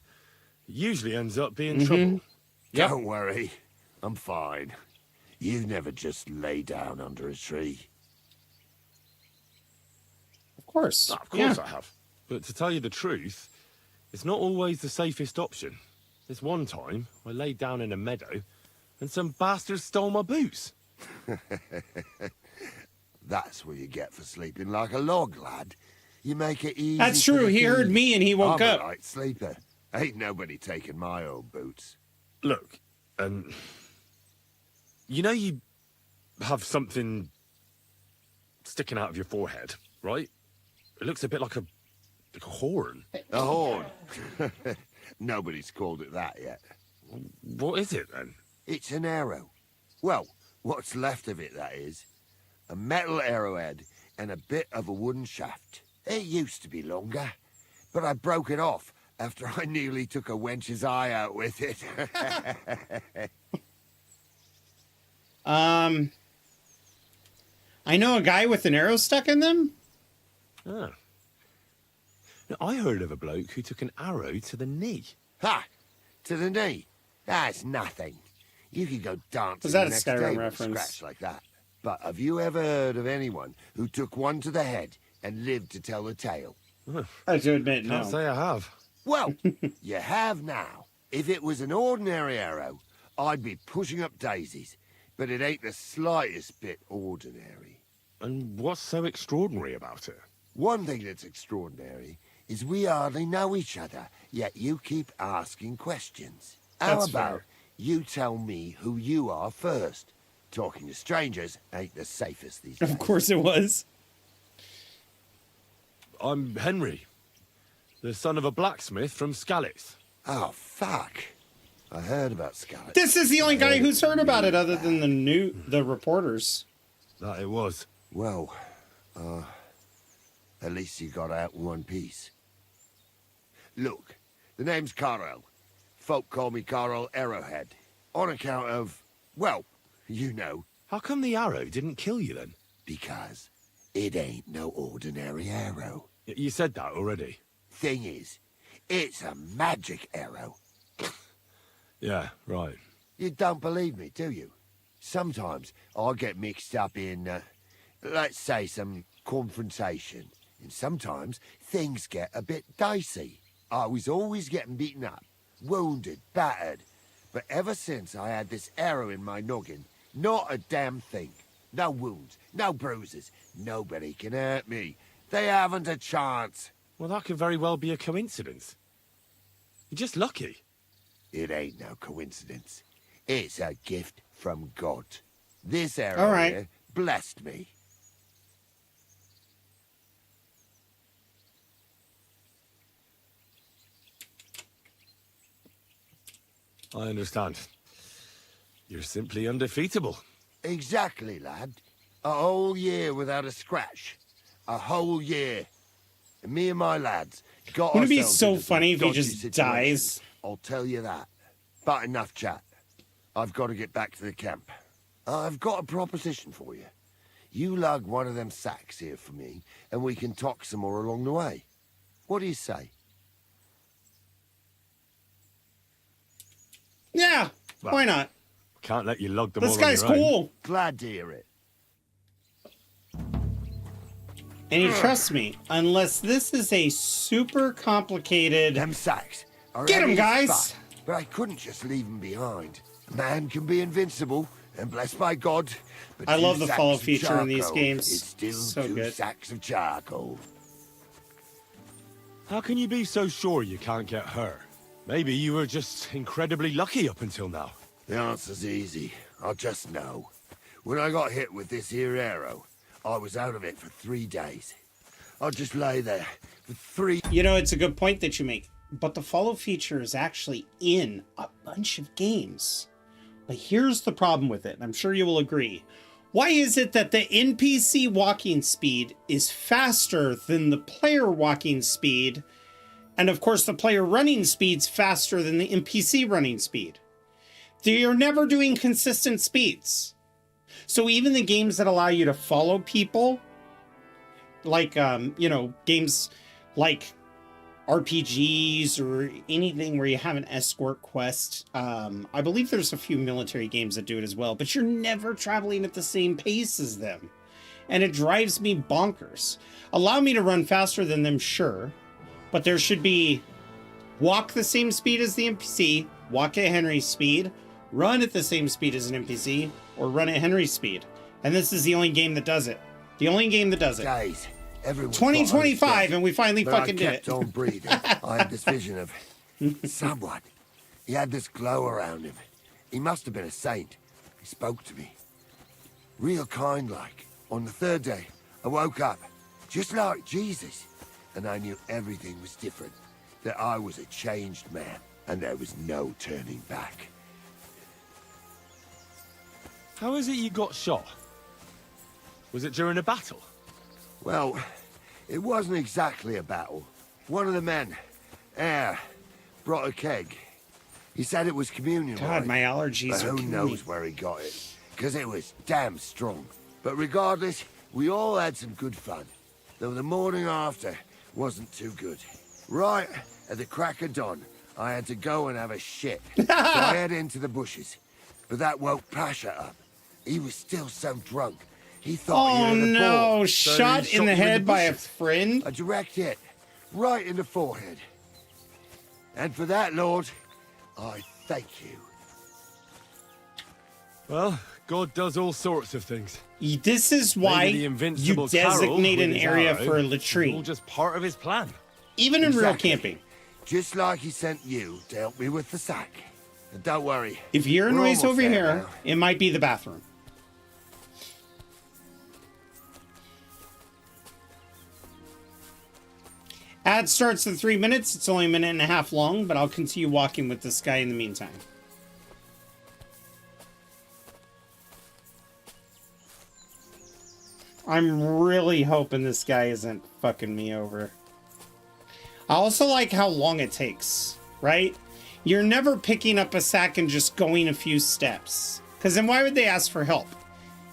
it usually ends up being trouble. Yep. Don't worry. I'm fine. You never just lay down under a tree. Of course. Of course I have. But to tell you the truth, it's not always the safest option. This one time, I laid down in a meadow, and some bastards stole my boots. That's what you get for sleeping like a log, lad. You make it easy. That's true. He heard me and he woke up. I'm a light sleeper. Ain't nobody taking my old boots. Look, you know you have something sticking out of your forehead, right? It looks a bit like a horn. A horn? Nobody's called it that yet. What is it, then? It's an arrow. Well, what's left of it, that is. A metal arrowhead and a bit of a wooden shaft. It used to be longer, but I broke it off after I nearly took a wench's eye out with it. I know a guy with an arrow stuck in them. Ah. Now, I heard of a bloke who took an arrow to the knee. Ha! To the knee? That's nothing. You can go dancing Was that the a next Skyrim day with a reference? scratch like that. But have you ever heard of anyone who took one to the head and lived to tell the tale? I have to admit, no. Can't say I have. Well, you have now. If it was an ordinary arrow, I'd be pushing up daisies. But it ain't the slightest bit ordinary. And what's so extraordinary about it? One thing that's extraordinary is we hardly know each other, yet you keep asking questions. How That's about fair. you tell me who you are first? Talking to strangers ain't the safest these days. Of course it was. I'm Henry, the son of a blacksmith from Skalitz. Oh, fuck. I heard about Scarlet. This is the only guy who's heard about it other than the reporters. That it was. Well, at least you got out in one piece. Look, the name's Carl. Folk call me Carl Arrowhead. On account of, well, you know. How come the arrow didn't kill you then? Because it ain't no ordinary arrow. You said that already. Thing is, it's a magic arrow. Yeah, right. You don't believe me, do you? Sometimes I get mixed up in, let's say, some confrontation. And sometimes things get a bit dicey. I was always getting beaten up, wounded, battered. But ever since I had this arrow in my noggin, not a damn thing. No wounds, no bruises. Nobody can hurt me. They haven't a chance. Well, that could very well be a coincidence. You're just lucky. It ain't no coincidence. It's a gift from God. This arrow All right. here blessed me. I understand. You're simply undefeatable. Exactly, lad. A whole year without a scratch. A whole year. And me and my lads got Wouldn't it be ourselves so into some funny if he dodgy just situations. dies? I'll tell you that. But enough chat. I've got to get back to the camp. I've got a proposition for you. You lug one of them sacks here for me, and we can talk some more along the way. What do you say? Yeah, Well, why not? Can't let you lug them This all guy's on your own. cool. Glad to hear it. And you trust me, unless this is a super complicated... Them sacks are Get 'em, heavy as guys! fuck, but I couldn't just leave them behind. A man can be invincible and blessed by God, but I two love the sacks follow of feature in these charcoal games. is still So two good. sacks of charcoal. How can you be so sure you can't get hurt? Maybe you were just incredibly lucky up until now. The answer's easy. I just know. When I got hit with this here arrow, I was out of it for 3 days. I just lay there for 3... You know, it's a good point that you make. But the follow feature is actually in a bunch of games. But here's the problem with it, and I'm sure you will agree. Why is it that the NPC walking speed is faster than the player walking speed? And of course, the player running speed's faster than the NPC running speed. They're never doing consistent speeds. So even the games that allow you to follow people, like, you know, games like RPGs or anything where you have an escort quest. I believe there's a few military games that do it as well, but you're never traveling at the same pace as them. And it drives me bonkers. Allow me to run faster than them, sure, but there should be walk the same speed as the NPC, walk at Henry's speed, run at the same speed as an NPC, or run at Henry's speed. And this is the only game that does it. The only game that does it. Guys, everyone 2025, and we finally fucking did it. I kept on breathing. I had this vision of someone. He had this glow around him. He must have been a saint. He spoke to me. Real kind-like. On the 3rd day, I woke up, just like Jesus. And I knew everything was different. that I was a changed man, and there was no turning back. How is it you got shot? Was it during a battle? Well, it wasn't exactly a battle. One of the men, brought a keg. He said it was communion God, wine, my allergies but are who killing knows me. where he got it, because it was damn strong. But regardless, we all had some good fun, though the morning after wasn't too good. Right at the crack of dawn, I had to go and have a shit, so I headed into the bushes. But that woke Pasha up. He was still so drunk, he thought he Oh had a no, ball. shot in the head by a friend? A direct hit, right in the forehead. And for that, Lord, I thank you. Well, God does all sorts of things. This is why Maybe the you invincible Carol designate with an his area arrow for a is latrine. all just part of his plan. Even in real Exactly. camping. Just like he sent you to help me with the sack. And don't worry. If you're in we're ways almost over there here, now. it might be the bathroom. Ad starts in 3 minutes. It's only a minute and a half long, but I'll continue walking with this guy in the meantime. I'm really hoping this guy isn't fucking me over. I also like how long it takes, right? You're never picking up a sack and just going a few steps. Because then why would they ask for help?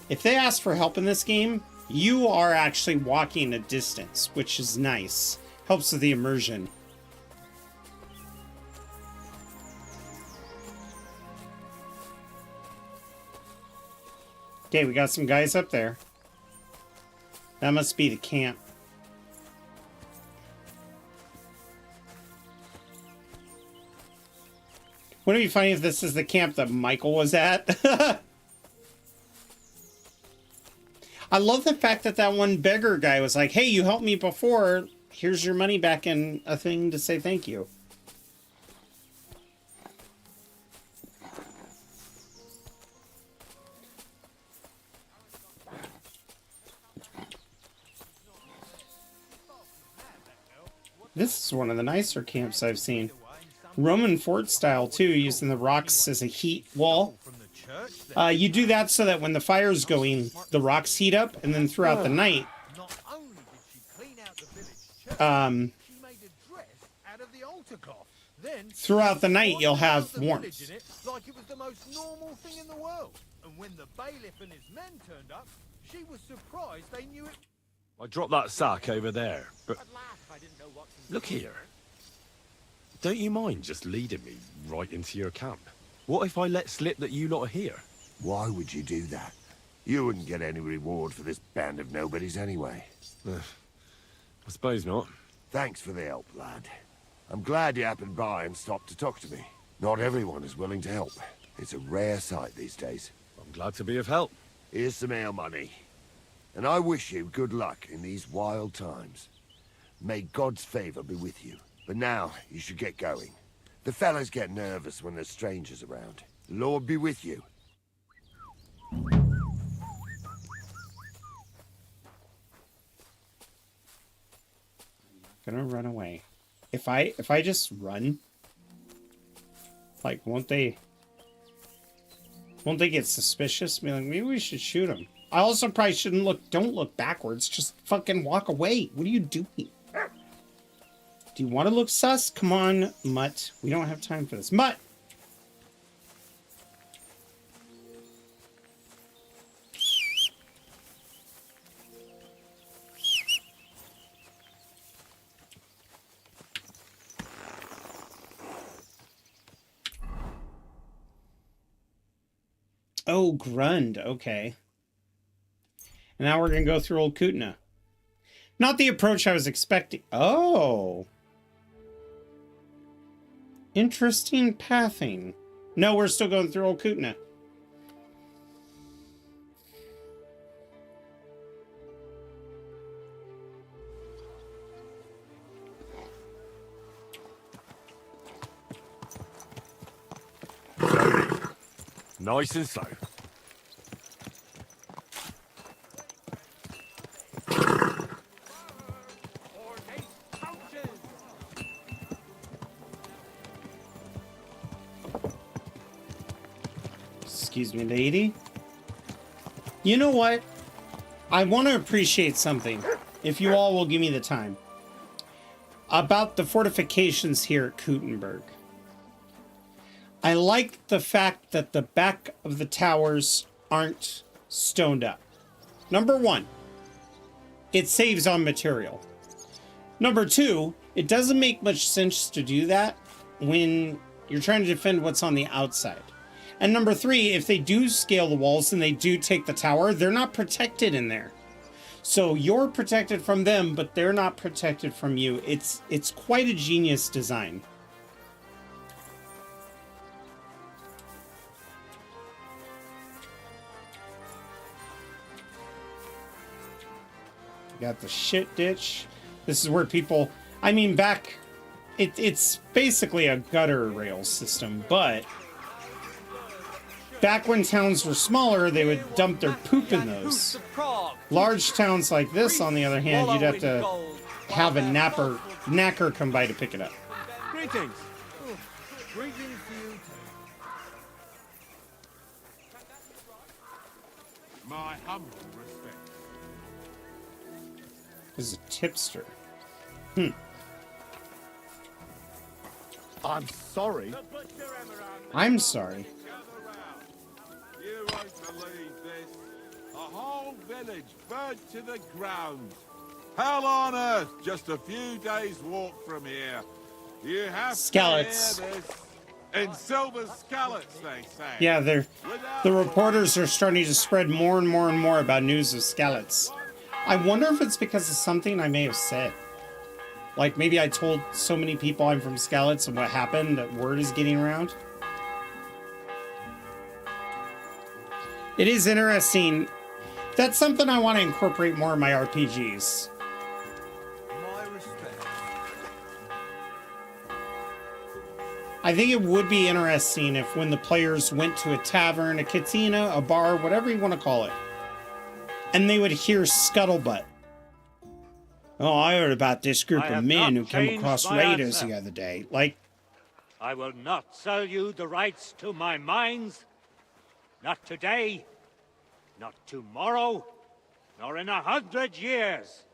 If they ask for help in this game, you are actually walking a distance, which is nice. Helps with the immersion. Okay, we got some guys up there. That must be the camp. Wouldn't it be funny if this is the camp that Michael was at? I love the fact that that one beggar guy was like, hey, you helped me before. Here's your money back and a thing to say thank you. This is one of the nicer camps I've seen. Roman fort style too, using the rocks as a heat wall. You do that so that when the fire's going, the rocks heat up, and then throughout the night, throughout the night you'll have warmth. Like it was the most normal thing in the world. And when the bailiff and his men turned up, she was surprised they knew it. I dropped that sack over there, but look here. Don't you mind just leading me right into your camp? What if I let slip that you lot are here? Why would you do that? You wouldn't get any reward for this band of nobodies anyway. I suppose not. Thanks for the help, lad. I'm glad you happened by and stopped to talk to me. Not everyone is willing to help. It's a rare sight these days. I'm glad to be of help. Here's some ale money. And I wish you good luck in these wild times. May God's favor be with you. But now, you should get going. The fellas get nervous when there's strangers around. The Lord be with you. Gonna run away. If I just run, like, won't they get suspicious? Be like, maybe we should shoot him. I also probably shouldn't don't look backwards. Just fucking walk away. What are you doing? Do you want to look sus? Come on, Mutt. We don't have time for this. Mutt! Oh, Grund. Okay. And now we're going to go through Old Kutna. Not the approach I was expecting. Oh. Interesting pathing. No, we're still going through Old Kutna. Nice and slow. Excuse me, lady. You know what? I want to appreciate something, if you all will give me the time, about the fortifications here at Kuttenberg. I like the fact that the back of the towers aren't stoned up. Number one, it saves on material. Number two, it doesn't make much sense to do that when you're trying to defend what's on the outside. And number three, if they do scale the walls and they do take the tower, they're not protected in there. So you're protected from them, but they're not protected from you. It's quite a genius design. Got the shit ditch. This is where people, I mean, back, it's basically a gutter rail system, but back when towns were smaller, they would dump their poop in those. Large towns like this, on the other hand, you'd have to have a knacker come by to pick it up. Greetings. Greetings to you. My humble respect. This is a tipster. I'm sorry. I'm sorry. You won't believe this. A whole village burnt to the ground. Hell on earth, just a few days' walk from here. You have Skallets. to hear this. In silver skallets, they say. Yeah, the reporters are starting to spread more and more and more about news of Skallets. I wonder if it's because of something I may have said. Like maybe I told so many people I'm from Skallets and what happened that word is getting around. It is interesting. That's something I want to incorporate more in my RPGs. My respect. I think it would be interesting if when the players went to a tavern, a cantina, a bar, whatever you want to call it, and they would hear scuttlebutt. Oh, I heard about this group of men who came across raiders the other day. Like, I will not sell you the rights to my mines. Not today, not tomorrow, nor in 100 years.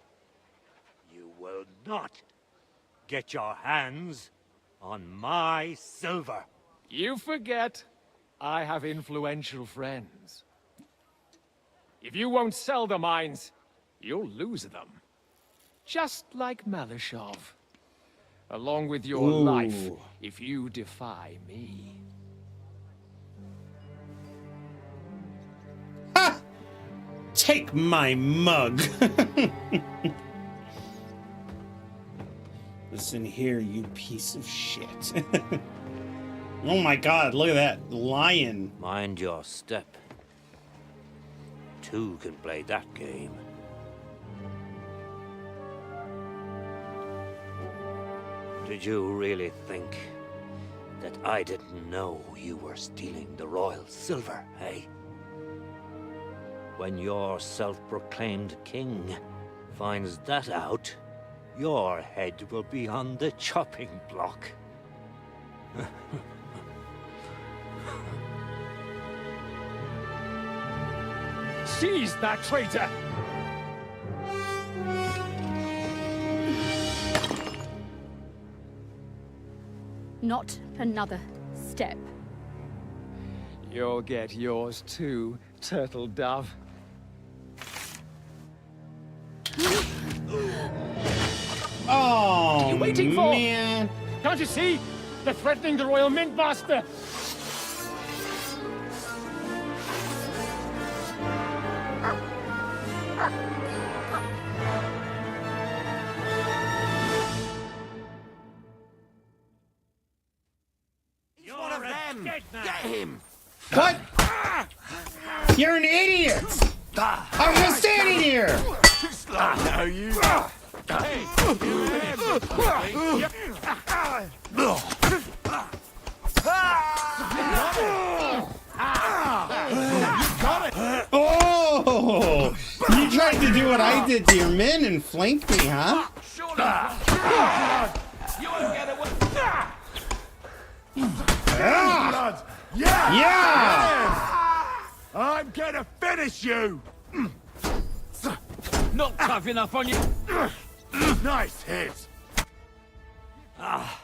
You will not get your hands on my silver. You forget, I have influential friends. If you won't sell the mines, you'll lose them. Just like Malishov. Along with your life, if you defy me. ha! Take my mug. Listen here, you piece of shit. Oh my god, look at that lion. Mind your step. Two can play that game. Did you really think that I didn't know you were stealing the royal silver, eh? When your self-proclaimed king finds that out, your head will be on the chopping block. Seize that traitor! Not another step. You'll get yours too, turtle dove. Oh, what are you waiting for? Man. Can't you see? They're threatening the Royal Mint Master! He's one of them! Get him! What? You're an idiot! I was just standing here! No, you... Hey, Oh! You tried to do what I did to your men and flank me, huh? You won't get away. Yeah! I'm gonna finish you! Not tough enough on you. Nice hit! Ah,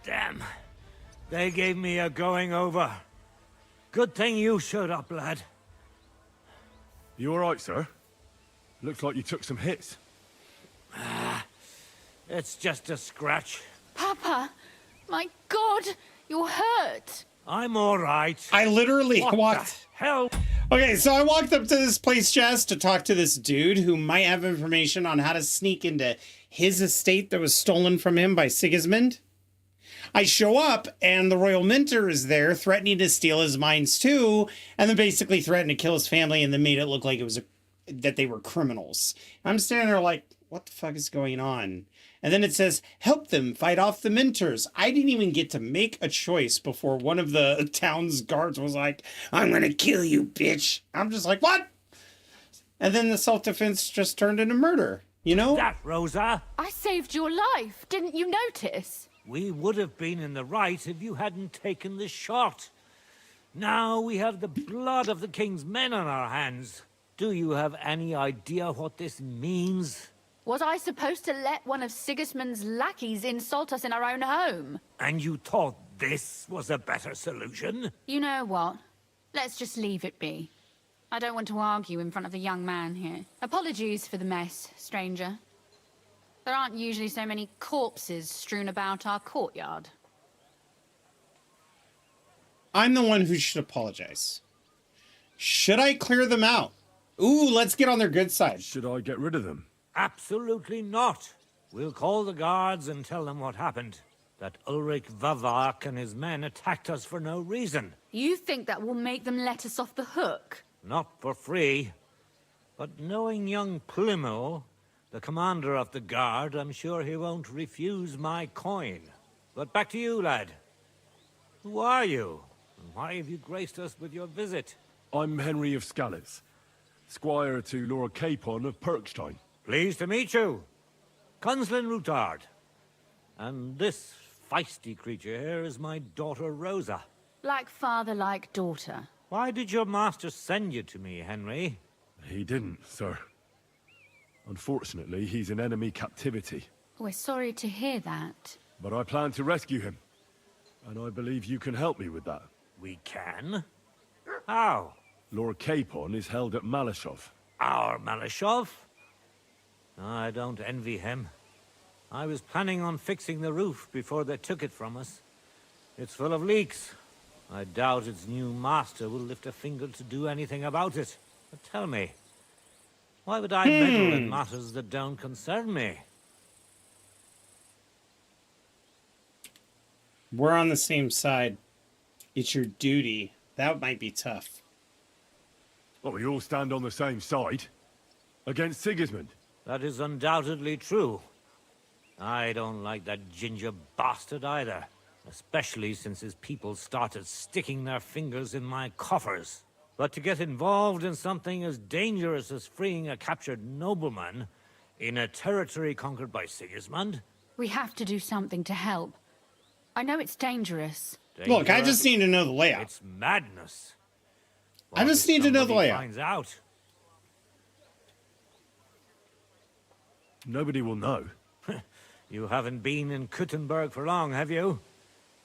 damn. They gave me a going over. Good thing you showed up, lad. You alright, sir? Looks like you took some hits. It's just a scratch. Papa, my God, you're hurt. I'm all right. I literally What walked. the hell? Okay, so I walked up to this place, Jess, to talk to this dude who might have information on how to sneak into his estate that was stolen from him by Sigismund. I show up, and the royal minter is there, threatening to steal his mines too, and then basically threatened to kill his family, and then made it look like it was that they were criminals. I'm standing there like, what the fuck is going on? And then it says, help them fight off the minters. I didn't even get to make a choice before one of the town's guards was like, I'm gonna kill you, bitch. I'm just like, what? And then the self-defense just turned into murder, you know? That, Rosa. I saved your life. Didn't you notice? We would have been in the right if you hadn't taken the shot. Now we have the blood of the king's men on our hands. Do you have any idea what this means? Was I supposed to let one of Sigismund's lackeys insult us in our own home? And you thought this was a better solution? You know what? Let's just leave it be. I don't want to argue in front of the young man here. Apologies for the mess, stranger. There aren't usually so many corpses strewn about our courtyard. I'm the one who should apologize. Should I clear them out? Ooh, let's get on their good side. Should I get rid of them? Absolutely not. We'll call the guards and tell them what happened. That Ulrich Vavak and his men attacked us for no reason. You think that will make them let us off the hook? Not for free. But knowing young Plymouth, the commander of the guard, I'm sure he won't refuse my coin. But back to you, lad. Who are you? And why have you graced us with your visit? I'm Henry of Skalitz, squire to Lord Capon of Perkstein. Pleased to meet you. Conslin Routard. And this feisty creature here is my daughter Rosa. Like father, like daughter. Why did your master send you to me, Henry? He didn't, sir. Unfortunately, he's in enemy captivity. We're sorry to hear that. But I plan to rescue him. And I believe you can help me with that. We can? How? Lord Capon is held at Malashov. Our Malashov? I don't envy him. I was planning on fixing the roof before they took it from us. It's full of leaks. I doubt its new master will lift a finger to do anything about it. But tell me, why would I meddle in matters that don't concern me? We're on the same side. It's your duty. That might be tough. Well, we all stand on the same side. Against Sigismund. That is undoubtedly true. I don't like that ginger bastard either. Especially since his people started sticking their fingers in my coffers. But to get involved in something as dangerous as freeing a captured nobleman in a territory conquered by Sigismund? We have to do something to help. I know it's dangerous. Look, I just need to know the layout. It's madness. I just need to know the layout. Finds out. Nobody will know. You haven't been in Kuttenberg for long, have you?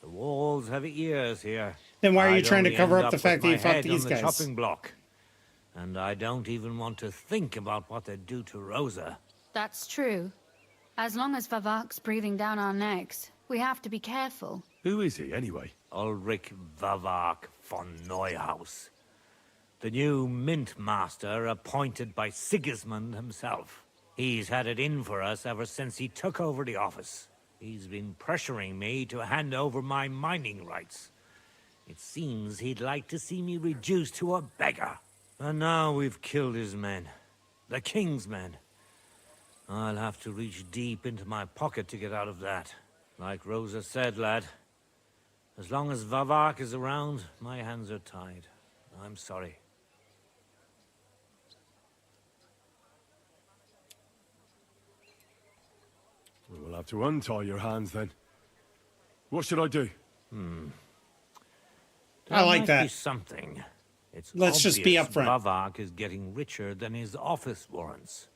The walls have ears here. Then why are you I'd trying to only cover end up the with fact that my you fought head these on the guys? chopping block. And I don't even want to think about what they'd do to Rosa. That's true. As long as Vavak's breathing down our necks, we have to be careful. Who is he, anyway? Ulrich Vavak von Neuhaus. The new mint master appointed by Sigismund himself. He's had it in for us ever since he took over the office. He's been pressuring me to hand over my mining rights. It seems he'd like to see me reduced to a beggar. And now we've killed his men. The king's men. I'll have to reach deep into my pocket to get out of that. Like Rosa said, lad. As long as Vavak is around, my hands are tied. I'm sorry. We'll have to untie your hands then. What should I do? I like Might that. be something. It's Let's just be obvious upfront. Vavak is getting richer than his office warrants.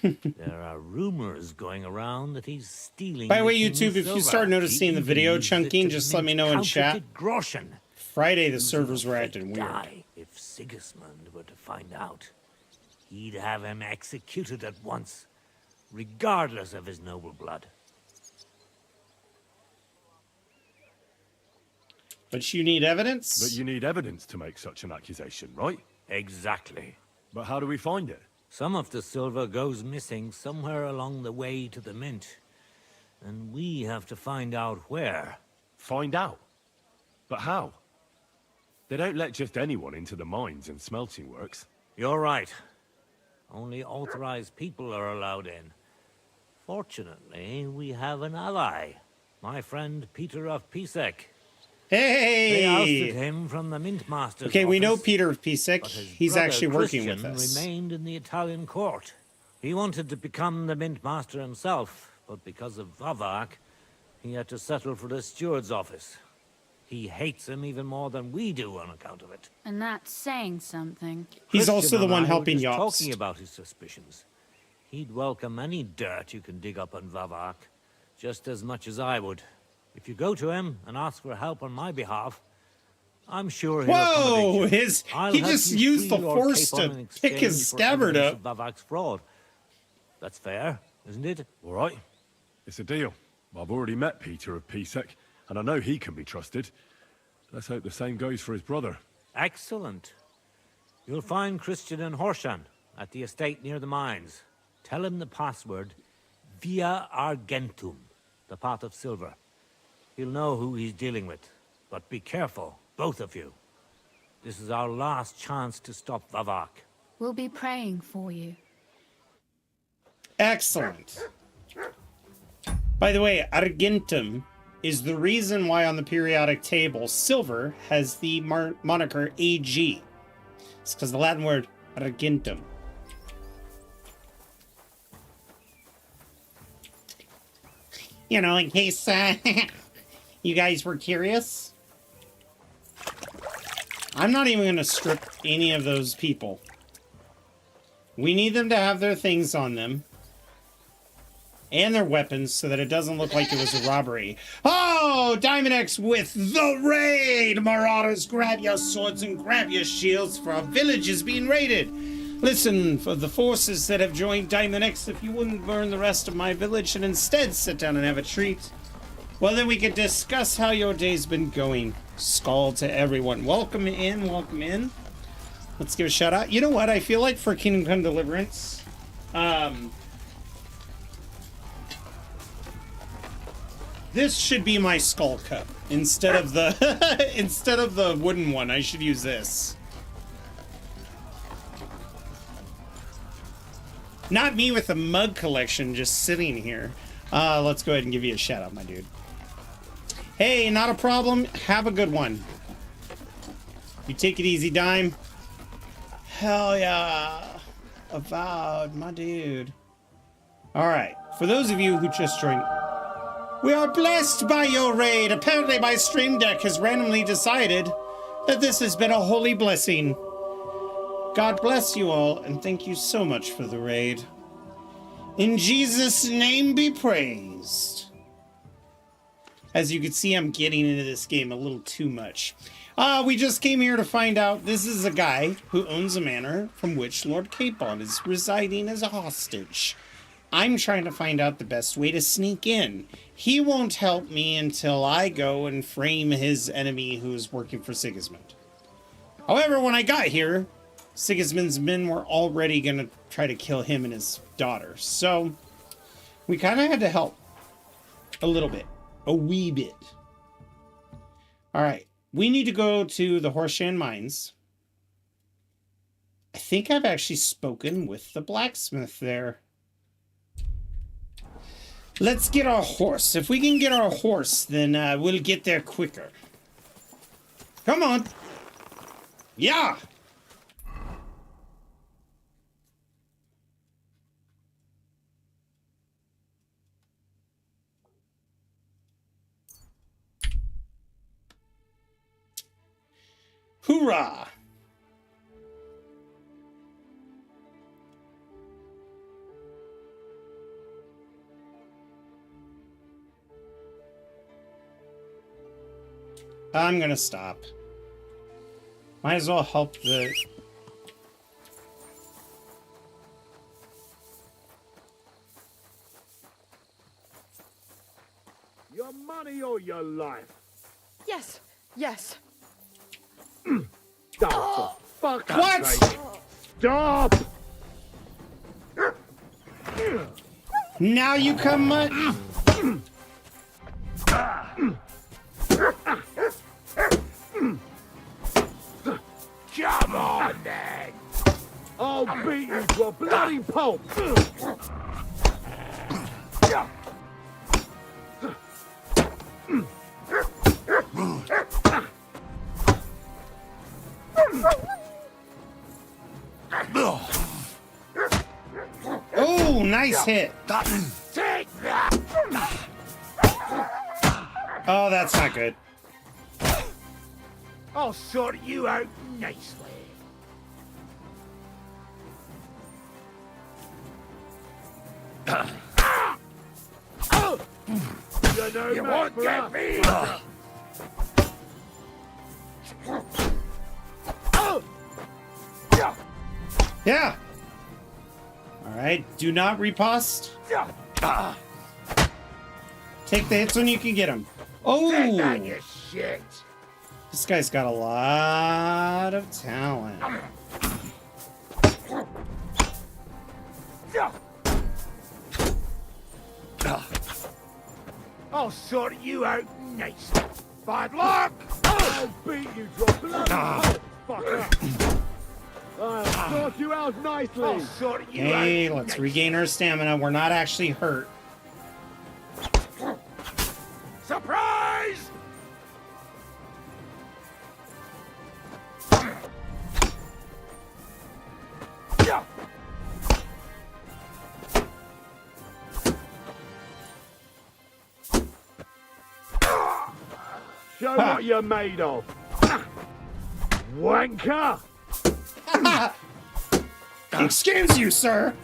There are rumors going around that he's stealing. By the way, king's YouTube, if you silver. start noticing He the video uses it chunking, to just let mint me know in chat. counterfeit groschen. Friday, the Losing servers a were fake acting weird. guy. If Sigismund were to find out, he'd have him executed at once, regardless of his noble blood. But you need evidence? But you need evidence to make such an accusation, right? Exactly. But how do we find it? Some of the silver goes missing somewhere along the way to the mint. And we have to find out where. Find out? But how? They don't let just anyone into the mines and smelting works. You're right. Only authorized people are allowed in. Fortunately, we have an ally. My friend Peter of Pisek. Hey! They ousted him from the mint master's Okay, we know office, Peter of Pisek. but his He's brother actually working with Christian us. Remained in the Italian court. He wanted to become the mint master himself, but because of Vavak, he had to settle for the steward's office. He hates him even more than we do on account of it. And that's saying something. He's Christian also the and one I helping were just Jobst. talking about his suspicions. He'd welcome any dirt you can dig up on Vavak, just as much as I would. If you go to him and ask for help on my behalf, I'm sure he'll Whoa! accommodate you. He I'll help just you used free the Lord force Capon to in pick his exchange for scabbard evidence up. of Vavak's fraud. That's fair, isn't it? All right. It's a deal. I've already met Peter of Pisek, and I know he can be trusted. Let's hope the same goes for his brother. Excellent. You'll find Christian and Horshan at the estate near the mines. Tell him the password, Via Argentum, the pot of silver. He'll know who he's dealing with. But be careful, both of you. This is our last chance to stop Vavak. We'll be praying for you. Excellent. By the way, Argentum is the reason why on the periodic table silver has the moniker AG. It's because the Latin word Argentum. You know, in case you guys were curious. I'm not even going to strip any of those people. We need them to have their things on them. And their weapons so that it doesn't look like it was a robbery. Oh, Diamond X with the raid! Marauders, grab your swords and grab your shields for our village is being raided. Listen, for the forces that have joined Diamond X, if you wouldn't burn the rest of my village and instead sit down and have a treat, well, then we could discuss how your day's been going. Skull to everyone. Welcome in, welcome in. Let's give a shout out. You know what? I feel like for Kingdom Come Deliverance, this should be my skull cup instead of the instead of the wooden one. I should use this. Not me with a mug collection just sitting here. Let's go ahead and give you a shout out, my dude. Hey, not a problem. Have a good one. You take it easy, Dime. Hell yeah. Avowed, my dude. All right. For those of you who just joined, we are blessed by your raid. Apparently my stream deck has randomly decided that this has been a holy blessing. God bless you all, and thank you so much for the raid. In Jesus' name be praised. As you can see, I'm getting into this game a little too much. We just came here to find out this is a guy who owns a manor from which Lord Capon is residing as a hostage. I'm trying to find out the best way to sneak in. He won't help me until I go and frame his enemy who's working for Sigismund. However, when I got here, Sigismund's men were already going to try to kill him and his daughter. So we kind of had to help a little bit, a wee bit. All right, we need to go to the Horshan mines. I think I've actually spoken with the blacksmith there. Let's get our horse. If we can get our horse, then we'll get there quicker. Come on. Yeah. Hoorah! I'm gonna stop. Might as well help the... Your money or your life? Yes, yes. Stop! For fuck's What? sake. Stop! Now you come... Come on, then! I'll beat you to a bloody pulp! Oh, nice hit. Take that! Oh, that's not good. I'll sort you out nicely. You won't get me! Yeah. All right. Do not riposte. Take the hits when you can get them. Oh. You shit. This guy's got a lot of talent. I'll sort you out nicely. Bad luck! I'll beat you to a bloody pulp, fucker! I'll sort you out nicely! I'll sort you Hey, out let's nicely. regain our stamina. We're not actually hurt. Surprise! Show what you're made of! Wanker! Excuse you, sir.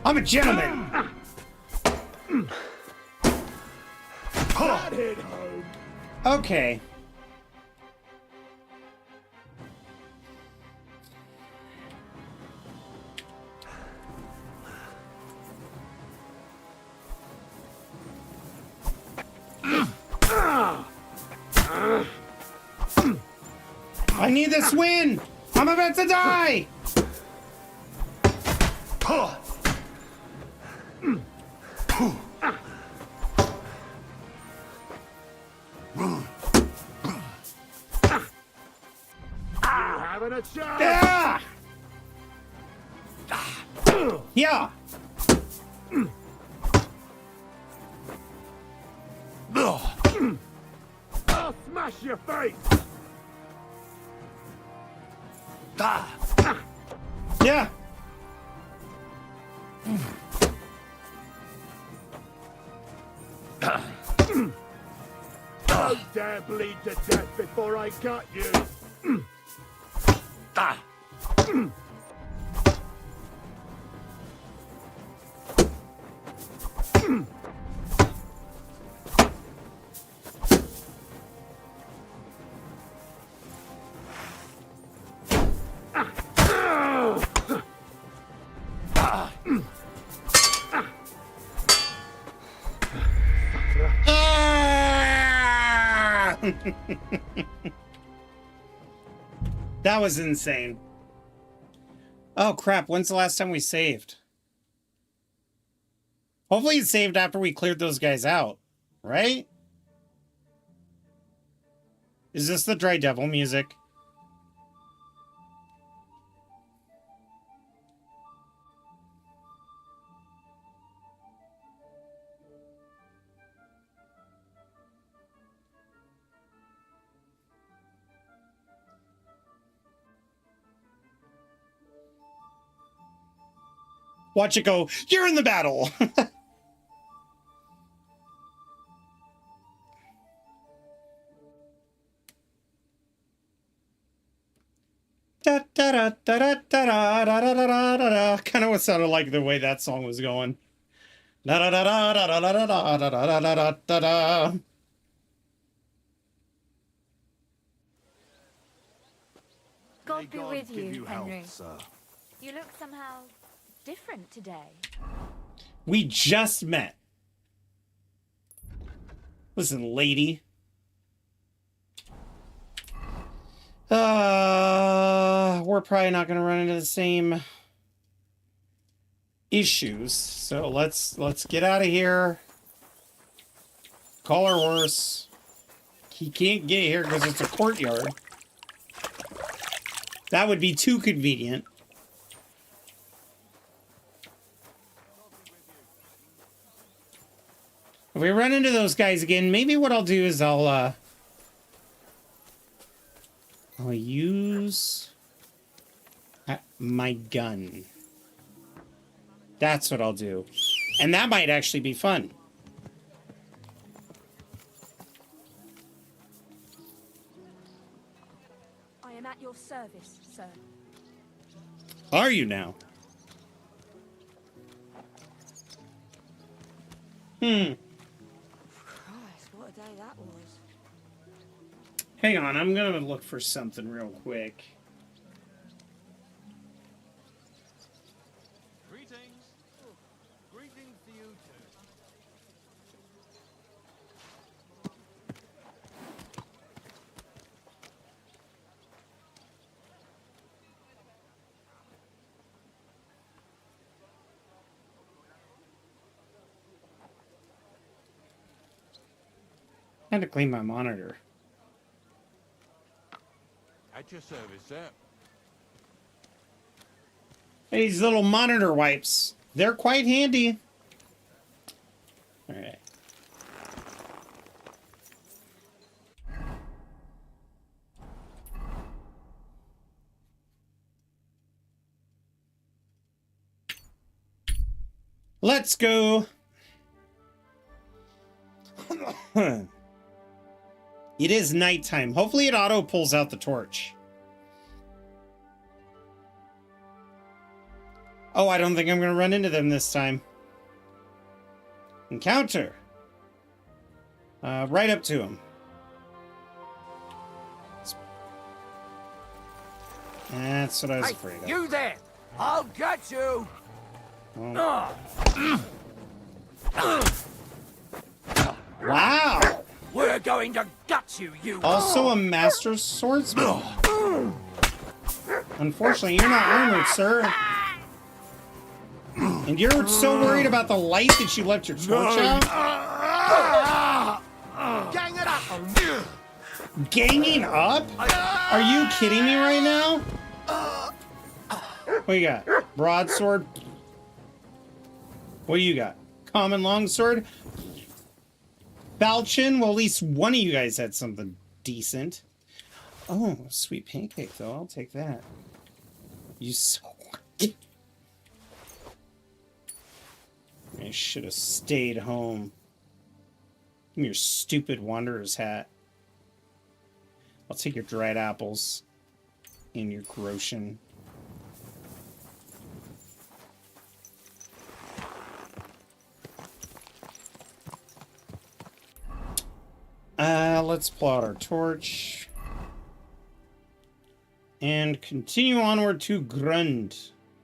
I'm a gentleman. That hit home! Okay. I need this win! I'm about to die! Having a chance! Yeah! Yeah! I'll smash your face! Yeah! Don't dare bleed to death before I cut you! That was insane. Oh crap, when's the last time we saved? Hopefully it saved after we cleared those guys out, right? Is this the Dry Devil music? Watch it go, you're in the battle! Kind of what sounded like the way that song was going. God be with give you, you Henry. health, sir. You look somehow different today. We just met. Listen, lady. We're probably not going to run into the same issues. So let's get out of here. Call our horse. He can't get here because it's a courtyard. That would be too convenient. If we run into those guys again, maybe what I'll do is I'll use my gun. That's what I'll do. And that might actually be fun. I am at your service, sir. Are you now? Christ, what a day that was. Hang on, I'm gonna look for something real quick. Greetings. Greetings to you too. I had to clean my monitor. At your service, sir. These little monitor wipes. They're quite handy. Alright. Let's go. It is nighttime. Hopefully it auto pulls out the torch. Oh, I don't think I'm going to run into them this time. Encounter. Right up to him. That's what I was afraid of. You there! I'll get you! Wow! We're going to gut you, you... Also a master swordsman. Unfortunately, you're not armored, sir. And you're so worried about the light that you left your torch out? Gang it up! Ganging up? Are you kidding me right now? What you got? Broadsword? What do you got? Common longsword? Falchion? Well, at least one of you guys had something decent. Oh, sweet pancake, though. I'll take that. You so... I should have stayed home. Give me your stupid wanderer's hat. I'll take your dried apples and your groschen. Let's pull out our torch. And continue onward to Grund.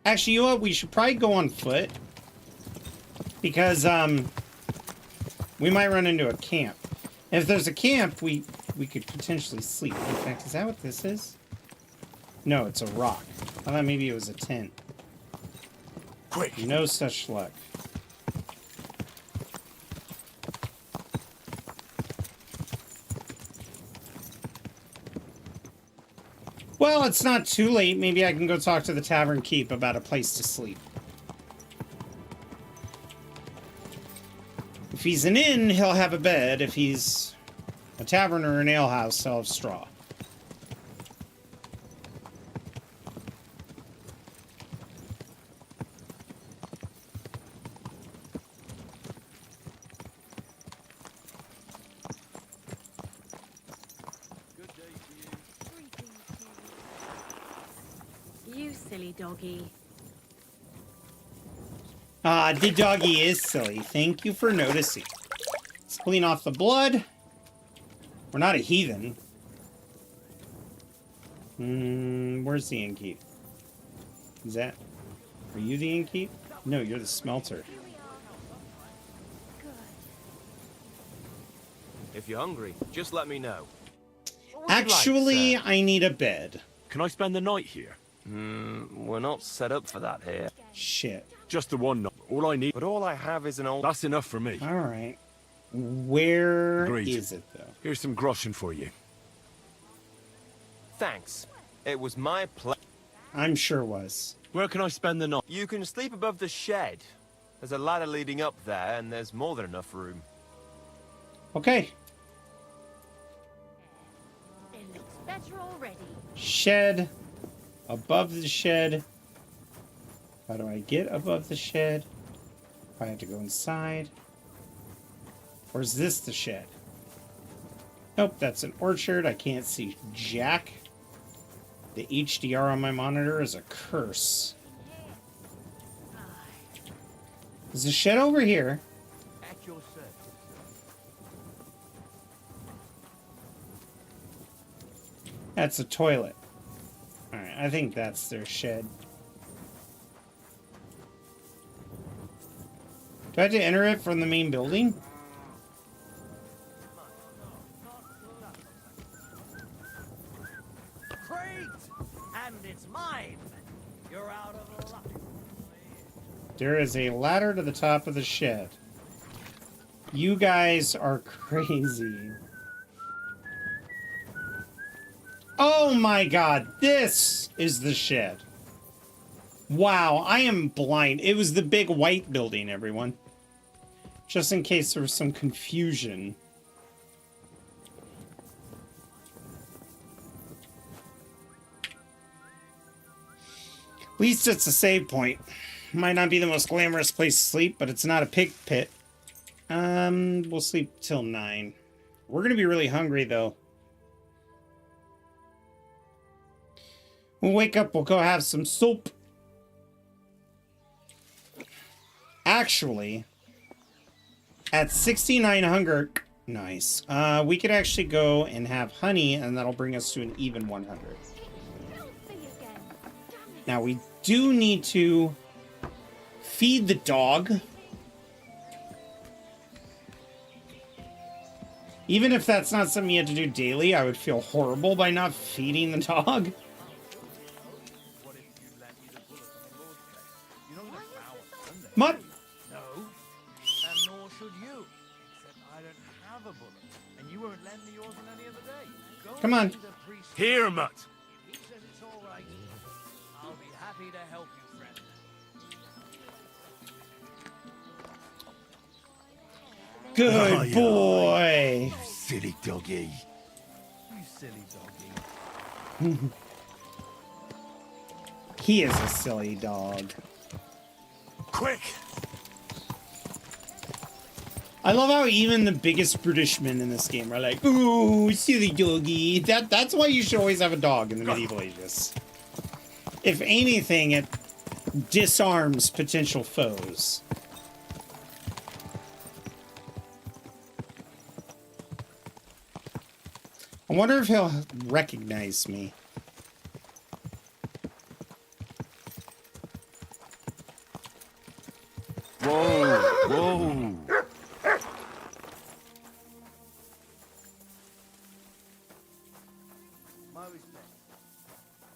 Actually, you know what? We should probably go on foot. Because, we might run into a camp. If there's a camp, we could potentially sleep. In fact, is that what this is? No, it's a rock. I thought maybe it was a tent. Quick! No such luck. Well, it's not too late. Maybe I can go talk to the tavern keep about a place to sleep. If he's an inn, he'll have a bed. If he's a tavern or an alehouse, he'll have straw. You silly doggy. Ah, the doggy is silly. Thank you for noticing. Let's clean off the blood. We're not a heathen. Where's the innkeep? Is that... Are you the innkeep? No, you're the smelter. If you're hungry, just let me know. Actually, I need a bed. Can I spend the night here? We're not set up for that here. Shit. Just the one night. All I need... But all I have is an old... That's enough for me. Alright. Where Agreed. is it, though? Here's some groschen for you. Thanks. It was my pleasure. I'm sure was. Where can I spend the night? You can sleep above the shed. There's a ladder leading up there, and there's more than enough room. Okay. It looks better already. Shed. Above the shed. How do I get above the shed? I have to go inside. Or is this the shed? Nope, that's an orchard. I can't see jack. The HDR on my monitor is a curse. There's a shed over here. At your service. That's a toilet. Alright, I think that's their shed. Do I have to enter it from the main building? And it's mine. You're out of luck. There is a ladder to the top of the shed. You guys are crazy. Oh my god, this is the shed. Wow, I am blind. It was the big white building, everyone. Just in case there was some confusion. At least it's a save point. Might not be the most glamorous place to sleep, but it's not a pig pit. We'll sleep till 9. We're gonna be really hungry, though. We'll wake up, we'll go have some soup. Actually, at 69 hunger... Nice. We could actually go and have honey, and that'll bring us to an even 100. Now, we do need to feed the dog. Even if that's not something you have to do daily, I would feel horrible by not feeding the dog. What? No, and nor should you. Except I don't have a bullet, and you won't lend me yours on any other day. Go Come on. to the priest. Here, Mutt. He says it's all right. I'll be happy to help you, friend. Good boy. Silly doggy. You silly doggy. He is a silly dog. Quick! I love how even the biggest British men in this game are like, ooh, silly doggy. That's why you should always have a dog in the medieval ages. If anything, it disarms potential foes. I wonder if he'll recognize me. Whoa, whoa.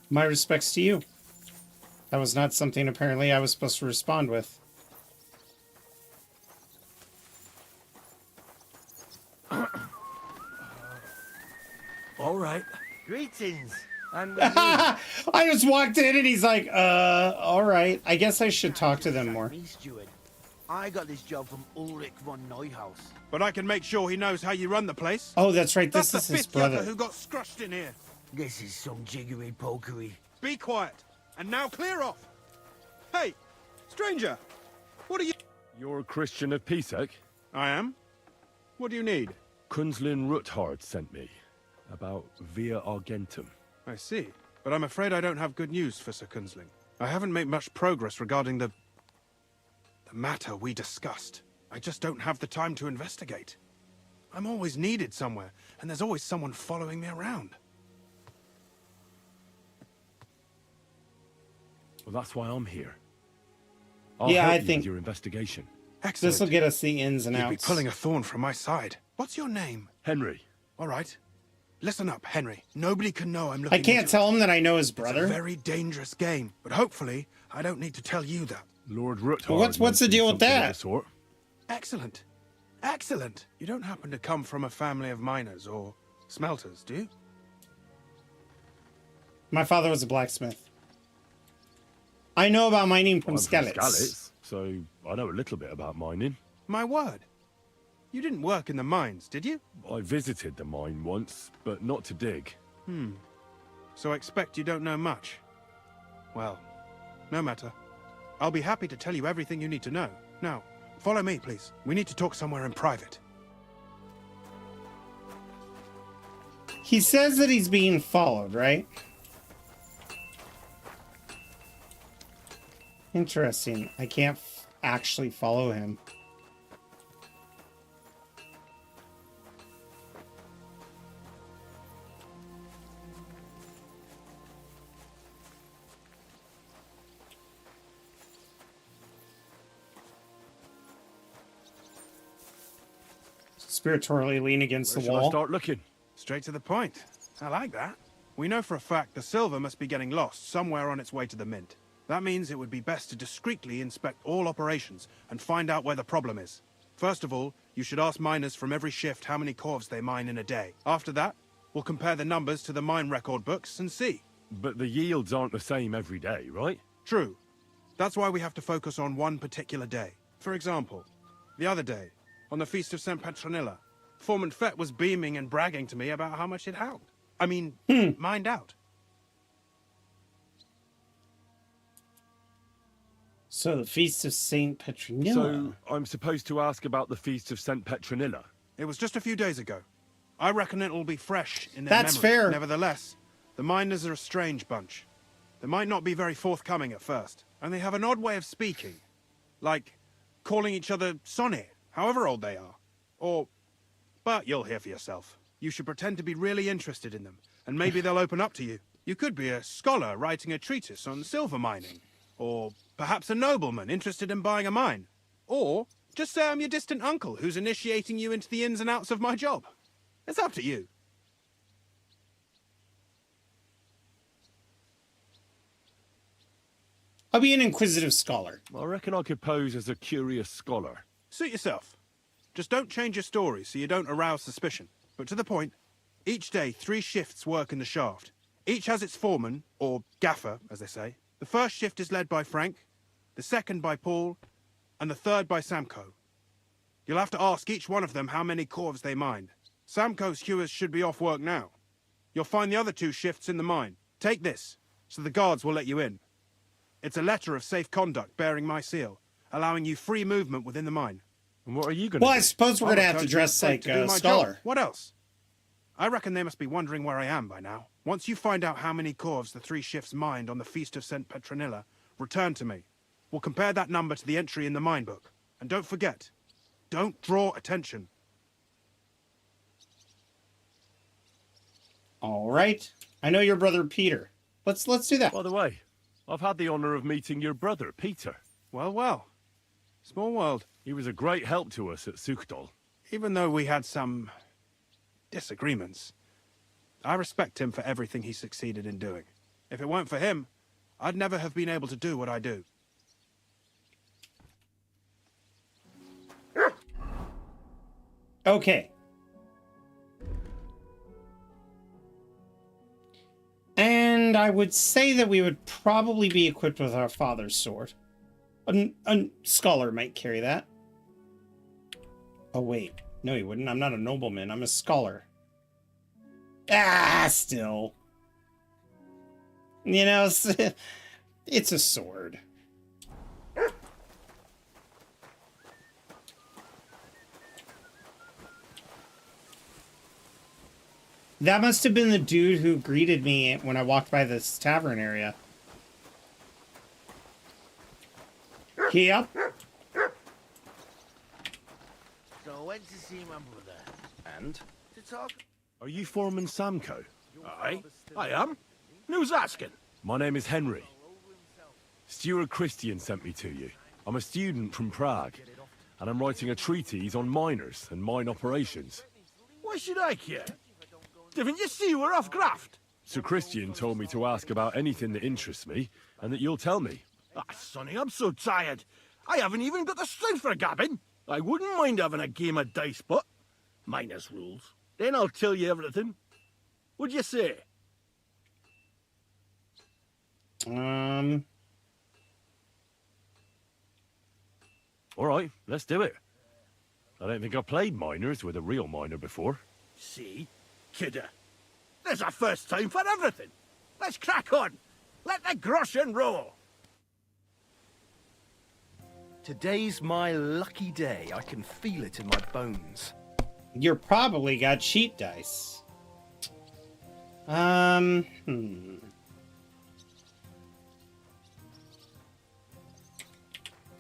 My respects to you. That was not something apparently I was supposed to respond with. All right. Greetings. And I just walked in and he's like, all right. I guess I should talk to them more. Steward, I got this job from Ulrich von Neuhaus. But I can make sure he knows how you run the place. Oh, that's right. This That's is the his fifth brother. yoker who got scrushed in here. This is some jiggery pokery. Be quiet. And now clear off. Hey, stranger. What are you... You're a Christian of Pisek? I am. What do you need? Kunzlin Ruthard sent me. About Via Argentum. I see. But I'm afraid I don't have good news for Sir Kunzling. I haven't made much progress regarding the matter we discussed. I just don't have the time to investigate. I'm always needed somewhere, and there's always someone following me around. Well, that's why I'm here. Yeah, help I you think with your investigation. Excellent. this will get us the ins and You'd outs. be pulling a thorn from my side. What's your name? Henry. All right. Listen up, Henry. Nobody can know I'm looking I can't into tell it. him that I know his brother. It's a very dangerous game, but hopefully I don't need to tell you that. Lord Rattay. Well, what's the deal with that? Sort. Excellent. Excellent. You don't happen to come from a family of miners or smelters, do you? My father was a blacksmith. I know about mining from I'm skellets. from Skallets, so I know a little bit about mining. My word. You didn't work in the mines, did you? I visited the mine once, but not to dig. So I expect you don't know much. Well, no matter. I'll be happy to tell you everything you need to know. Now, follow me, please. We need to talk somewhere in private. He says that he's being followed, right? Interesting. I can't actually follow him. Spiritorily lean against Where the shall wall. I start looking? Straight to the point. I like that. We know for a fact the silver must be getting lost somewhere on its way to the mint. That means it would be best to discreetly inspect all operations and find out where the problem is. First of all, you should ask miners from every shift how many corves they mine in a day. After that, we'll compare the numbers to the mine record books and see. But the yields aren't the same every day, right? True. That's why we have to focus on one particular day. For example, the other day, on the Feast of St. Petronilla, Foreman Fett was beaming and bragging to me about how much it held. I mean, mined out. So the Feast of St. Petronilla. So I'm supposed to ask about the Feast of St. Petronilla? It was just a few days ago. I reckon it'll be fresh in their That's memory. fair. Nevertheless, the miners are a strange bunch. They might not be very forthcoming at first, and they have an odd way of speaking. Like calling each other Sonny, however old they are. Or, but you'll hear for yourself. You should pretend to be really interested in them, and maybe they'll open up to you. You could be a scholar writing a treatise on silver mining. Or perhaps a nobleman interested in buying a mine. Or just say I'm your distant uncle who's initiating you into the ins and outs of my job. It's up to you. I'll be an inquisitive scholar. I reckon I could pose as a curious scholar. Suit yourself. Just don't change your story so you don't arouse suspicion. But to the point, each day 3 shifts work in the shaft. Each has its foreman, or gaffer, as they say. The first shift is led by Frank, the second by Paul, and the third by Samko. You'll have to ask each one of them how many corves they mine. Samko's hewers should be off work now. You'll find the other 2 shifts in the mine. Take this, so the guards will let you in. It's a letter of safe conduct bearing my seal, allowing you free movement within the mine. And what are you going to Well, do? I suppose we're going to have to return dress the estate like to do a my scholar. job. What else? I reckon they must be wondering where I am by now. Once you find out how many corves the 3 shifts mined on the Feast of St. Petronilla, return to me. We'll compare that number to the entry in the mine book. And don't forget, don't draw attention. All right. I know your brother Peter. Let's do that. By the way, I've had the honor of meeting your brother, Peter. Well, well. Small world. He was a great help to us at Sukdal. Even though we had some disagreements, I respect him for everything he succeeded in doing. If it weren't for him, I'd never have been able to do what I do. Okay. And I would say that we would probably be equipped with our father's sword. A scholar might carry that. Oh, wait. No, he wouldn't. I'm not a nobleman. I'm a scholar. Ah, still. You know, it's a sword. That must have been the dude who greeted me when I walked by this tavern area. Yep. So I went to see my brother. And? To talk. Are you Foreman Samko? I am. Who's asking? My name is Henry. Steward Christian sent me to you. I'm a student from Prague, and I'm writing a treatise on miners and mine operations. Why should I care? Didn't you see we're off graft? Sir Christian told me to ask about anything that interests me, and that you'll tell me. Ah, Sonny, I'm so tired. I haven't even got the strength for gabbing. I wouldn't mind having a game of dice, but minus rules. Then I'll tell you everything. What'd you say? All right, let's do it. I don't think I've played miners with a real miner before. See? Kidder. There's a first time for everything. Let's crack on. Let the groschen roll. Today's my lucky day. I can feel it in my bones. You're probably got cheat dice. I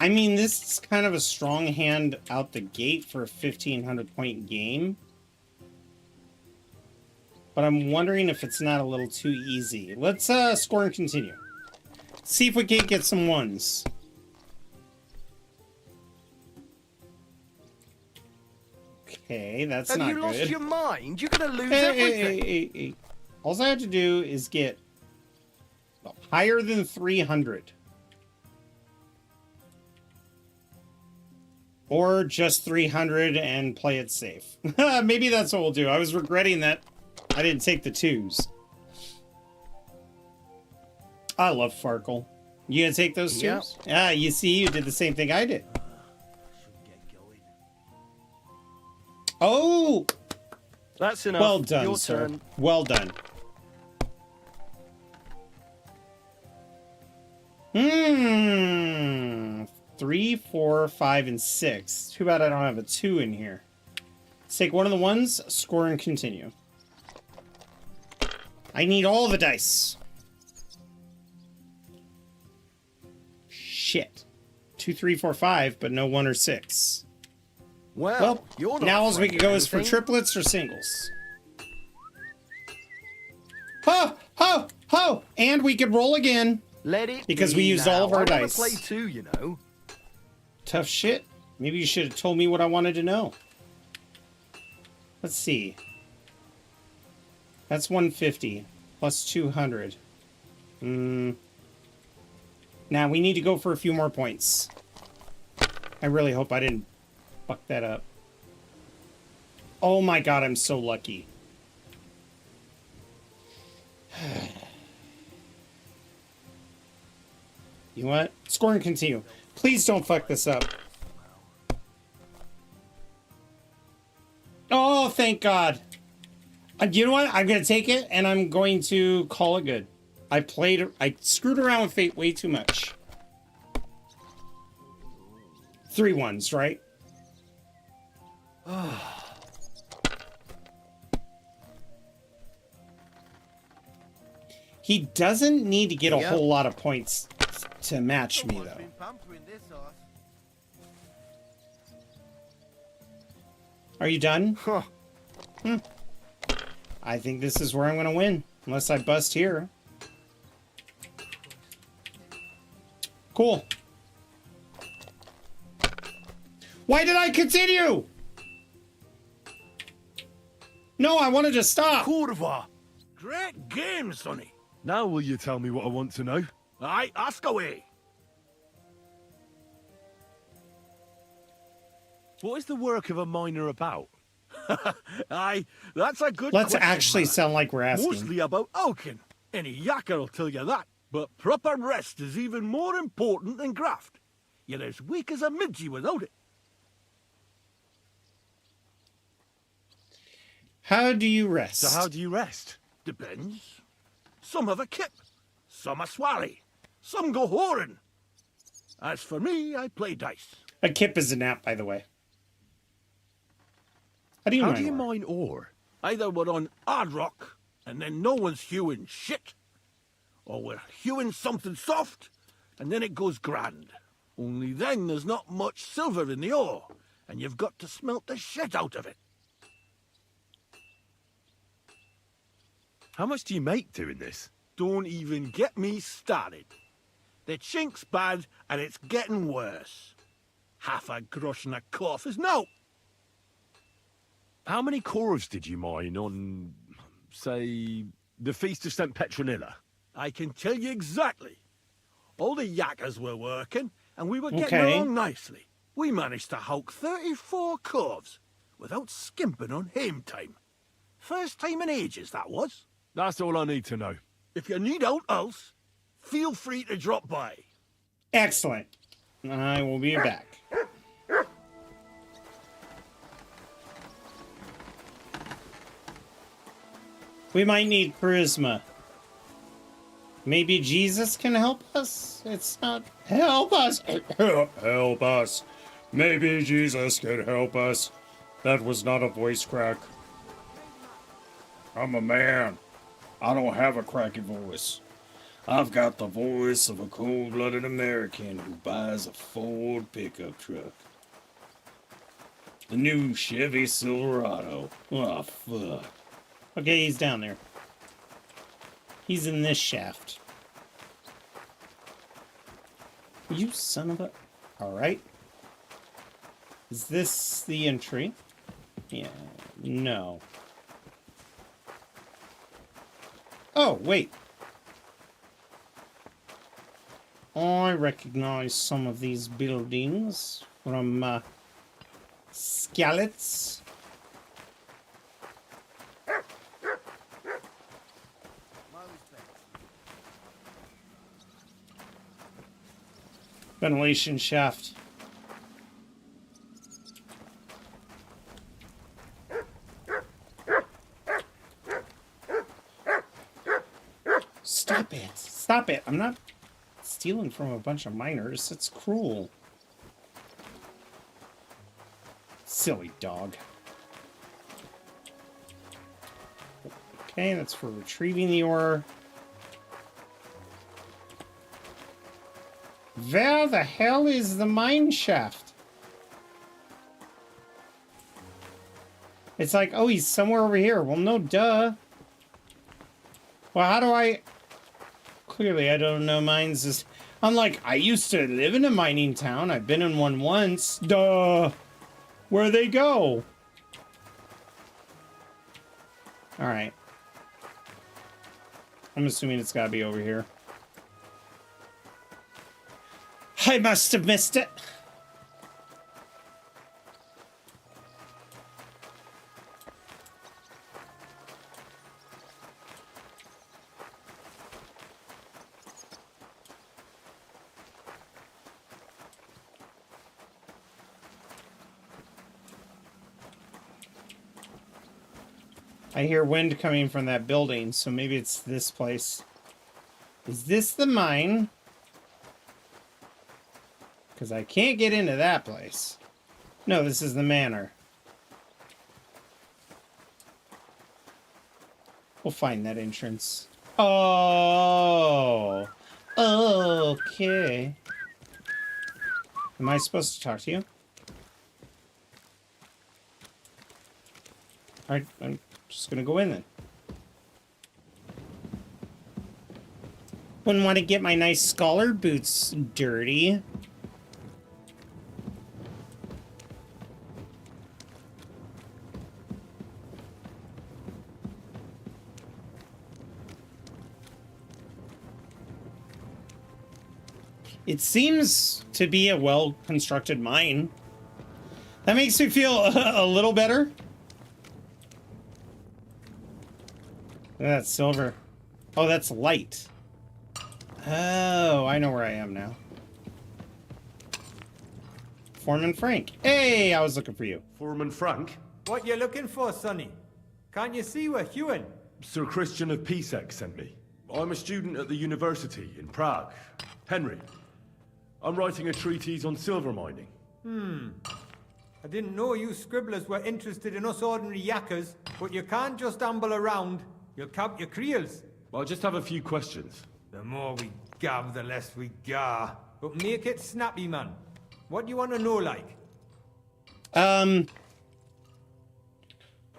mean, this is kind of a strong hand out the gate for a 1,500 point game. But I'm wondering if it's not a little too easy. Let's score and continue. See if we can't get some ones. Okay, that's not good. Have you lost your mind? You're gonna lose everything. everything. All I have to do is get higher than 300. Or just 300 and play it safe. Maybe that's what we'll do. I was regretting that I didn't take the 2s. I love Farkle. You gonna take those 2s? Yep. Ah, you see, you did the same thing I did. Oh! That's enough. Well done, Your sir. turn. Well done. 3, 4, 5, and 6. Too bad I don't have a 2 in here. Let's take one of the ones, score and continue. I need all the dice. Shit. 2, 3, 4, 5, but no 1 or 6. Well, you're not now all we can go is for anything. triplets or singles. Ho! Ho! Ho! And we could roll again. Let it because be we used now. all of our I wanna dice. play too, you know. Tough shit. Maybe you should have told me what I wanted to know. Let's see. That's 150 plus 200. Now we need to go for a few more points. I really hope I didn't fuck that up. Oh my god, I'm so lucky. You know what? Score and continue. Please don't fuck this up. Oh, thank God. You know what? I'm going to take it, and I'm going to call it good. I screwed around with fate way too much. 3 1s, right? He doesn't need to get a whole lot of points to match me, though. Are you done? Huh. I think this is where I'm going to win, unless I bust here. Cool. Why did I continue? No, I wanted to stop. Kurva. Great game, Sonny. Now will you tell me what I want to know? Aye, ask away. What is the work of a miner about? Aye, that's a good Let's question, actually man. sound like we're asking. Mostly about Alkin. Any yakker will tell you that. But proper rest is even more important than graft. You're as weak as a midgie without it. How do you rest? So how do you rest? Depends. Some have a kip. Some a swally. Some go whoring. As for me, I play dice. A kip is a nap, by the way. How do you mine ore? Either we're on hard rock, and then no one's hewing shit, or we're hewing something soft, and then it goes grand. Only then there's not much silver in the ore, and you've got to smelt the shit out of it. How much do you make doing this? Don't even get me started. The chink's bad, and it's getting worse. Half a grosh and a cough is no. How many corves did you mine on, say, the Feast of St. Petronilla? I can tell you exactly. All the yakkers were working, and we were getting along nicely. We managed to hulk 34 corves without skimping on hame time. First time in ages, that was. That's all I need to know. If you need aught else, feel free to drop by. Excellent. I will be back. We might need charisma. Maybe Jesus can help us? It's not... Help us! Help us. Maybe Jesus can help us. That was not a voice crack. I'm a man. I don't have a cracky voice. I've got the voice of a cold-blooded American who buys a Ford pickup truck. The new Chevy Silverado. Oh, fuck. Okay, he's down there. He's in this shaft. You son of a... Alright. Is this the entry? Yeah. No. Oh, wait. I recognize some of these buildings from Skalitz. Ventilation shaft. Stop it. Stop it. I'm not stealing from a bunch of miners. It's cruel. Silly dog. Okay, that's for retrieving the ore. Where the hell is the mine shaft? It's like, oh, he's somewhere over here. Well, no, duh. Well, how do I... Clearly, I don't know mines. I'm like, I used to live in a mining town. I've been in one once. Duh. Where'd they go? Alright. I'm assuming it's gotta be over here. I must have missed it. I hear wind coming from that building, so maybe it's this place. Is this the mine? Because I can't get into that place. No, this is the manor. We'll find that entrance. Oh. Okay. Am I supposed to talk to you? Alright, I'm just gonna go in then. Wouldn't want to get my nice scholar boots dirty. It seems to be a well-constructed mine. That makes me feel a little better. That's silver. Oh, that's light. Oh, I know where I am now. Foreman Frank. Hey, I was looking for you. Foreman Frank? What you looking for, Sonny? Can't you see we're hewing? Sir Christian of Pisek sent me. I'm a student at the university in Prague. Henry. I'm writing a treatise on silver mining. I didn't know you scribblers were interested in us ordinary yakkers, but you can't just amble around. You'll cap your creels. I'll just have a few questions. The more we gab, the less we gar. But make it snappy, man. What do you want to know, like?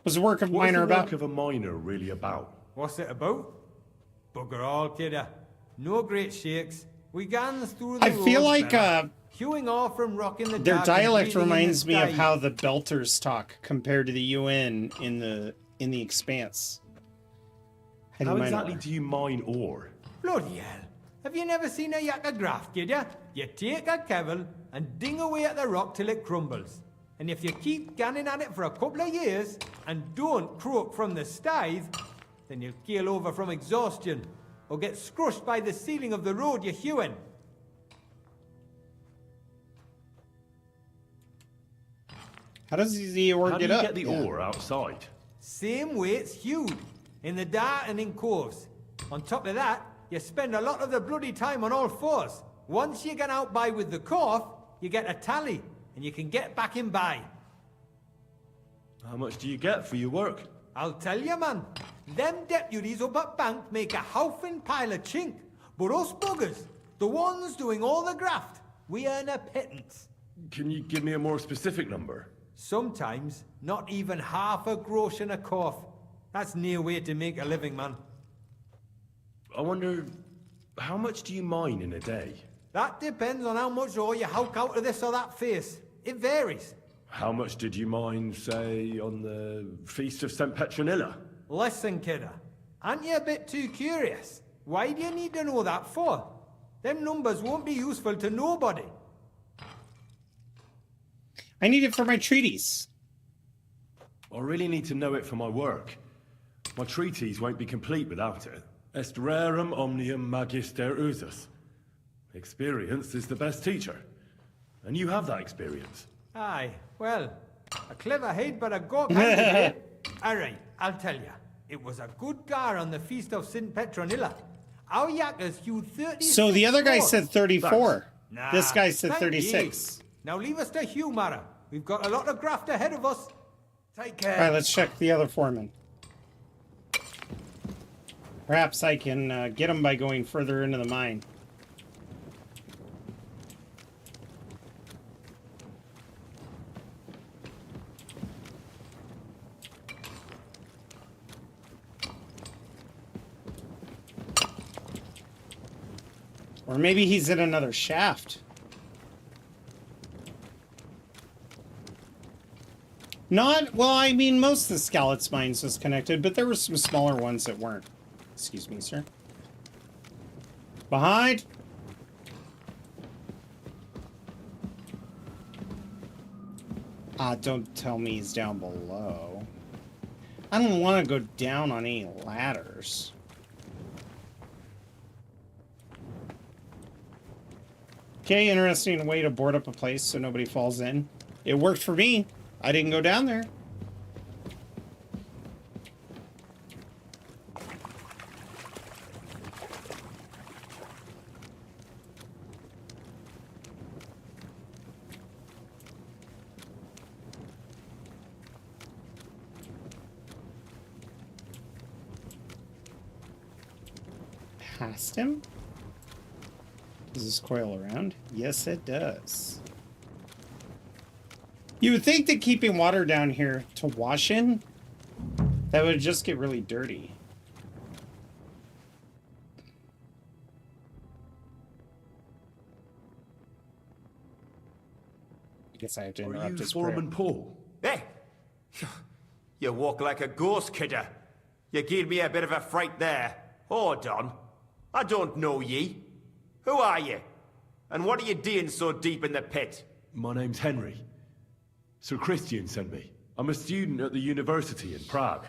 Was the work of miner about? What's the work of a miner really about? What's it about? Bugger all, kidder. No great shakes, We gans through the I feel roads, like fella, hewing off from rock in the their dark and dialect breathing in the reminds me of sky. how the Belters talk compared to the UN in the Expanse. How exactly do you mine ore? Bloody hell. Have you never seen a yakka graft, did ya? You take a kevel and ding away at the rock till it crumbles. And if you keep ganning at it for a couple of years and don't croak from the stithe, then you'll keel over from exhaustion or get scrushed by the ceiling of the road you're hewing. How does the ore How get do you up? get the ore outside? Same way it's hewed, in the dark and in coves. On top of that, you spend a lot of the bloody time on all fours. Once you get out by with the cough, you get a tally, and you can get back in by. How much do you get for your work? I'll tell you, man. Them deputies up at bank make a howfin pile of chink. But us buggers, the ones doing all the graft, we earn a pittance. Can you give me a more specific number? Sometimes, not even half a grosh and a cough. That's near way to make a living, man. I wonder, how much do you mine in a day? That depends on how much ore you howk out of this or that face. It varies. How much did you mine, say, on the Feast of St. Petronilla? Listen, kidder. Aren't you a bit too curious? Why do you need to know that for? Them numbers won't be useful to nobody. I need it for my treaties. I really need to know it for my work. My treatise won't be complete without it. Est rerum omnium magister usus. Experience is the best teacher. And you have that experience. Aye, well, a clever head but a gawk hand. Alright, I'll tell you. It was a good gar on the Feast of St. Petronilla. Our yakkers hewed 36. So the other guy swords. said 34. Nah, This guy said thank 36. ye. Now leave us to hew, Mara. We've got a lot of graft ahead of us. Take care. All right, let's check the other foreman. Perhaps I can get him by going further into the mine. Or maybe he's in another shaft. Not, well, I mean, most of the Scallots mines was connected, but there were some smaller ones that weren't. Excuse me, sir. Behind! Don't tell me he's down below. I don't want to go down on any ladders. Okay, interesting way to board up a place so nobody falls in. It worked for me. I didn't go down there. Past him? Does this coil around? Yes, it does. You would think that keeping water down here to wash in, that would just get really dirty. I guess I have to interrupt his prayer. Foreman Paul? Hey! You walk like a ghost, kidder. You gave me a bit of a fright there. Hold on. I don't know ye. Who are you? And what are you doing so deep in the pit? My name's Henry. Sir Christian sent me. I'm a student at the university in Prague,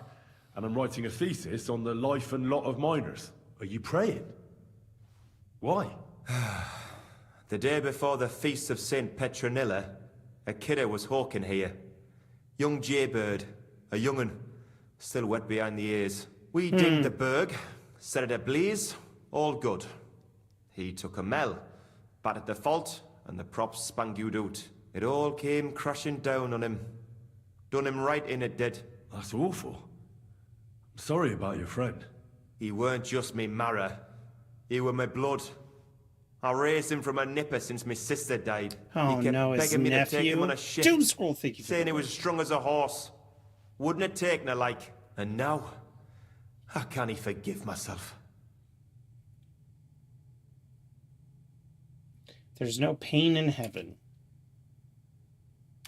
and I'm writing a thesis on the life and lot of miners. Are you praying? Why? The day before the Feast of St. Petronilla, a kidder was hawking here. Young jaybird, a young'un, still wet behind the ears. We digged the berg, set it ablaze, all good. He took a mell, battered the fault, and the props spangued out. It all came crashing down on him. Done him right in, it did. That's awful. I'm sorry about your friend. He weren't just me marrow. He were my blood. I raised him from a nipper since my sister died. Oh, he kept no, his begging me to take him on a nephew. ship, Doom scroll, thank you for saying the he was strong as a horse. Wouldn't have taken her like. And now, I can't forgive myself. There's no pain in heaven.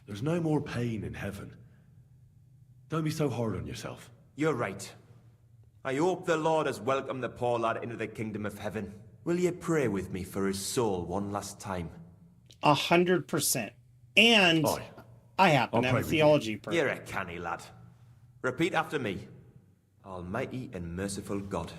There's no more pain in heaven. Don't be so hard on yourself. You're right. I hope the Lord has welcomed the poor lad into the kingdom of heaven. Will you pray with me for his soul one last time? 100%. And I happen to have a theology prayer. You're a canny lad. Repeat after me. Almighty and merciful God,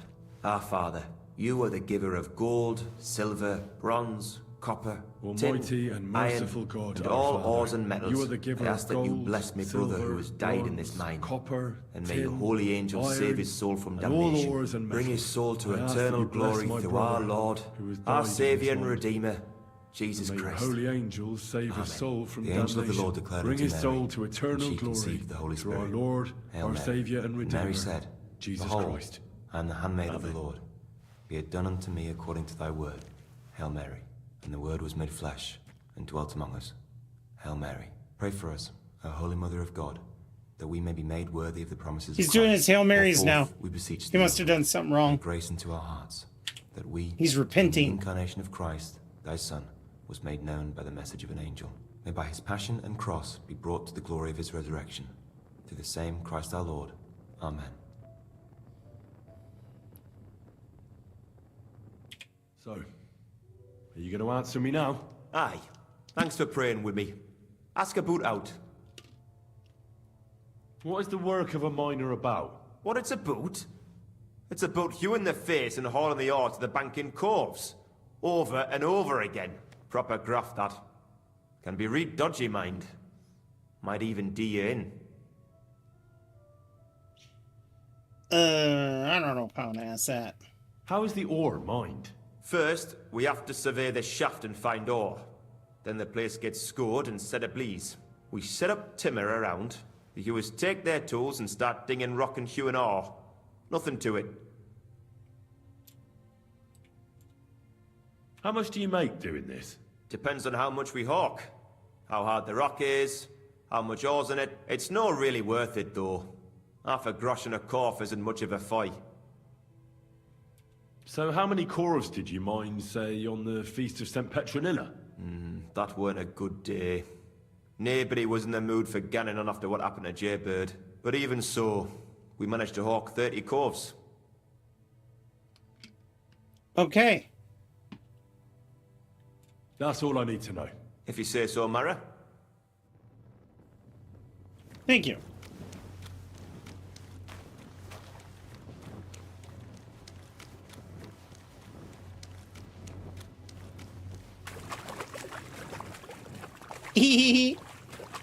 our Father, you are the giver of gold, silver, bronze, copper, Almighty tin, and merciful iron, God, and our all Father, ores and metals. you are the giver I ask of that you gold, bless me brother silver, who has died in bronze, this mine. copper, And may your tin, holy angels iron, save his soul from and all damnation. ores and Bring his metals. soul to I ask that eternal you bless glory my through brother our Lord, who has died our in this Saviour and mine. Redeemer, Jesus May your Christ. holy angels save Amen. his soul from The angel damnation. of the Lord declared Bring unto his Mary, soul to and eternal she glory conceived the Holy through Spirit. our Lord, Hail our Mary. Saviour and And Redeemer, Mary said, Jesus Behold, Christ. I am the handmaid of the Lord. Be it done unto me according to thy word. Hail Mary. And the word was made flesh and dwelt among us. Hail Mary. Pray for us, O Holy Mother of God, that we may be made worthy of the promises He's of doing Christ. his Hail Marys Wherefore, now. We beseech He thee, must have done something wrong. grace into our hearts, that we, He's repenting. in the incarnation of Christ, thy Son, was made known by the message of an angel. May by his passion and cross be brought to the glory of his resurrection. Through the same Christ our Lord. Amen. So, are you going to answer me now? Aye. Thanks for praying with me. Ask a boot out. What is the work of a miner about? What it's about? It's about you in the face and hauling the ore to the bank in coves. Over and over again. Proper graft, that. Can be real dodgy, mind. Might even D you in. I don't know how to ask that. How is the ore mined? First, we have to survey the shaft and find ore. Then the place gets scored and set ablaze. We set up timber around. The hewers take their tools and start dinging rock and hewing ore. Nothing to it. How much do you make doing this? Depends on how much we hawk. How hard the rock is, how much ore's in it. It's not really worth it, though. Half a grosh and a corf isn't much of a fight. So how many corves did you mine, say, on the Feast of St. Petronilla? That weren't a good day. Nobody was in the mood for ganning on after what happened to Jaybird. But even so, we managed to hawk 30 corves. Okay. That's all I need to know. If you say so, Mara. Thank you.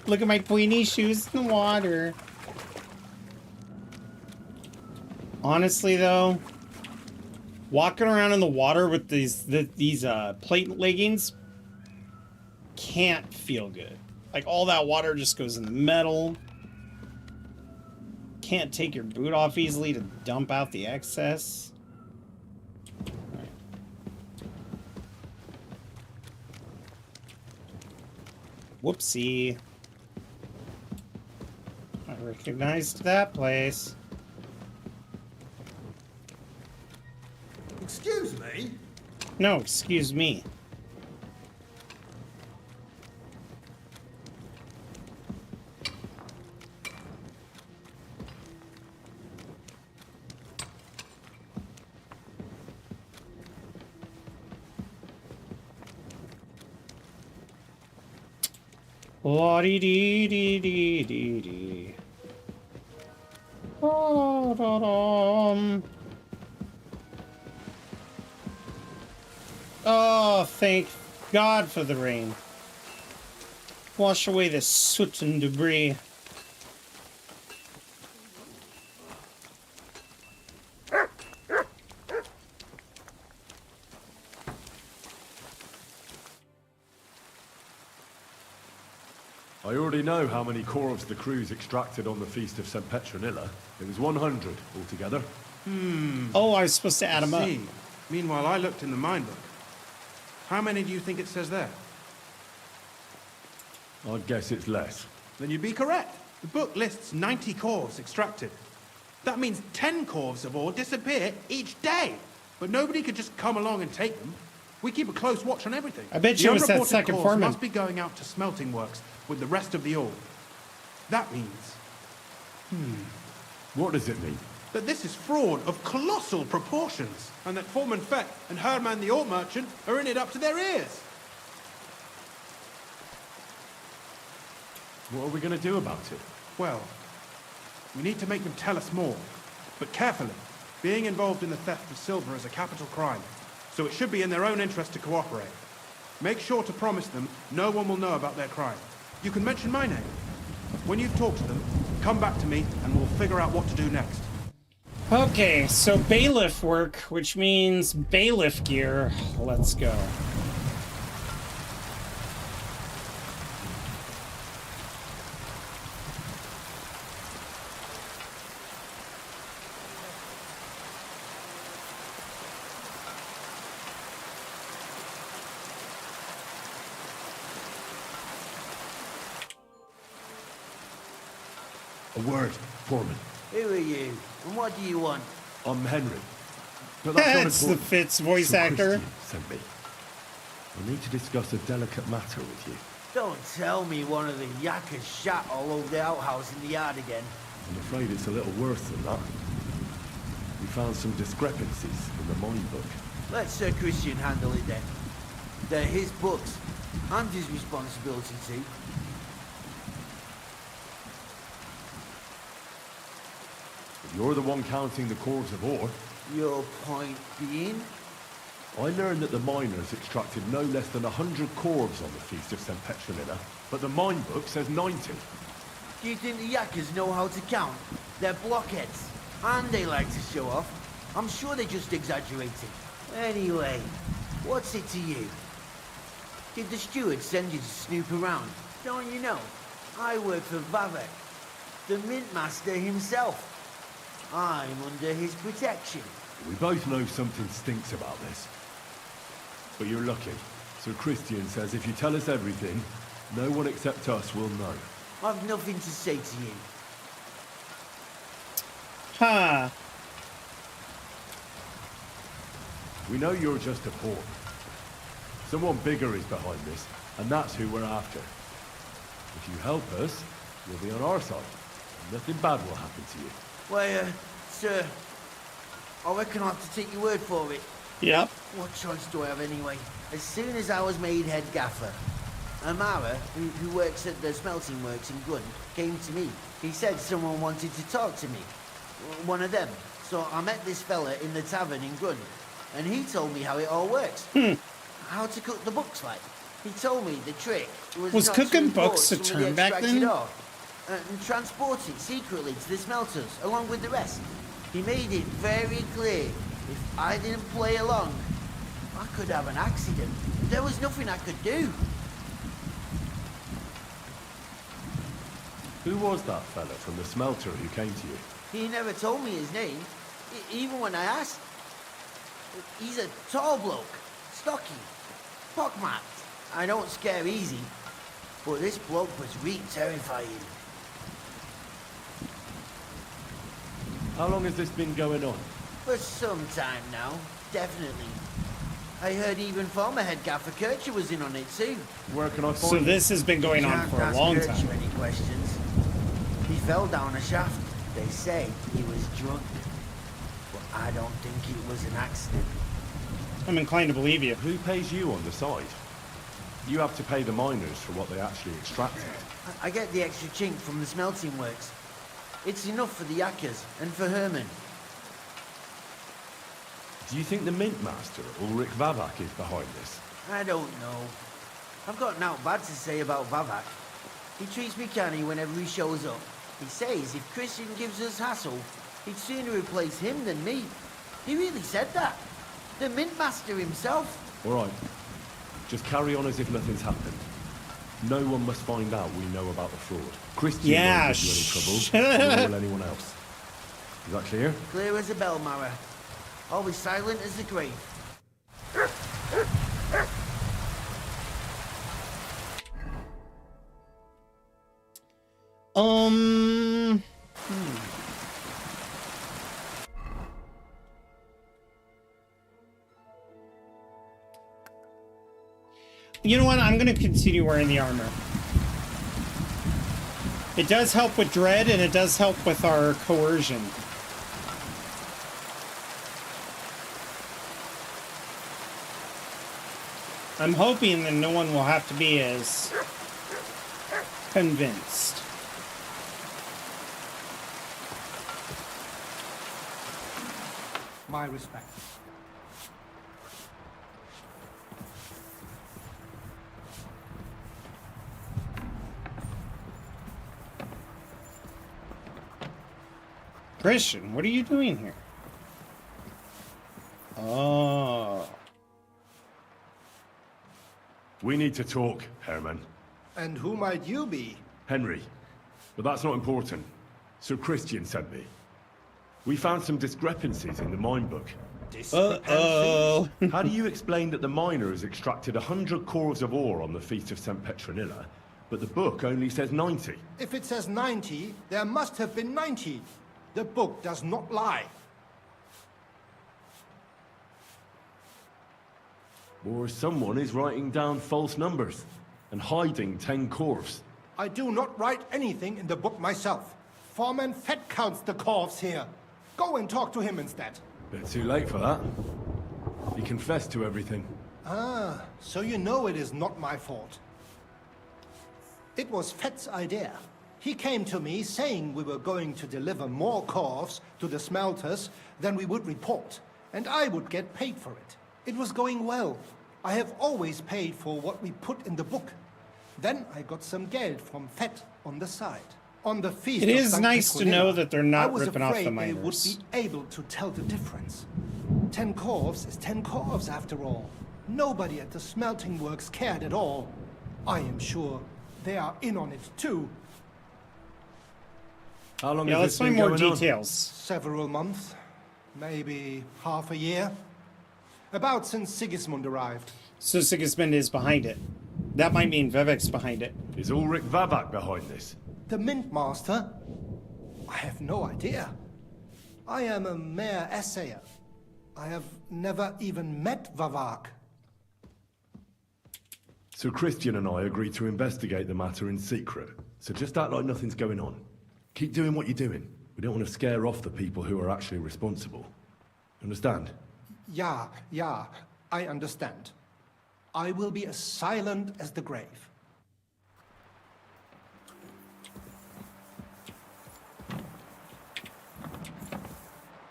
Look at my pointy shoes in the water. Honestly, though, walking around in the water with these plate leggings can't feel good. Like, all that water just goes in the metal. Can't take your boot off easily to dump out the excess. Alright. Whoopsie. I recognized that place. Excuse me? No, excuse me. La-dee-dee-dee-dee-dee-dee. Oh, thank God for the rain. Wash away the soot and debris. I already know how many corves the crews extracted on the Feast of St. Petronilla. It was 100 altogether. Oh, I was supposed to add them up. See. Meanwhile, I looked in the mine book. How many do you think it says there? I'd guess it's less. Then you'd be correct. The book lists 90 corves extracted. That means 10 corves of ore disappear each day. But nobody could just come along and take them. We keep a close watch on everything. I bet The you it was that unreported second course foreman. must be going out to smelting works with the rest of the ore. That means What does it mean? that this is fraud of colossal proportions, and that Foreman Fett and Herman the ore merchant are in it up to their ears. What are we going to do about it? Well, we need to make them tell us more, but carefully. Being involved in the theft of silver is a capital crime, so it should be in their own interest to cooperate. Make sure to promise them no one will know about their crime. You can mention my name. When you've talked to them, come back to me and we'll figure out what to do next. Okay, so bailiff work, which means bailiff gear. Let's go. A word, Foreman. Who are you? And what do you want? I'm Henry. But that's not That's the important. Fitz voice Some actor. Christian sent me. I need to discuss a delicate matter with you. Don't tell me one of the yakkers shot all over the outhouse in the yard again. I'm afraid it's a little worse than that. We found some discrepancies in the mine book. Let Sir Christian handle it then. They're his books, and his responsibility too. You're the one counting the cores of ore. Your point being? I learned that the miners extracted no less than 100 cores on the Feast of St. Petronilla, but the mine book says 90. Do you think the yakkers know how to count? They're blockheads, and they like to show off. I'm sure they're just exaggerating. Anyway, what's it to you? Did the steward send you to snoop around? Don't you know? I work for Vavek, the mint master himself. I'm under his protection. We both know something stinks about this. But you're lucky. Sir Christian says if you tell us everything, no one except us will know. I've nothing to say to you. Huh. We know you're just a pawn. Someone bigger is behind this, and that's who we're after. If you help us, you'll be on our side. And nothing bad will happen to you. Why, sir, I reckon I'll have to take your word for it. Yep. What choice do I have anyway? As soon as I was made head gaffer, Amara, who works at the smelting works in Gun, came to me. He said someone wanted to talk to me. One of them. So I met this fella in the tavern in Gun, and he told me how it all works. How to cook the books like. He told me the trick was not cooking to import books a some of the term back extracted then? ore, and transport it secretly to the smelters, along with the rest. He made it very clear, if I didn't play along, I could have an accident. There was nothing I could do. Who was that fella from the smelter who came to you? He never told me his name, even when I asked. He's a tall bloke, stocky, pockmarked. I don't scare easy, but this bloke was really terrifying. How long has this been going on? For some time now, definitely. I heard even former head gaffer Kircher was in on it too. Where can I find So him? this has been going on Can't for a ask long Kircher time. any questions. He fell down a shaft. They say he was drunk, but I don't think it was an accident. I'm inclined to believe you. Who pays you on the side? You have to pay the miners for what they actually extracted. I get the extra chink from the smelting works. It's enough for the yakkers and for Herman. Do you think the mint master, Ulrich Vavak, is behind this? I don't know. I've got naught bad to say about Vavak. He treats me canny whenever he shows up. He says if Christian gives us hassle, he'd sooner replace him than me. He really said that. The mint master himself. All right. Just carry on as if nothing's happened. No one must find out we know about the fraud. Christian Yeah, won't give you any trouble, nor will anyone else. Is that clear? Clear as a bell, Mara. Always silent as the grave. you know what? I'm going to continue wearing the armor. It does help with dread, and it does help with our coercion. I'm hoping that no one will have to be as convinced. My respect. Christian, what are you doing here? Oh. We need to talk, Herman. And who might you be? Henry. But that's not important. Sir Christian sent me. We found some discrepancies in the mine book. Uh-oh. How do you explain that the miner has extracted 100 cores of ore on the Feast of St. Petronilla, but the book only says 90? If it says 90, there must have been 90. The book does not lie. Or someone is writing down false numbers and hiding 10 cores. I do not write anything in the book myself. Foreman Fett counts the corves here. Go and talk to him instead. Bit too late for that. He confessed to everything. Ah, so you know it is not my fault. It was Fett's idea. He came to me saying we were going to deliver more corves to the smelters than we would report, and I would get paid for it. It was going well. I have always paid for what we put in the book. Then I got some geld from Fett on the side. On the feast It of is St. nice to Petronilla, know that they're not ripping off the I was afraid they would miners. be able to tell the difference. 10 corves is 10 corves after all. Nobody at the smelting works cared at all. I am sure they are in on it too. How long Yeah, has let's this find been more going on? details. Several months. Maybe half a year. About since Sigismund arrived. So Sigismund is behind it. That might mean Vivek's behind it. Is Ulrich Vavak behind this? The Mint Master? I have no idea. I am a mere assayer. I have never even met Vavak. Sir Christian and I agreed to investigate the matter in secret, so just act like nothing's going on. Keep doing what you're doing. We don't want to scare off the people who are actually responsible. Understand? Yeah, I understand. I will be as silent as the grave.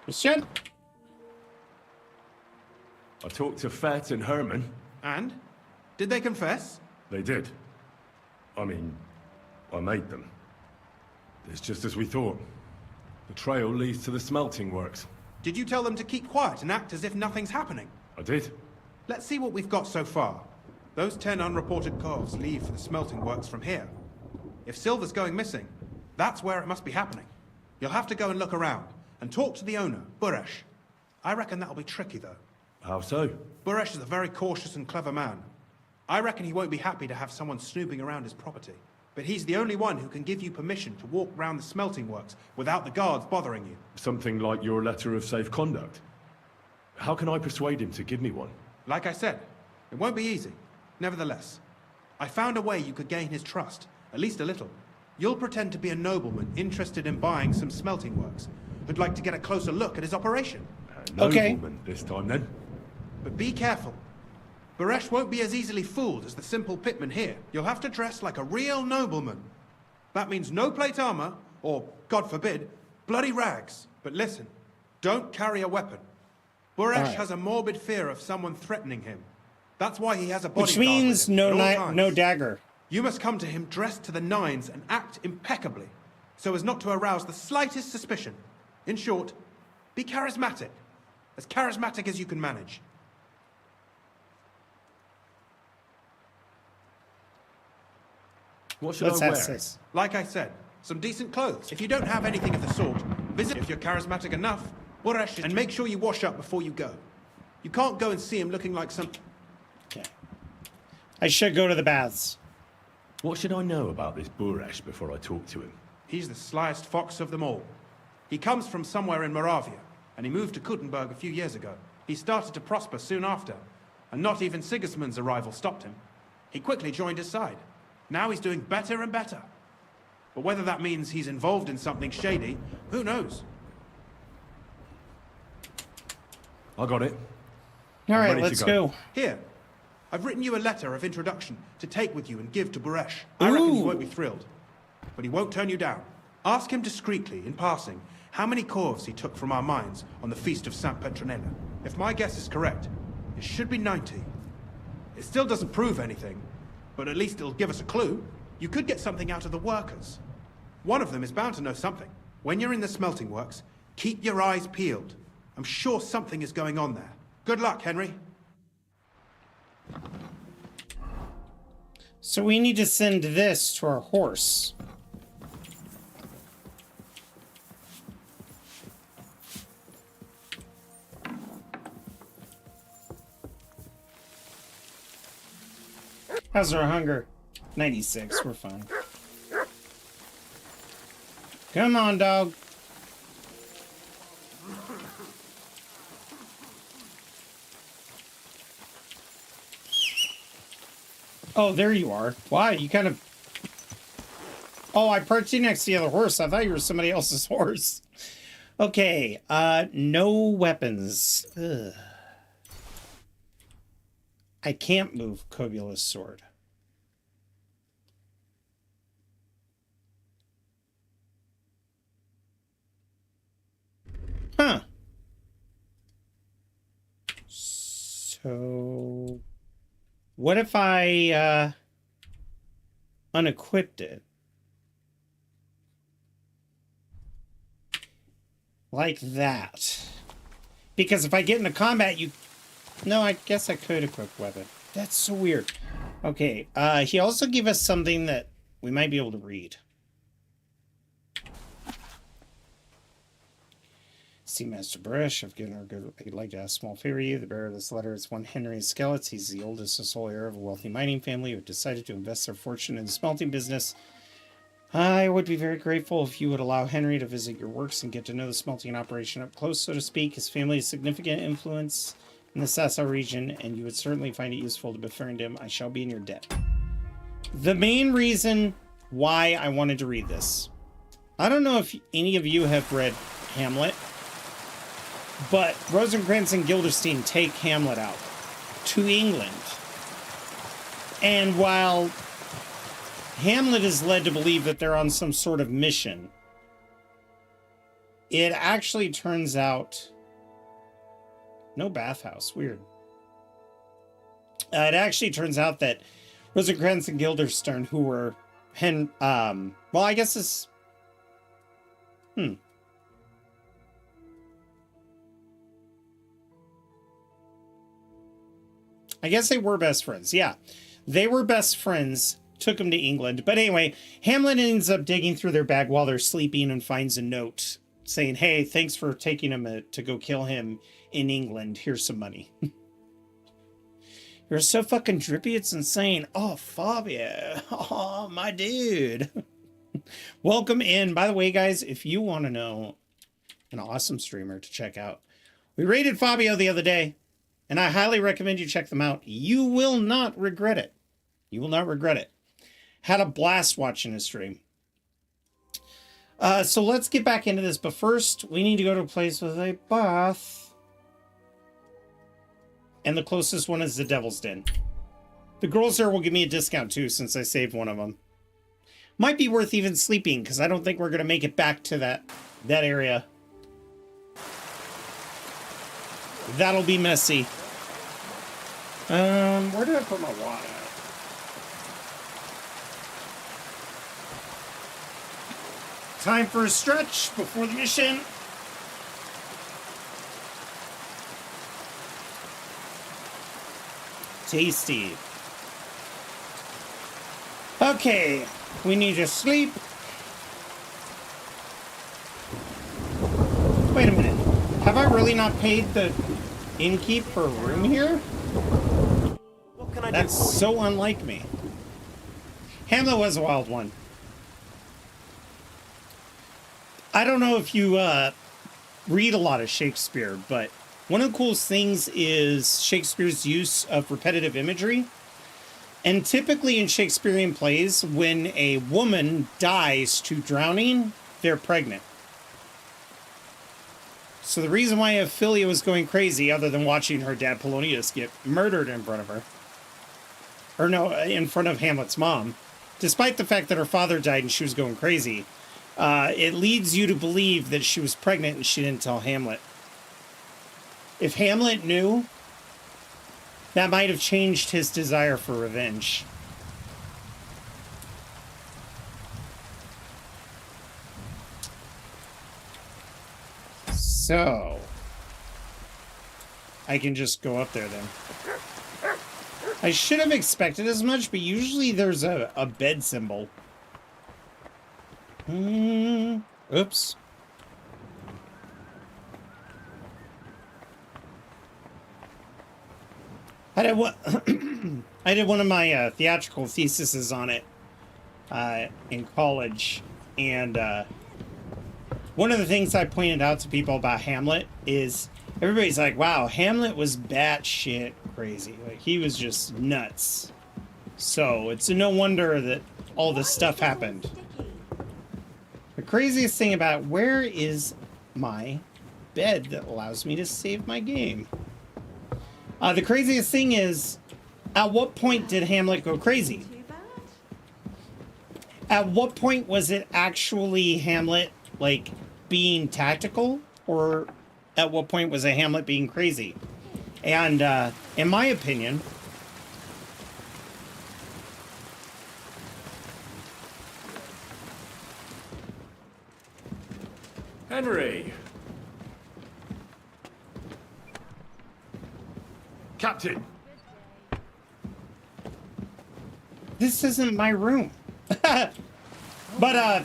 Christian? I talked to Fett and Herman. And? Did they confess? They did. I mean, I made them. It's just as we thought. The trail leads to the smelting works. Did you tell them to keep quiet and act as if nothing's happening? I did. Let's see what we've got so far. Those 10 unreported corves leave for the smelting works from here. If silver's going missing, that's where it must be happening. You'll have to go and look around, and talk to the owner, Buresh. I reckon that'll be tricky, though. How so? Buresh is a very cautious and clever man. I reckon he won't be happy to have someone snooping around his property. But he's the only one who can give you permission to walk round the smelting works without the guards bothering you. Something like your letter of safe conduct. How can I persuade him to give me one? Like I said, it won't be easy. Nevertheless, I found a way you could gain his trust, at least a little. You'll pretend to be a nobleman interested in buying some smelting works, who'd like to get a closer look at his operation. Nobleman this time, then. But be careful. Buresh won't be as easily fooled as the simple pitman here. You'll have to dress like a real nobleman. That means no plate armor, or, God forbid, bloody rags. But listen, don't carry a weapon. Buresh has a morbid fear of someone threatening him. That's why he has a bodyguard. Which means with him at all times. no dagger. You must come to him dressed to the nines and act impeccably, so as not to arouse the slightest suspicion. In short, be charismatic. As charismatic as you can manage. What should I wear? this. Like I said, some decent clothes. If you don't have anything of the sort, visit if you're charismatic enough, Buresh, and make sure you wash up before you go. You can't go and see him looking like some... Okay. I should go to the baths. What should I know about this Buresh before I talk to him? He's the slyest fox of them all. He comes from somewhere in Moravia, and he moved to Kuttenberg a few years ago. He started to prosper soon after, and not even Sigismund's arrival stopped him. He quickly joined his side. Now he's doing better and better. But whether that means he's involved in something shady, who knows? I got it. All I'm right, ready to let's go. Here, I've written you a letter of introduction to take with you and give to Buresh. I reckon he won't be thrilled, but he won't turn you down. Ask him discreetly, in passing, how many corves he took from our mines on the Feast of St. Petronella. If my guess is correct, it should be 90. It still doesn't prove anything, but at least it'll give us a clue. You could get something out of the workers. One of them is bound to know something. When you're in the smelting works, keep your eyes peeled. I'm sure something is going on there. Good luck, Henry. So we need to send this to our horse. How's our hunger? 96, we're fine. Come on, dog. Oh, there you are. Wow, you kind of... Oh, I parked you next to the other horse. I thought you were somebody else's horse. Okay, no weapons. Ugh. I can't move Cobula's sword. Huh. So... What if I, unequipped it? Like that. Because if I get into combat, you... No, I guess I could equip weapon. That's so weird. Okay, he also gave us something that we might be able to read. See, Master Buresh, I've given her a good... I'd like to ask a small favor of you. The bearer of this letter is one Henry Skellets. He's the oldest and sole heir of a wealthy mining family who have decided to invest their fortune in the smelting business. I would be very grateful if you would allow Henry to visit your works and get to know the smelting operation up close, so to speak. His family has significant influence in the Sassa region, and you would certainly find it useful to befriend him. I shall be in your debt. The main reason why I wanted to read this. I don't know if any of you have read Hamlet, but Rosencrantz and Guildenstern take Hamlet out to England. And while Hamlet is led to believe that they're on some sort of mission, it actually turns out... No bathhouse. Weird. It actually turns out that Rosencrantz and Guildenstern, who were... well, I guess it's... I guess they were best friends. Yeah, they were best friends, took them to England. But anyway, Hamlet ends up digging through their bag while they're sleeping and finds a note saying, hey, thanks for taking him to go kill him in England. Here's some money. You're so fucking drippy, it's insane. Oh, Fabio. Oh, my dude. Welcome in. By the way, guys, if you want to know an awesome streamer to check out, we raided Fabio the other day. And I highly recommend you check them out. You will not regret it. You will not regret it. Had a blast watching his stream. So let's get back into this. But first, we need to go to a place with a bath. And the closest one is the Devil's Den. The girls there will give me a discount too, since I saved one of them. Might be worth even sleeping, because I don't think we're going to make it back to that area. That'll be messy. Where did I put my water? Time for a stretch before the mission. Tasty. Okay, we need to sleep. Wait a minute. Have I really not paid the innkeep for a room here? That's so unlike me. Hamlet was a wild one. I don't know if you read a lot of Shakespeare, but one of the coolest things is Shakespeare's use of repetitive imagery. And typically in Shakespearean plays, when a woman dies to drowning, they're pregnant. So the reason why Ophelia was going crazy, other than watching her dad Polonius get murdered in front of her, or no, in front of Hamlet's mom, despite the fact that her father died and she was going crazy, it leads you to believe that she was pregnant and she didn't tell Hamlet. If Hamlet knew, that might have changed his desire for revenge. So, I can just go up there then. I should have expected as much, but usually there's a bed symbol. Oops. I did one of my theatrical theses on it in college, and one of the things I pointed out to people about Hamlet is everybody's like, wow, Hamlet was batshit crazy. Like, he was just nuts. So it's no wonder that all this stuff happened. The craziest thing about where is my bed that allows me to save my game? The craziest thing is, at what point did Hamlet go crazy? At what point was it actually Hamlet, like, being tactical? Or at what point was it Hamlet being crazy? And, in my opinion, Henry! Captain! this isn't my room. But,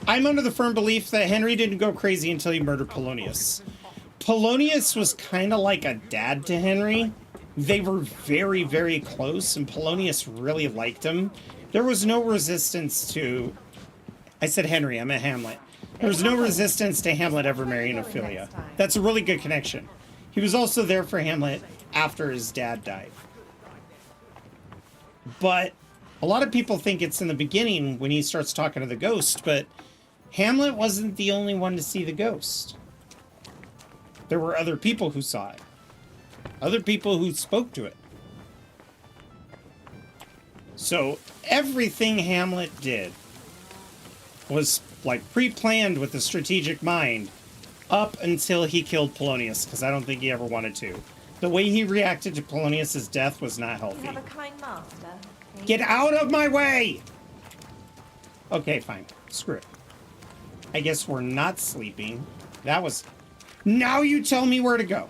I'm under the firm belief that Henry didn't go crazy until he murdered Polonius. Polonius was kind of like a dad to Henry. They were very, very close, and Polonius really liked him. There was no resistance to... I said Henry, I meant Hamlet. There was no resistance to Hamlet ever marrying Ophelia. That's a really good connection. He was also there for Hamlet after his dad died. But a lot of people think it's in the beginning when he starts talking to the ghost, but Hamlet wasn't the only one to see the ghost. There were other people who saw it. Other people who spoke to it. So everything Hamlet did was like pre-planned with a strategic mind up until he killed Polonius, because I don't think he ever wanted to. The way he reacted to Polonius's death was not healthy. You have a kind master. Get out of my way! Okay, fine. Screw it. I guess we're not sleeping. That was... Now you tell me where to go.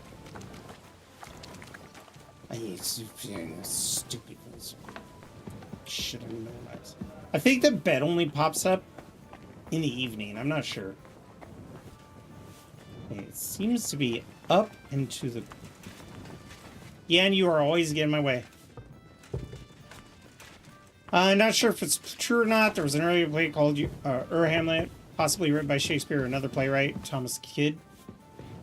I hate stupid ones. Should have known that. I think the bed only pops up in the evening. I'm not sure. It seems to be up and to the... Yeah, and you are always getting in my way. I'm not sure if it's true or not. There was an earlier play called Hamlet, possibly written by Shakespeare or another playwright, Thomas Kidd.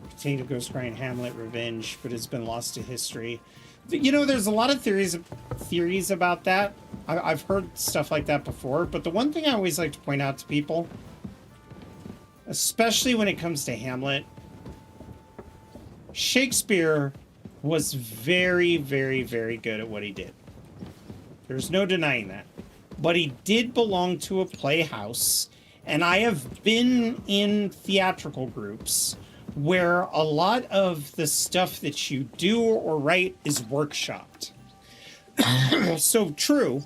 Contained a ghost crying Hamlet revenge, but it's been lost to history. You know, there's a lot of theories about that. I've heard stuff like that before, but the one thing I always like to point out to people, especially when it comes to Hamlet, Shakespeare was very, very, very good at what he did. There's no denying that. But he did belong to a playhouse, and I have been in theatrical groups where a lot of the stuff that you do or write is workshopped. So true,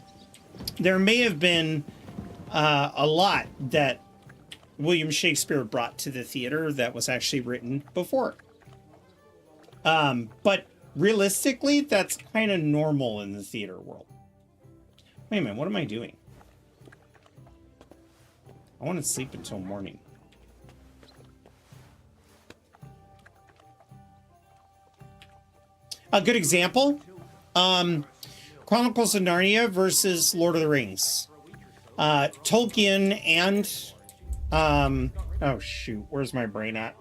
there may have been a lot that William Shakespeare brought to the theater that was actually written before. But realistically, that's kind of normal in the theater world. Wait a minute, what am I doing? I want to sleep until morning. A good example, Chronicles of Narnia versus Lord of the Rings. Tolkien and, oh shoot, where's my brain at?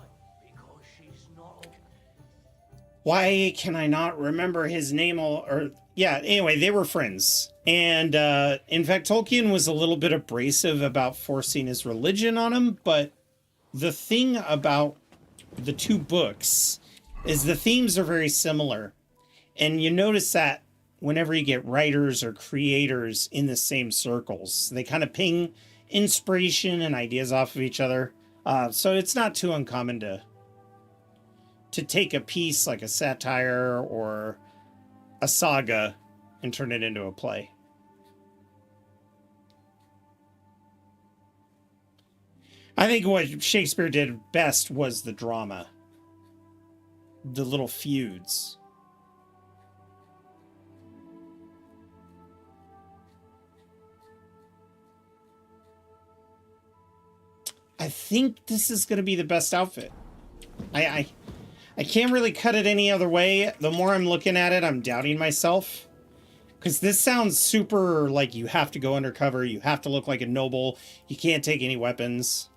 Why can I not remember his name? Or yeah, anyway, they were friends. And in fact, Tolkien was a little bit abrasive about forcing his religion on him. But the thing about the two books is the themes are very similar. And you notice that whenever you get writers or creators in the same circles, they kind of ping inspiration and ideas off of each other. So it's not too uncommon to take a piece like a satire or a saga and turn it into a play. I think what Shakespeare did best was the drama. The little feuds. I think this is going to be the best outfit. I can't really cut it any other way. The more I'm looking at it, I'm doubting myself. Because this sounds super like you have to go undercover. You have to look like a noble. You can't take any weapons.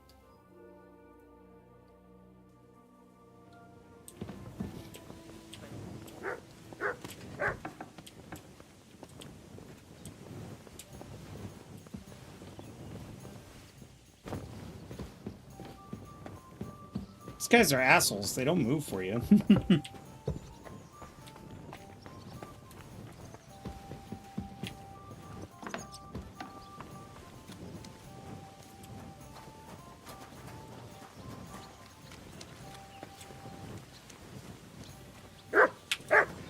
These guys are assholes. They don't move for you.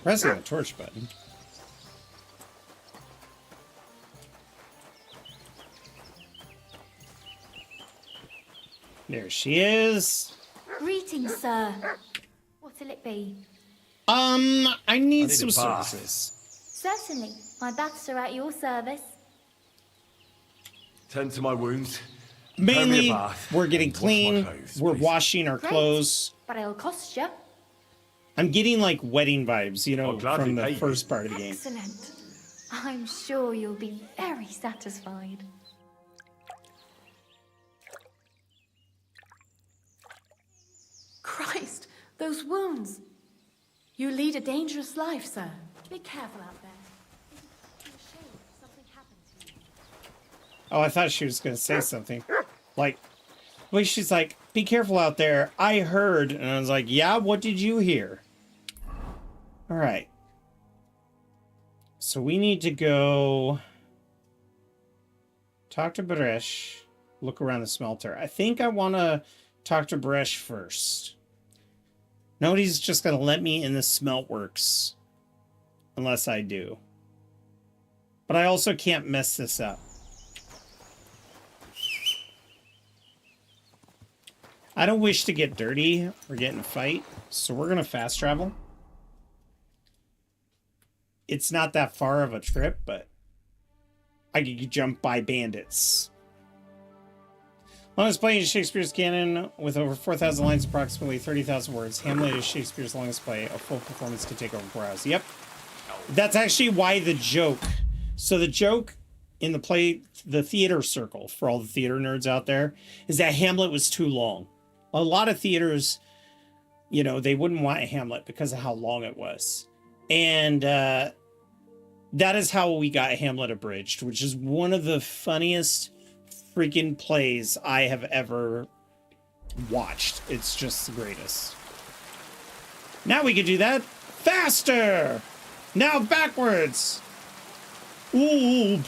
Pressing the torch button. There she is. Greetings, sir. What'll it be? I need some services. Certainly. My baths are at your service. Tend to my wounds. Mainly, we're getting clean. We're washing our Great. clothes. But it'll cost you. I'm getting like wedding vibes, you know, from the first part of the game. Excellent. I'm sure you'll be very satisfied. Christ, those wounds. You lead a dangerous life, sir. Be careful out there. Oh, I thought she was going to say something. Like, well, she's like, be careful out there. I heard. And I was like, yeah, what did you hear? All right. So we need to go talk to Bresh, look around the smelter. I think I want to talk to Bresh first. Nobody's just going to let me in the smelt works unless I do. But I also can't mess this up. I don't wish to get dirty or get in a fight, so we're going to fast travel. It's not that far of a trip, but I could jump by bandits. Longest play in Shakespeare's canon with over 4,000 lines, approximately 30,000 words. Hamlet is Shakespeare's longest play. A full performance could take over 4 hours. Yep. That's actually why the joke. So the joke in the play, the theater circle, for all the theater nerds out there, is that Hamlet was too long. A lot of theaters, you know, they wouldn't want a Hamlet because of how long it was. And that is how we got Hamlet abridged, which is one of the funniest freaking plays I have ever watched. It's just the greatest. Now we can do that faster. Now backwards. Ooh.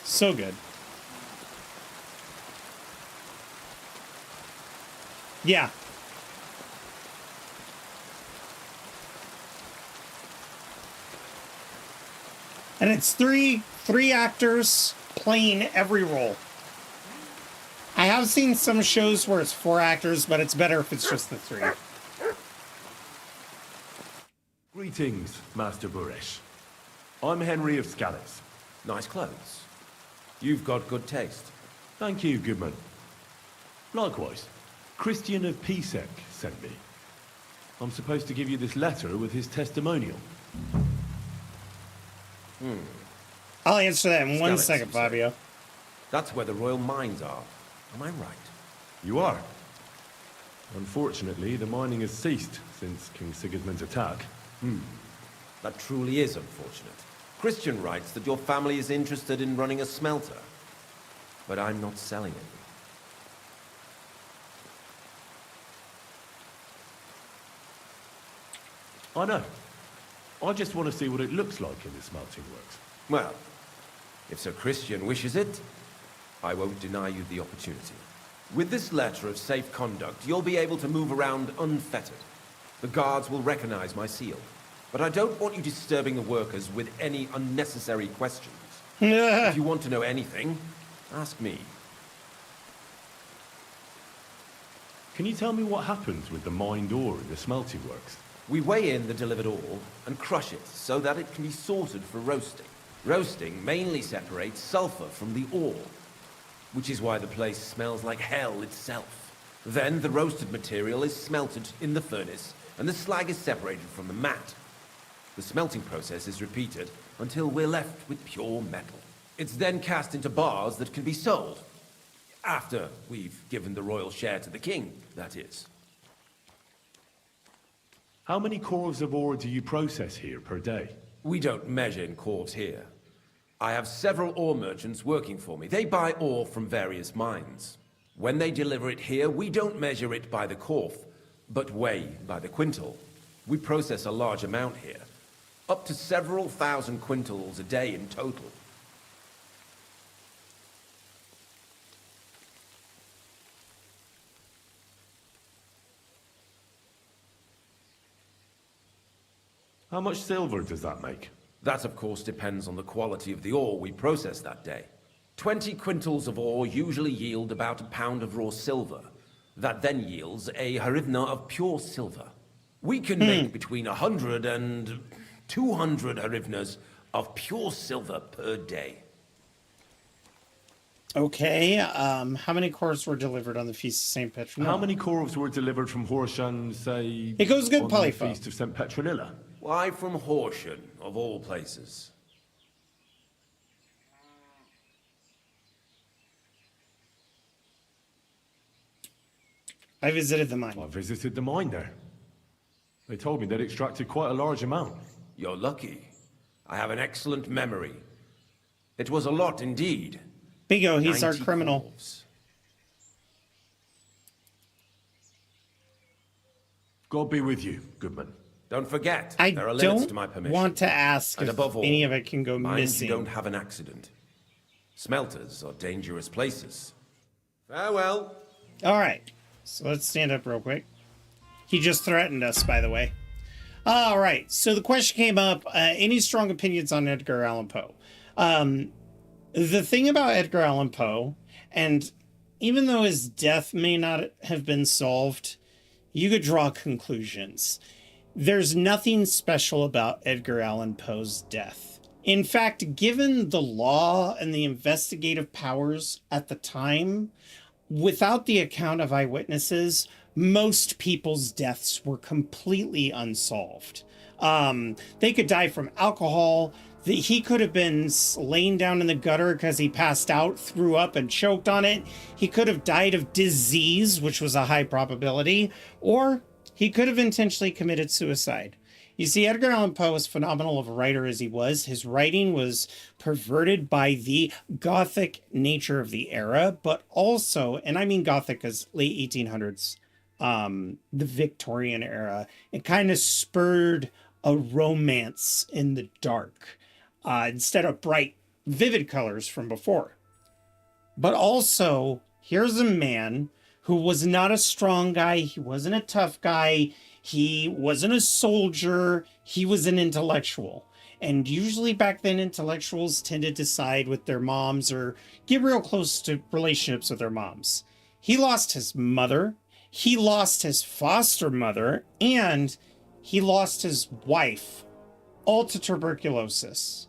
So good. Yeah. And it's three actors playing every role. I have seen some shows where it's 4 actors, but it's better if it's just the 3. Greetings, Master Buresh. I'm Henry of Scallis. Nice clothes. You've got good taste. Thank you, Goodman. Likewise, Christian of Pisek sent me. I'm supposed to give you this letter with his testimonial. I'll answer that in 1 second, Fabio. That's where the royal mines are. Am I right? You are. Unfortunately, the mining has ceased since King Sigismund's attack. That truly is unfortunate. Christian writes that your family is interested in running a smelter. But I'm not selling it. I know. I just want to see what it looks like in the smelting works. Well, if Sir Christian wishes it, I won't deny you the opportunity. With this letter of safe conduct, you'll be able to move around unfettered. The guards will recognize my seal. But I don't want you disturbing the workers with any unnecessary questions. If you want to know anything, ask me. Can you tell me what happens with the mined ore in the smelting works? We weigh in the delivered ore and crush it so that it can be sorted for roasting. Roasting mainly separates sulfur from the ore, which is why the place smells like hell itself. Then the roasted material is smelted in the furnace and the slag is separated from the matte. The smelting process is repeated until we're left with pure metal. It's then cast into bars that can be sold. After we've given the royal share to the king, that is. How many cores of ore do you process here per day? We don't measure in cores here. I have several ore merchants working for me. They buy ore from various mines. When they deliver it here, we don't measure it by the corf, but weigh by the quintal. We process a large amount here, up to several thousand quintals a day in total. How much silver does that make? That, of course, depends on the quality of the ore we process that day. 20 quintals of ore usually yield about a pound of raw silver. That then yields a hryvnia of pure silver. We can make between 100 and 200 hryvnias of pure silver per day. Okay, how many cores were delivered on the Feast of St. Petronilla? How many cores were delivered from Horsham, say, It goes good, on the Polyphone. Feast of St. Petronilla? Why from Horsham, of all places? I visited the mine. I visited the mine there. They told me they'd extracted quite a large amount. You're lucky. I have an excellent memory. It was a lot indeed. Bingo, he's our 90 criminal. corves. God be with you, Goodman. Don't forget, I there are limits don't to my permission. want to ask And if above all, any of it can go mind missing. you don't have an accident. Smelters are dangerous places. Farewell. All right, so let's stand up real quick. He just threatened us, by the way. All right, so the question came up, any strong opinions on Edgar Allan Poe? The thing about Edgar Allan Poe, and even though his death may not have been solved, you could draw conclusions. There's nothing special about Edgar Allan Poe's death. In fact, given the law and the investigative powers at the time, without the account of eyewitnesses, most people's deaths were completely unsolved. They could die from alcohol. He could have been laying down in the gutter because he passed out, threw up, and choked on it. He could have died of disease, which was a high probability, or he could have intentionally committed suicide. You see, Edgar Allan Poe, as phenomenal of a writer as he was, his writing was perverted by the Gothic nature of the era, but also, and I mean Gothic as late 1800s, the Victorian era, it kind of spurred a romance in the dark instead of bright, vivid colors from before. But also, here's a man who was not a strong guy. He wasn't a tough guy. He wasn't a soldier. He was an intellectual. And usually back then, intellectuals tended to side with their moms or get real close to relationships with their moms. He lost his mother. He lost his foster mother. And he lost his wife, all to tuberculosis.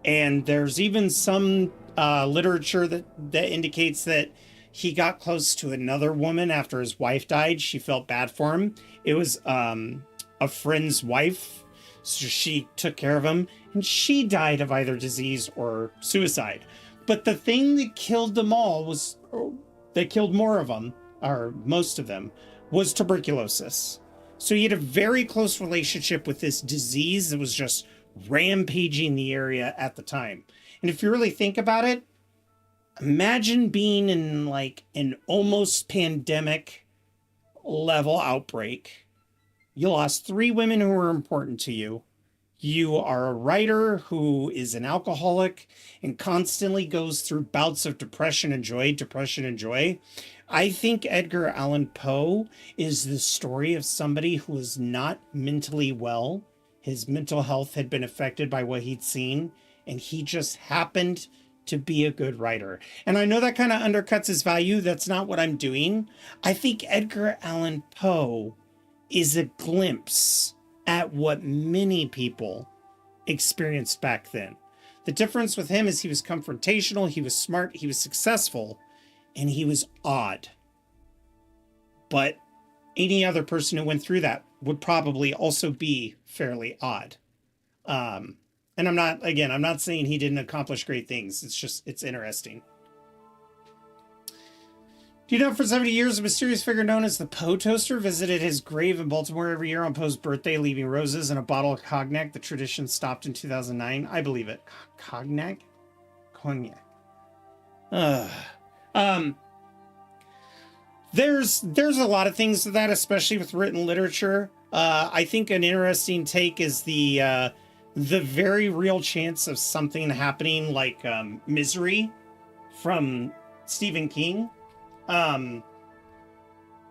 And there's even some literature that indicates that he got close to another woman after his wife died. She felt bad for him. It was a friend's wife, so she took care of him, and she died of either disease or suicide. But the thing that killed them all was, that killed more of them, or most of them, was tuberculosis. So he had a very close relationship with this disease that was just rampaging the area at the time. And if you really think about it, imagine being in like an almost pandemic level outbreak. You lost 3 women who were important to you. You are a writer who is an alcoholic and constantly goes through bouts of depression and joy. I think Edgar Allan Poe is the story of somebody who is not mentally well. His mental health had been affected by what he'd seen, and he just happened to be a good writer. And I know that kind of undercuts his value. That's not what I'm doing. I think Edgar Allan Poe is a glimpse at what many people experienced back then. The difference with him is he was confrontational, he was smart, he was successful, and he was odd. But any other person who went through that would probably also be fairly odd. And I'm not saying he didn't accomplish great things. It's interesting. Do you know for 70 years, a mysterious figure known as the Poe Toaster visited his grave in Baltimore every year on Poe's birthday, leaving roses and a bottle of cognac? The tradition stopped in 2009. I believe it. Cognac? Cognac. There's a lot of things to that, especially with written literature. I think an interesting take is the very real chance of something happening like Misery from Stephen King.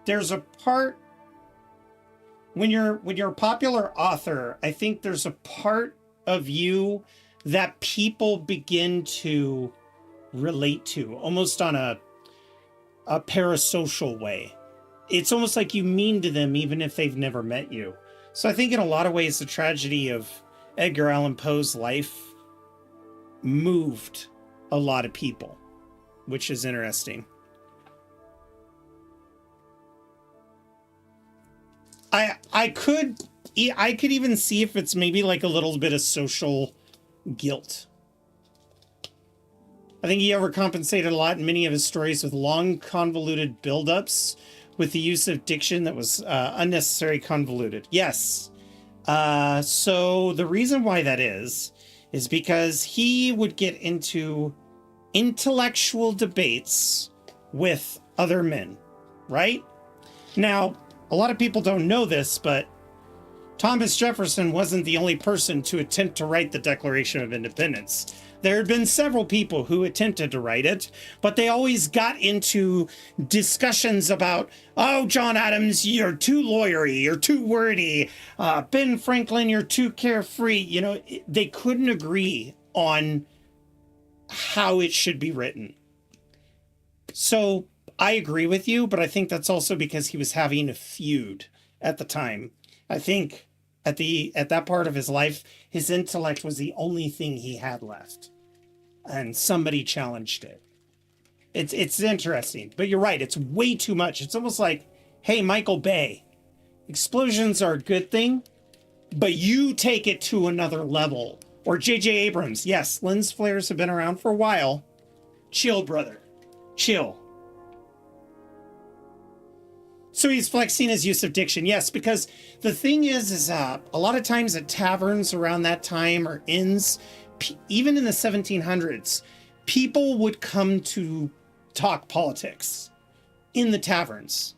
There's a part when you're a popular author, I think there's a part of you that people begin to relate to almost on a parasocial way. It's almost like you mean to them even if they've never met you. So I think in a lot of ways the tragedy of Edgar Allan Poe's life moved a lot of people, which is interesting. I could even see if it's maybe like a little bit of social guilt. I think he overcompensated a lot in many of his stories with long, convoluted buildups with the use of diction that was unnecessary convoluted. Yes. So the reason why that is because he would get into intellectual debates with other men, right? Now, a lot of people don't know this, but Thomas Jefferson wasn't the only person to attempt to write the Declaration of Independence. There had been several people who attempted to write it, but they always got into discussions about, oh, John Adams, you're too lawyery, you're too wordy. Ben Franklin, you're too carefree. You know, they couldn't agree on how it should be written. So I agree with you, but I think that's also because he was having a feud at the time. I think at that part of his life, his intellect was the only thing he had left. And somebody challenged it. It's interesting, but you're right. It's way too much. It's almost like, hey, Michael Bay, explosions are a good thing, but you take it to another level. Or J.J. Abrams. Yes, lens flares have been around for a while. Chill, brother. Chill. So he's flexing his use of diction. Yes, because the thing is a lot of times at taverns around that time or inns, even in the 1700s, people would come to talk politics in the taverns.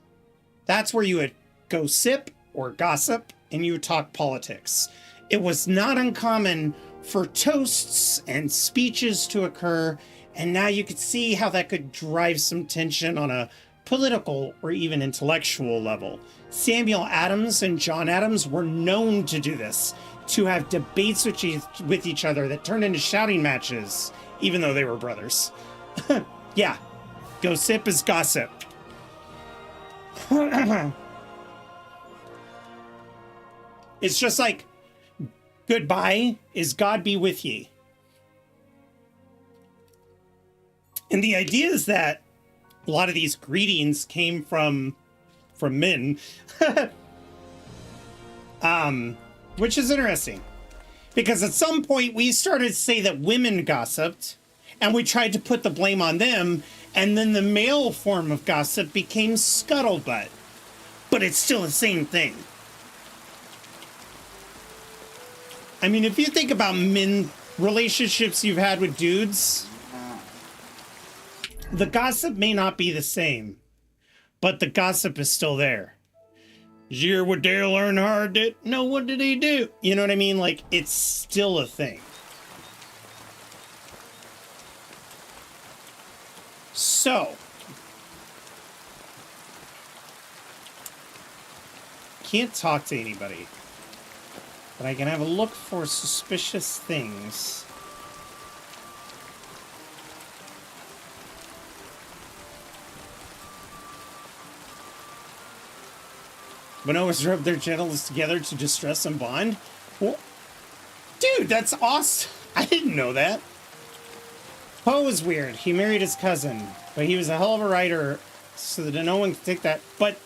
That's where you would go sip or gossip and you would talk politics. It was not uncommon for toasts and speeches to occur. And now you could see how that could drive some tension on a political or even intellectual level. Samuel Adams and John Adams were known to do this, to have debates with each other that turned into shouting matches, even though they were brothers. Yeah, gossip is gossip. It's just like, goodbye is God be with ye. And the idea is that a lot of these greetings came from men, which is interesting because at some point we started to say that women gossiped and we tried to put the blame on them. And then the male form of gossip became scuttlebutt, but it's still the same thing. I mean, if you think about men relationships you've had with dudes, the gossip may not be the same, but the gossip is still there. Did you hear what Dale Earnhardt did? No, what did he do? You know what I mean? Like, it's still a thing. So, can't talk to anybody, but I can have a look for suspicious things. When always rub their genitals together to distress and bond. Well, dude, that's awesome. I didn't know that. Poe was weird. He married his cousin, but he was a hell of a writer, so that no one could take that. But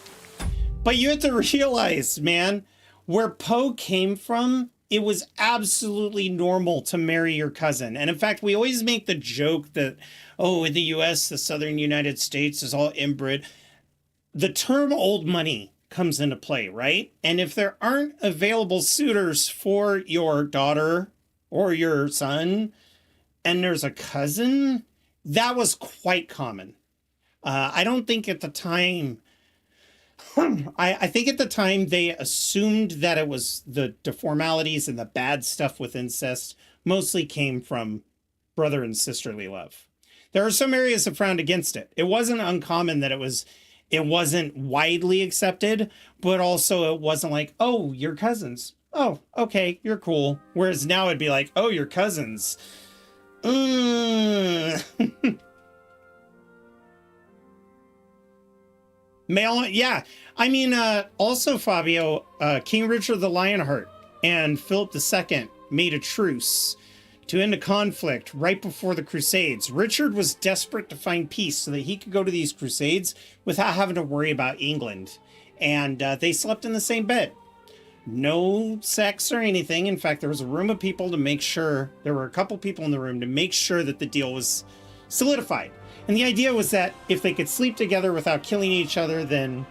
you have to realize, man, where Poe came from, it was absolutely normal to marry your cousin. And in fact, we always make the joke that, oh, in the US, the southern United States is all inbred. The term old money comes into play, right? And if there aren't available suitors for your daughter or your son, and there's a cousin, that was quite common. I don't think at the time, I think at the time they assumed that it was the deformalities and the bad stuff with incest mostly came from brother and sisterly love. There are some areas that frowned against it. It wasn't uncommon that it wasn't widely accepted, but also it wasn't like, oh, you're cousins. Oh, okay, you're cool. Whereas now it'd be like, oh, you're cousins. Male, yeah. I mean, also, Fabio, King Richard the Lionheart and Philip II made a truce to end a conflict right before the Crusades. Richard was desperate to find peace so that he could go to these Crusades without having to worry about England. And they slept in the same bed. No sex or anything. In fact, there was a room of people to make sure, there were a couple people in the room to make sure that the deal was solidified. And the idea was that if they could sleep together without killing each other, then,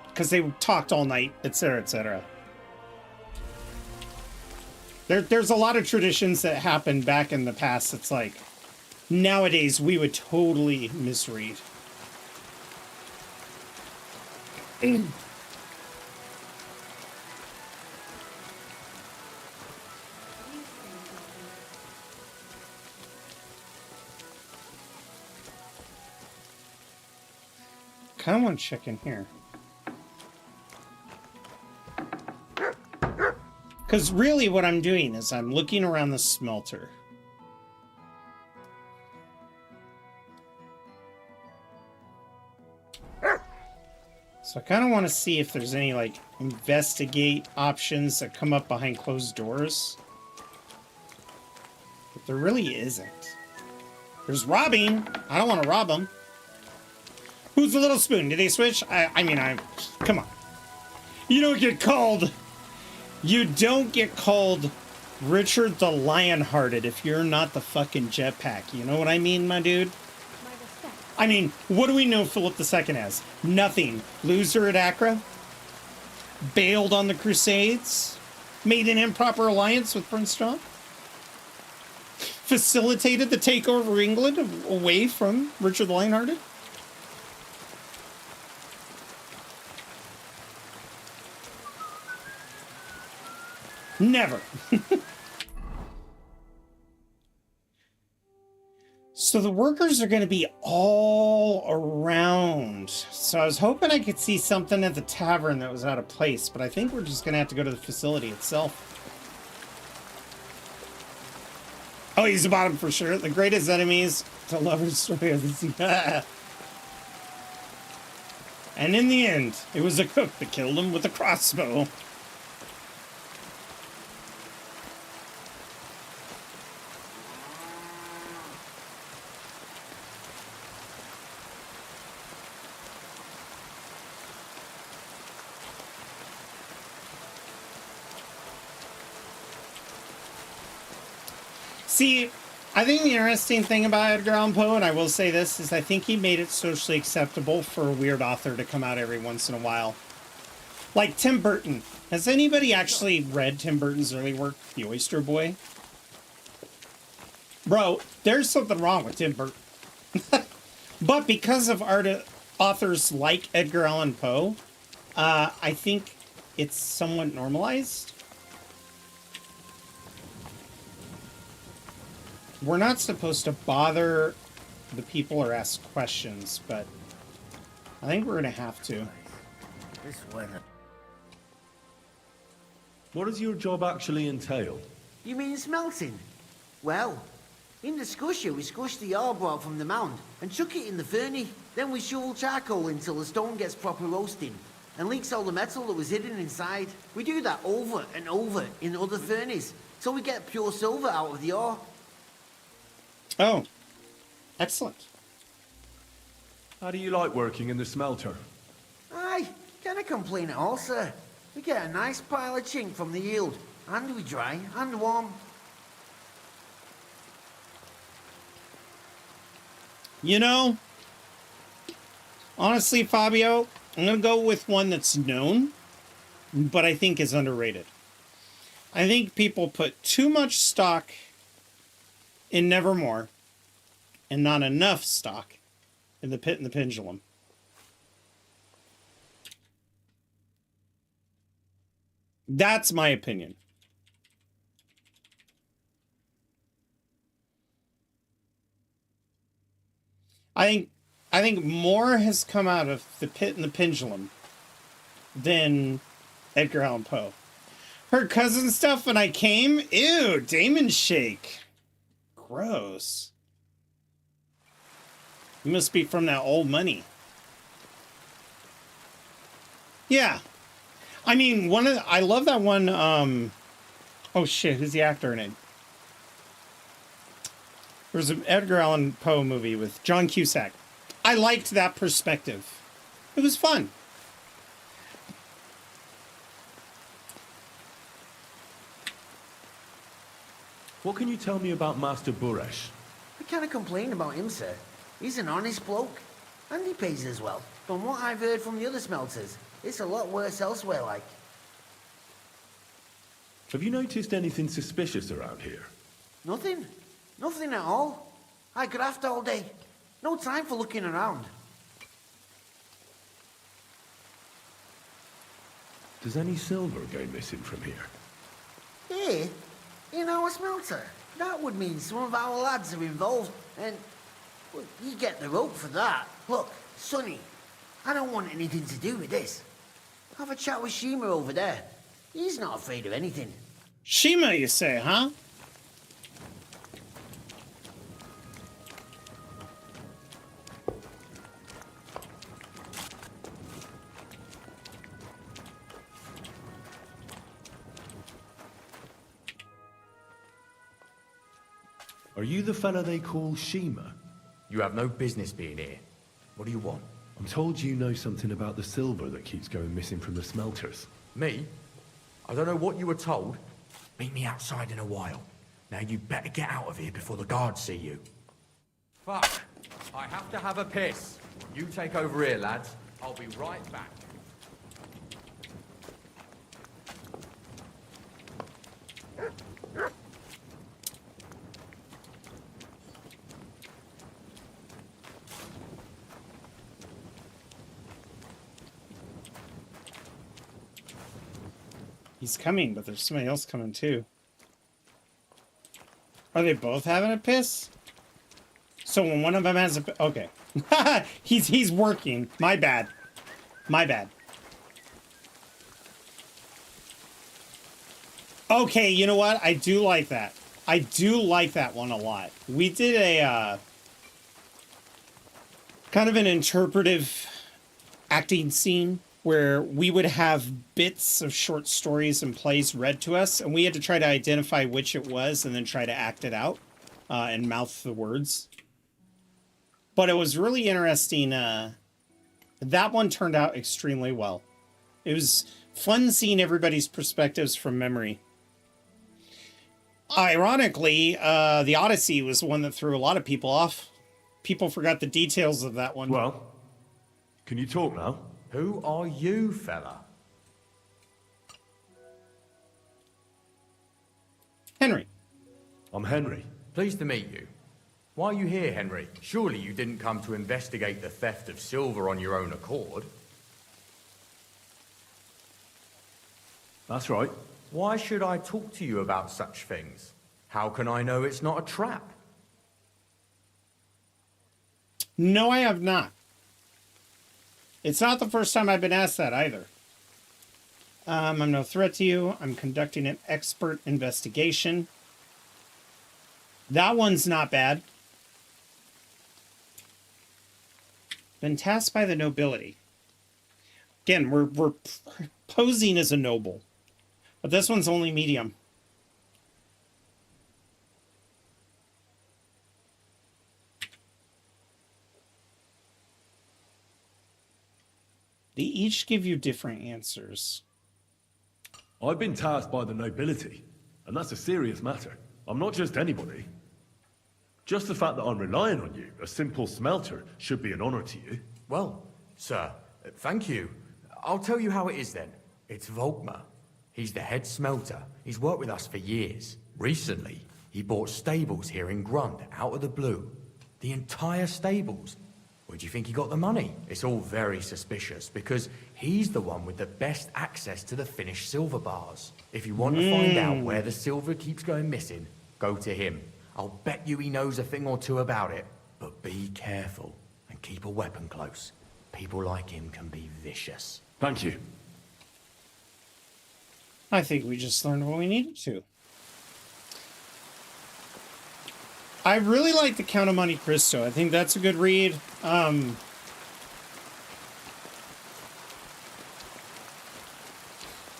because they talked all night, etc., etc. There's a lot of traditions that happened back in the past. It's like, nowadays we would totally misread. Kind of want to check in here. Because really what I'm doing is I'm looking around the smelter. So I kind of want to see if there's any, like, investigate options that come up behind closed doors. But there really isn't. There's robbing. I don't want to rob them. Who's the little spoon? Did they switch? I mean, come on. You don't get called Richard the Lionhearted if you're not the fucking jetpack. You know what I mean, my dude? I mean, what do we know Philip II as? Nothing. Loser at Acre? Bailed on the Crusades? Made an improper alliance with Prince John? Facilitated the takeover of England away from Richard the Lionhearted? Never. So the workers are going to be all around. So I was hoping I could see something at the tavern that was out of place, but I think we're just going to have to go to the facility itself. Oh, he's the bottom for sure. The greatest enemies to lovers' story of the sea. And in the end, it was a cook that killed him with a crossbow. See, I think the interesting thing about Edgar Allan Poe, and I will say this, is I think he made it socially acceptable for a weird author to come out every once in a while. Like Tim Burton. Has anybody actually read Tim Burton's early work, The Oyster Boy? Bro, there's something wrong with Tim Burton. But because of authors like Edgar Allan Poe, I think it's somewhat normalized. We're not supposed to bother the people or ask questions, but I think we're gonna have to. This weather. What does your job actually entail? You mean smelting? Well, in the skusher, we scush the ore brought from the mound and chuck it in the furnace. Then we shovel charcoal until the stone gets proper roasting and leaks all the metal that was hidden inside. We do that over and over in other furnaces till we get pure silver out of the ore. Oh, excellent. How do you like working in the smelter? Aye, can't complain at all, sir. We get a nice pile of chink from the yield, and we dry and warm. You know, honestly, Fabio, I'm going to go with one that's known, but I think is underrated. I think people put too much stock in Nevermore and not enough stock in the Pit and the Pendulum. That's my opinion. I think more has come out of the Pit and the Pendulum than Edgar Allan Poe. Her cousin stuff when I came? Ew, Damon Shake. Gross. You must be from that old money. Yeah. I mean, I love that one, oh shit, who's the actor in it? There was an Edgar Allan Poe movie with John Cusack. I liked that perspective. It was fun. What can you tell me about Master Buresh? I can't complain about him, sir. He's an honest bloke, and he pays as well. From what I've heard from the other smelters, it's a lot worse elsewhere, like. Have you noticed anything suspicious around here? Nothing. Nothing at all. I graft all day. No time for looking around. Does any silver go missing from here? Here, in our smelter. That would mean some of our lads are involved, and well, you get the rope for that. Look, Sonny, I don't want anything to do with this. Have a chat with Shima over there. He's not afraid of anything. Shima, you say, huh? Are you the fella they call Shima? You have no business being here. What do you want? I'm told you know something about the silver that keeps going missing from the smelters. Me? I don't know what you were told. Meet me outside in a while. Now you better get out of here before the guards see you. Fuck. I have to have a piss. You take over here, lads. I'll be right back. He's coming, but there's somebody else coming too. Are they both having a piss? So when one of them has a... Okay. he's working. My bad. My bad. Okay, you know what? I do like that. I do like that one a lot. We did a... kind of an interpretive acting scene where we would have bits of short stories and plays read to us, and we had to try to identify which it was and then try to act it out and mouth the words. But it was really interesting. That one turned out extremely well. It was fun seeing everybody's perspectives from memory. Ironically, the Odyssey was the one that threw a lot of people off. People forgot the details of that one. Well, can you talk now? Who are you, fella? Henry. I'm Henry. Pleased to meet you. Why are you here, Henry? Surely you didn't come to investigate the theft of silver on your own accord? That's right. Why should I talk to you about such things? How can I know it's not a trap? No, I have not. It's not the first time I've been asked that either. I'm no threat to you. I'm conducting an expert investigation. That one's not bad. Been tasked by the nobility. Again, we're posing as a noble. But this one's only medium. They each give you different answers. I've been tasked by the nobility, and that's a serious matter. I'm not just anybody. Just the fact that I'm relying on you, a simple smelter, should be an honor to you. Well, sir, thank you. I'll tell you how it is then. It's Volkmar. He's the head smelter. He's worked with us for years. Recently, he bought stables here in Grund, out of the blue. The entire stables. Where do you think he got the money? It's all very suspicious, because he's the one with the best access to the finished silver bars. If you want to find out where the silver keeps going missing, go to him. I'll bet you he knows a thing or two about it. But be careful, and keep a weapon close. People like him can be vicious. Thank you. I think we just learned what we needed to. I really like the Count of Monte Cristo. I think that's a good read.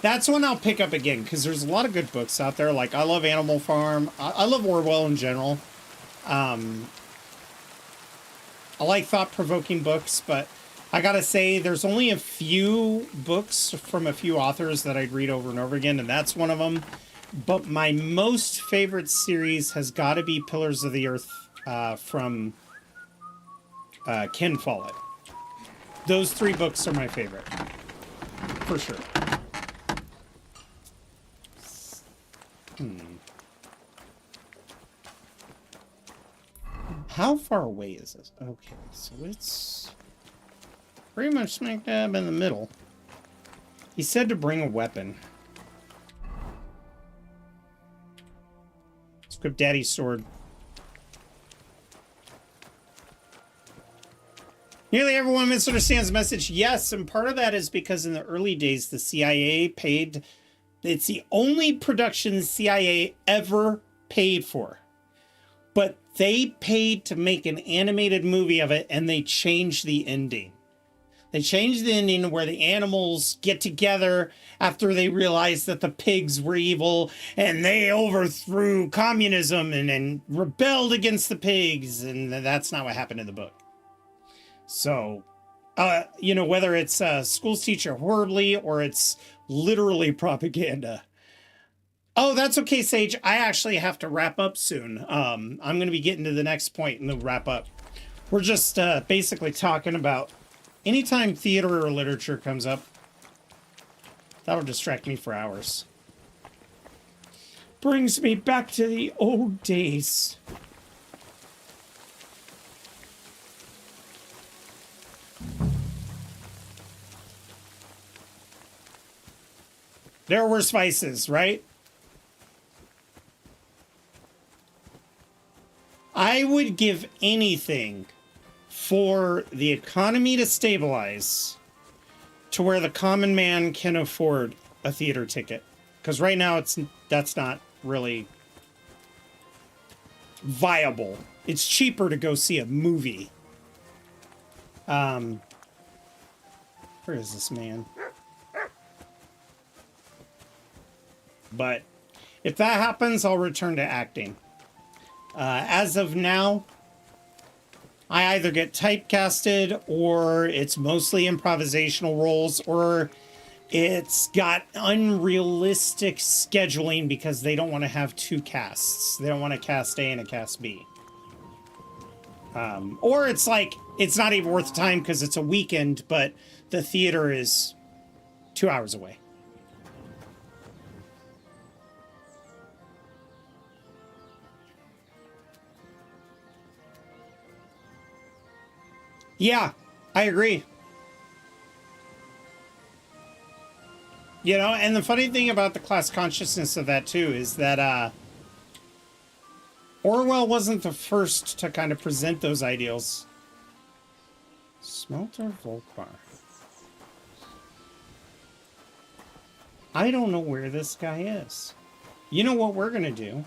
That's one I'll pick up again, because there's a lot of good books out there. Like, I love Animal Farm. I love Orwell in general. I like thought-provoking books, but I gotta say, there's only a few books from a few authors that I'd read over and over again, and that's one of them. But my most favorite series has got to be Pillars of the Earth from Ken Follett. Those three books are my favorite, for sure. How far away is this? Okay, so it's pretty much smack dab in the middle. He said to bring a weapon. Script Daddy's sword. Nearly everyone misunderstands the message. Yes, and part of that is because in the early days, the CIA paid... It's the only production CIA ever paid for. But they paid to make an animated movie of it, and they changed the ending. They changed the ending where the animals get together after they realized that the pigs were evil, and they overthrew communism and rebelled against the pigs, and that's not what happened in the book. So, you know, whether it's schools teach it horribly or it's literally propaganda. Oh, that's okay, Sage. I actually have to wrap up soon. I'm going to be getting to the next point in the wrap up. We're just basically talking about anytime theater or literature comes up. That'll distract me for hours. Brings me back to the old days. There were spices, right? I would give anything for the economy to stabilize to where the common man can afford a theater ticket. Because right now that's not really viable. It's cheaper to go see a movie. Where is this man? But if that happens, I'll return to acting. As of now, I either get typecasted, or it's mostly improvisational roles, or it's got unrealistic scheduling because they don't want to have two casts. They don't want a cast A and a cast B. Or it's like, it's not even worth the time because it's a weekend, but the theater is 2 hours away. Yeah, I agree. You know, and the funny thing about the class consciousness of that too is that Orwell wasn't the first to kind of present those ideals. Smelter Volkmar. I don't know where this guy is. You know what we're gonna do?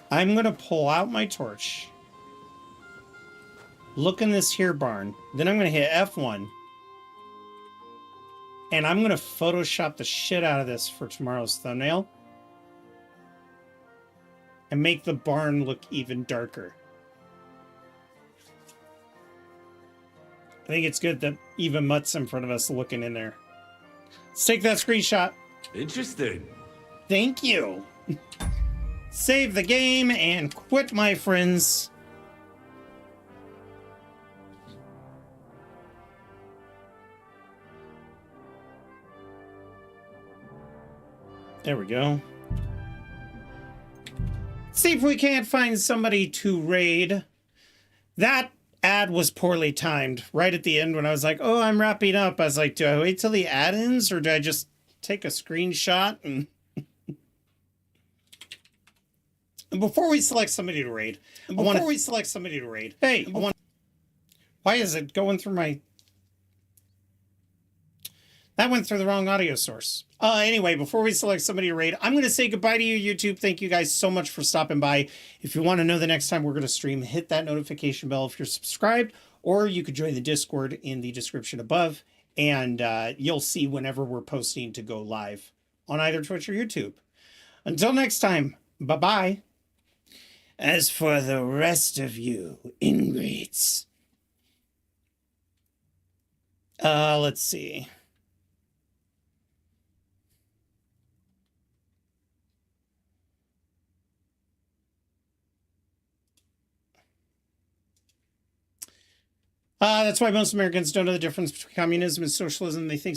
I'm gonna pull out my torch. Look in this here barn. Then I'm gonna hit F1. And I'm gonna Photoshop the shit out of this for tomorrow's thumbnail. And make the barn look even darker. I think it's good that even Mutt's in front of us looking in there. Let's take that screenshot. Interesting. Thank you. Save the game and quit, my friends. There we go. See if we can't find somebody to raid. That ad was poorly timed. Right at the end when I was like, oh, I'm wrapping up. I was like, do I wait till the ad ends or do I just take a screenshot? And before we select somebody to raid, hey, why is it going through my... That went through the wrong audio source. Anyway, before we select somebody to raid, I'm going to say goodbye to you, YouTube. Thank you guys so much for stopping by. If you want to know the next time we're going to stream, hit that notification bell if you're subscribed, or you could join the Discord in the description above, and you'll see whenever we're posting to go live on either Twitch or YouTube. Until next time, bye-bye. As for the rest of you, ingrates. Let's see. That's why most Americans don't know the difference between communism and socialism. They think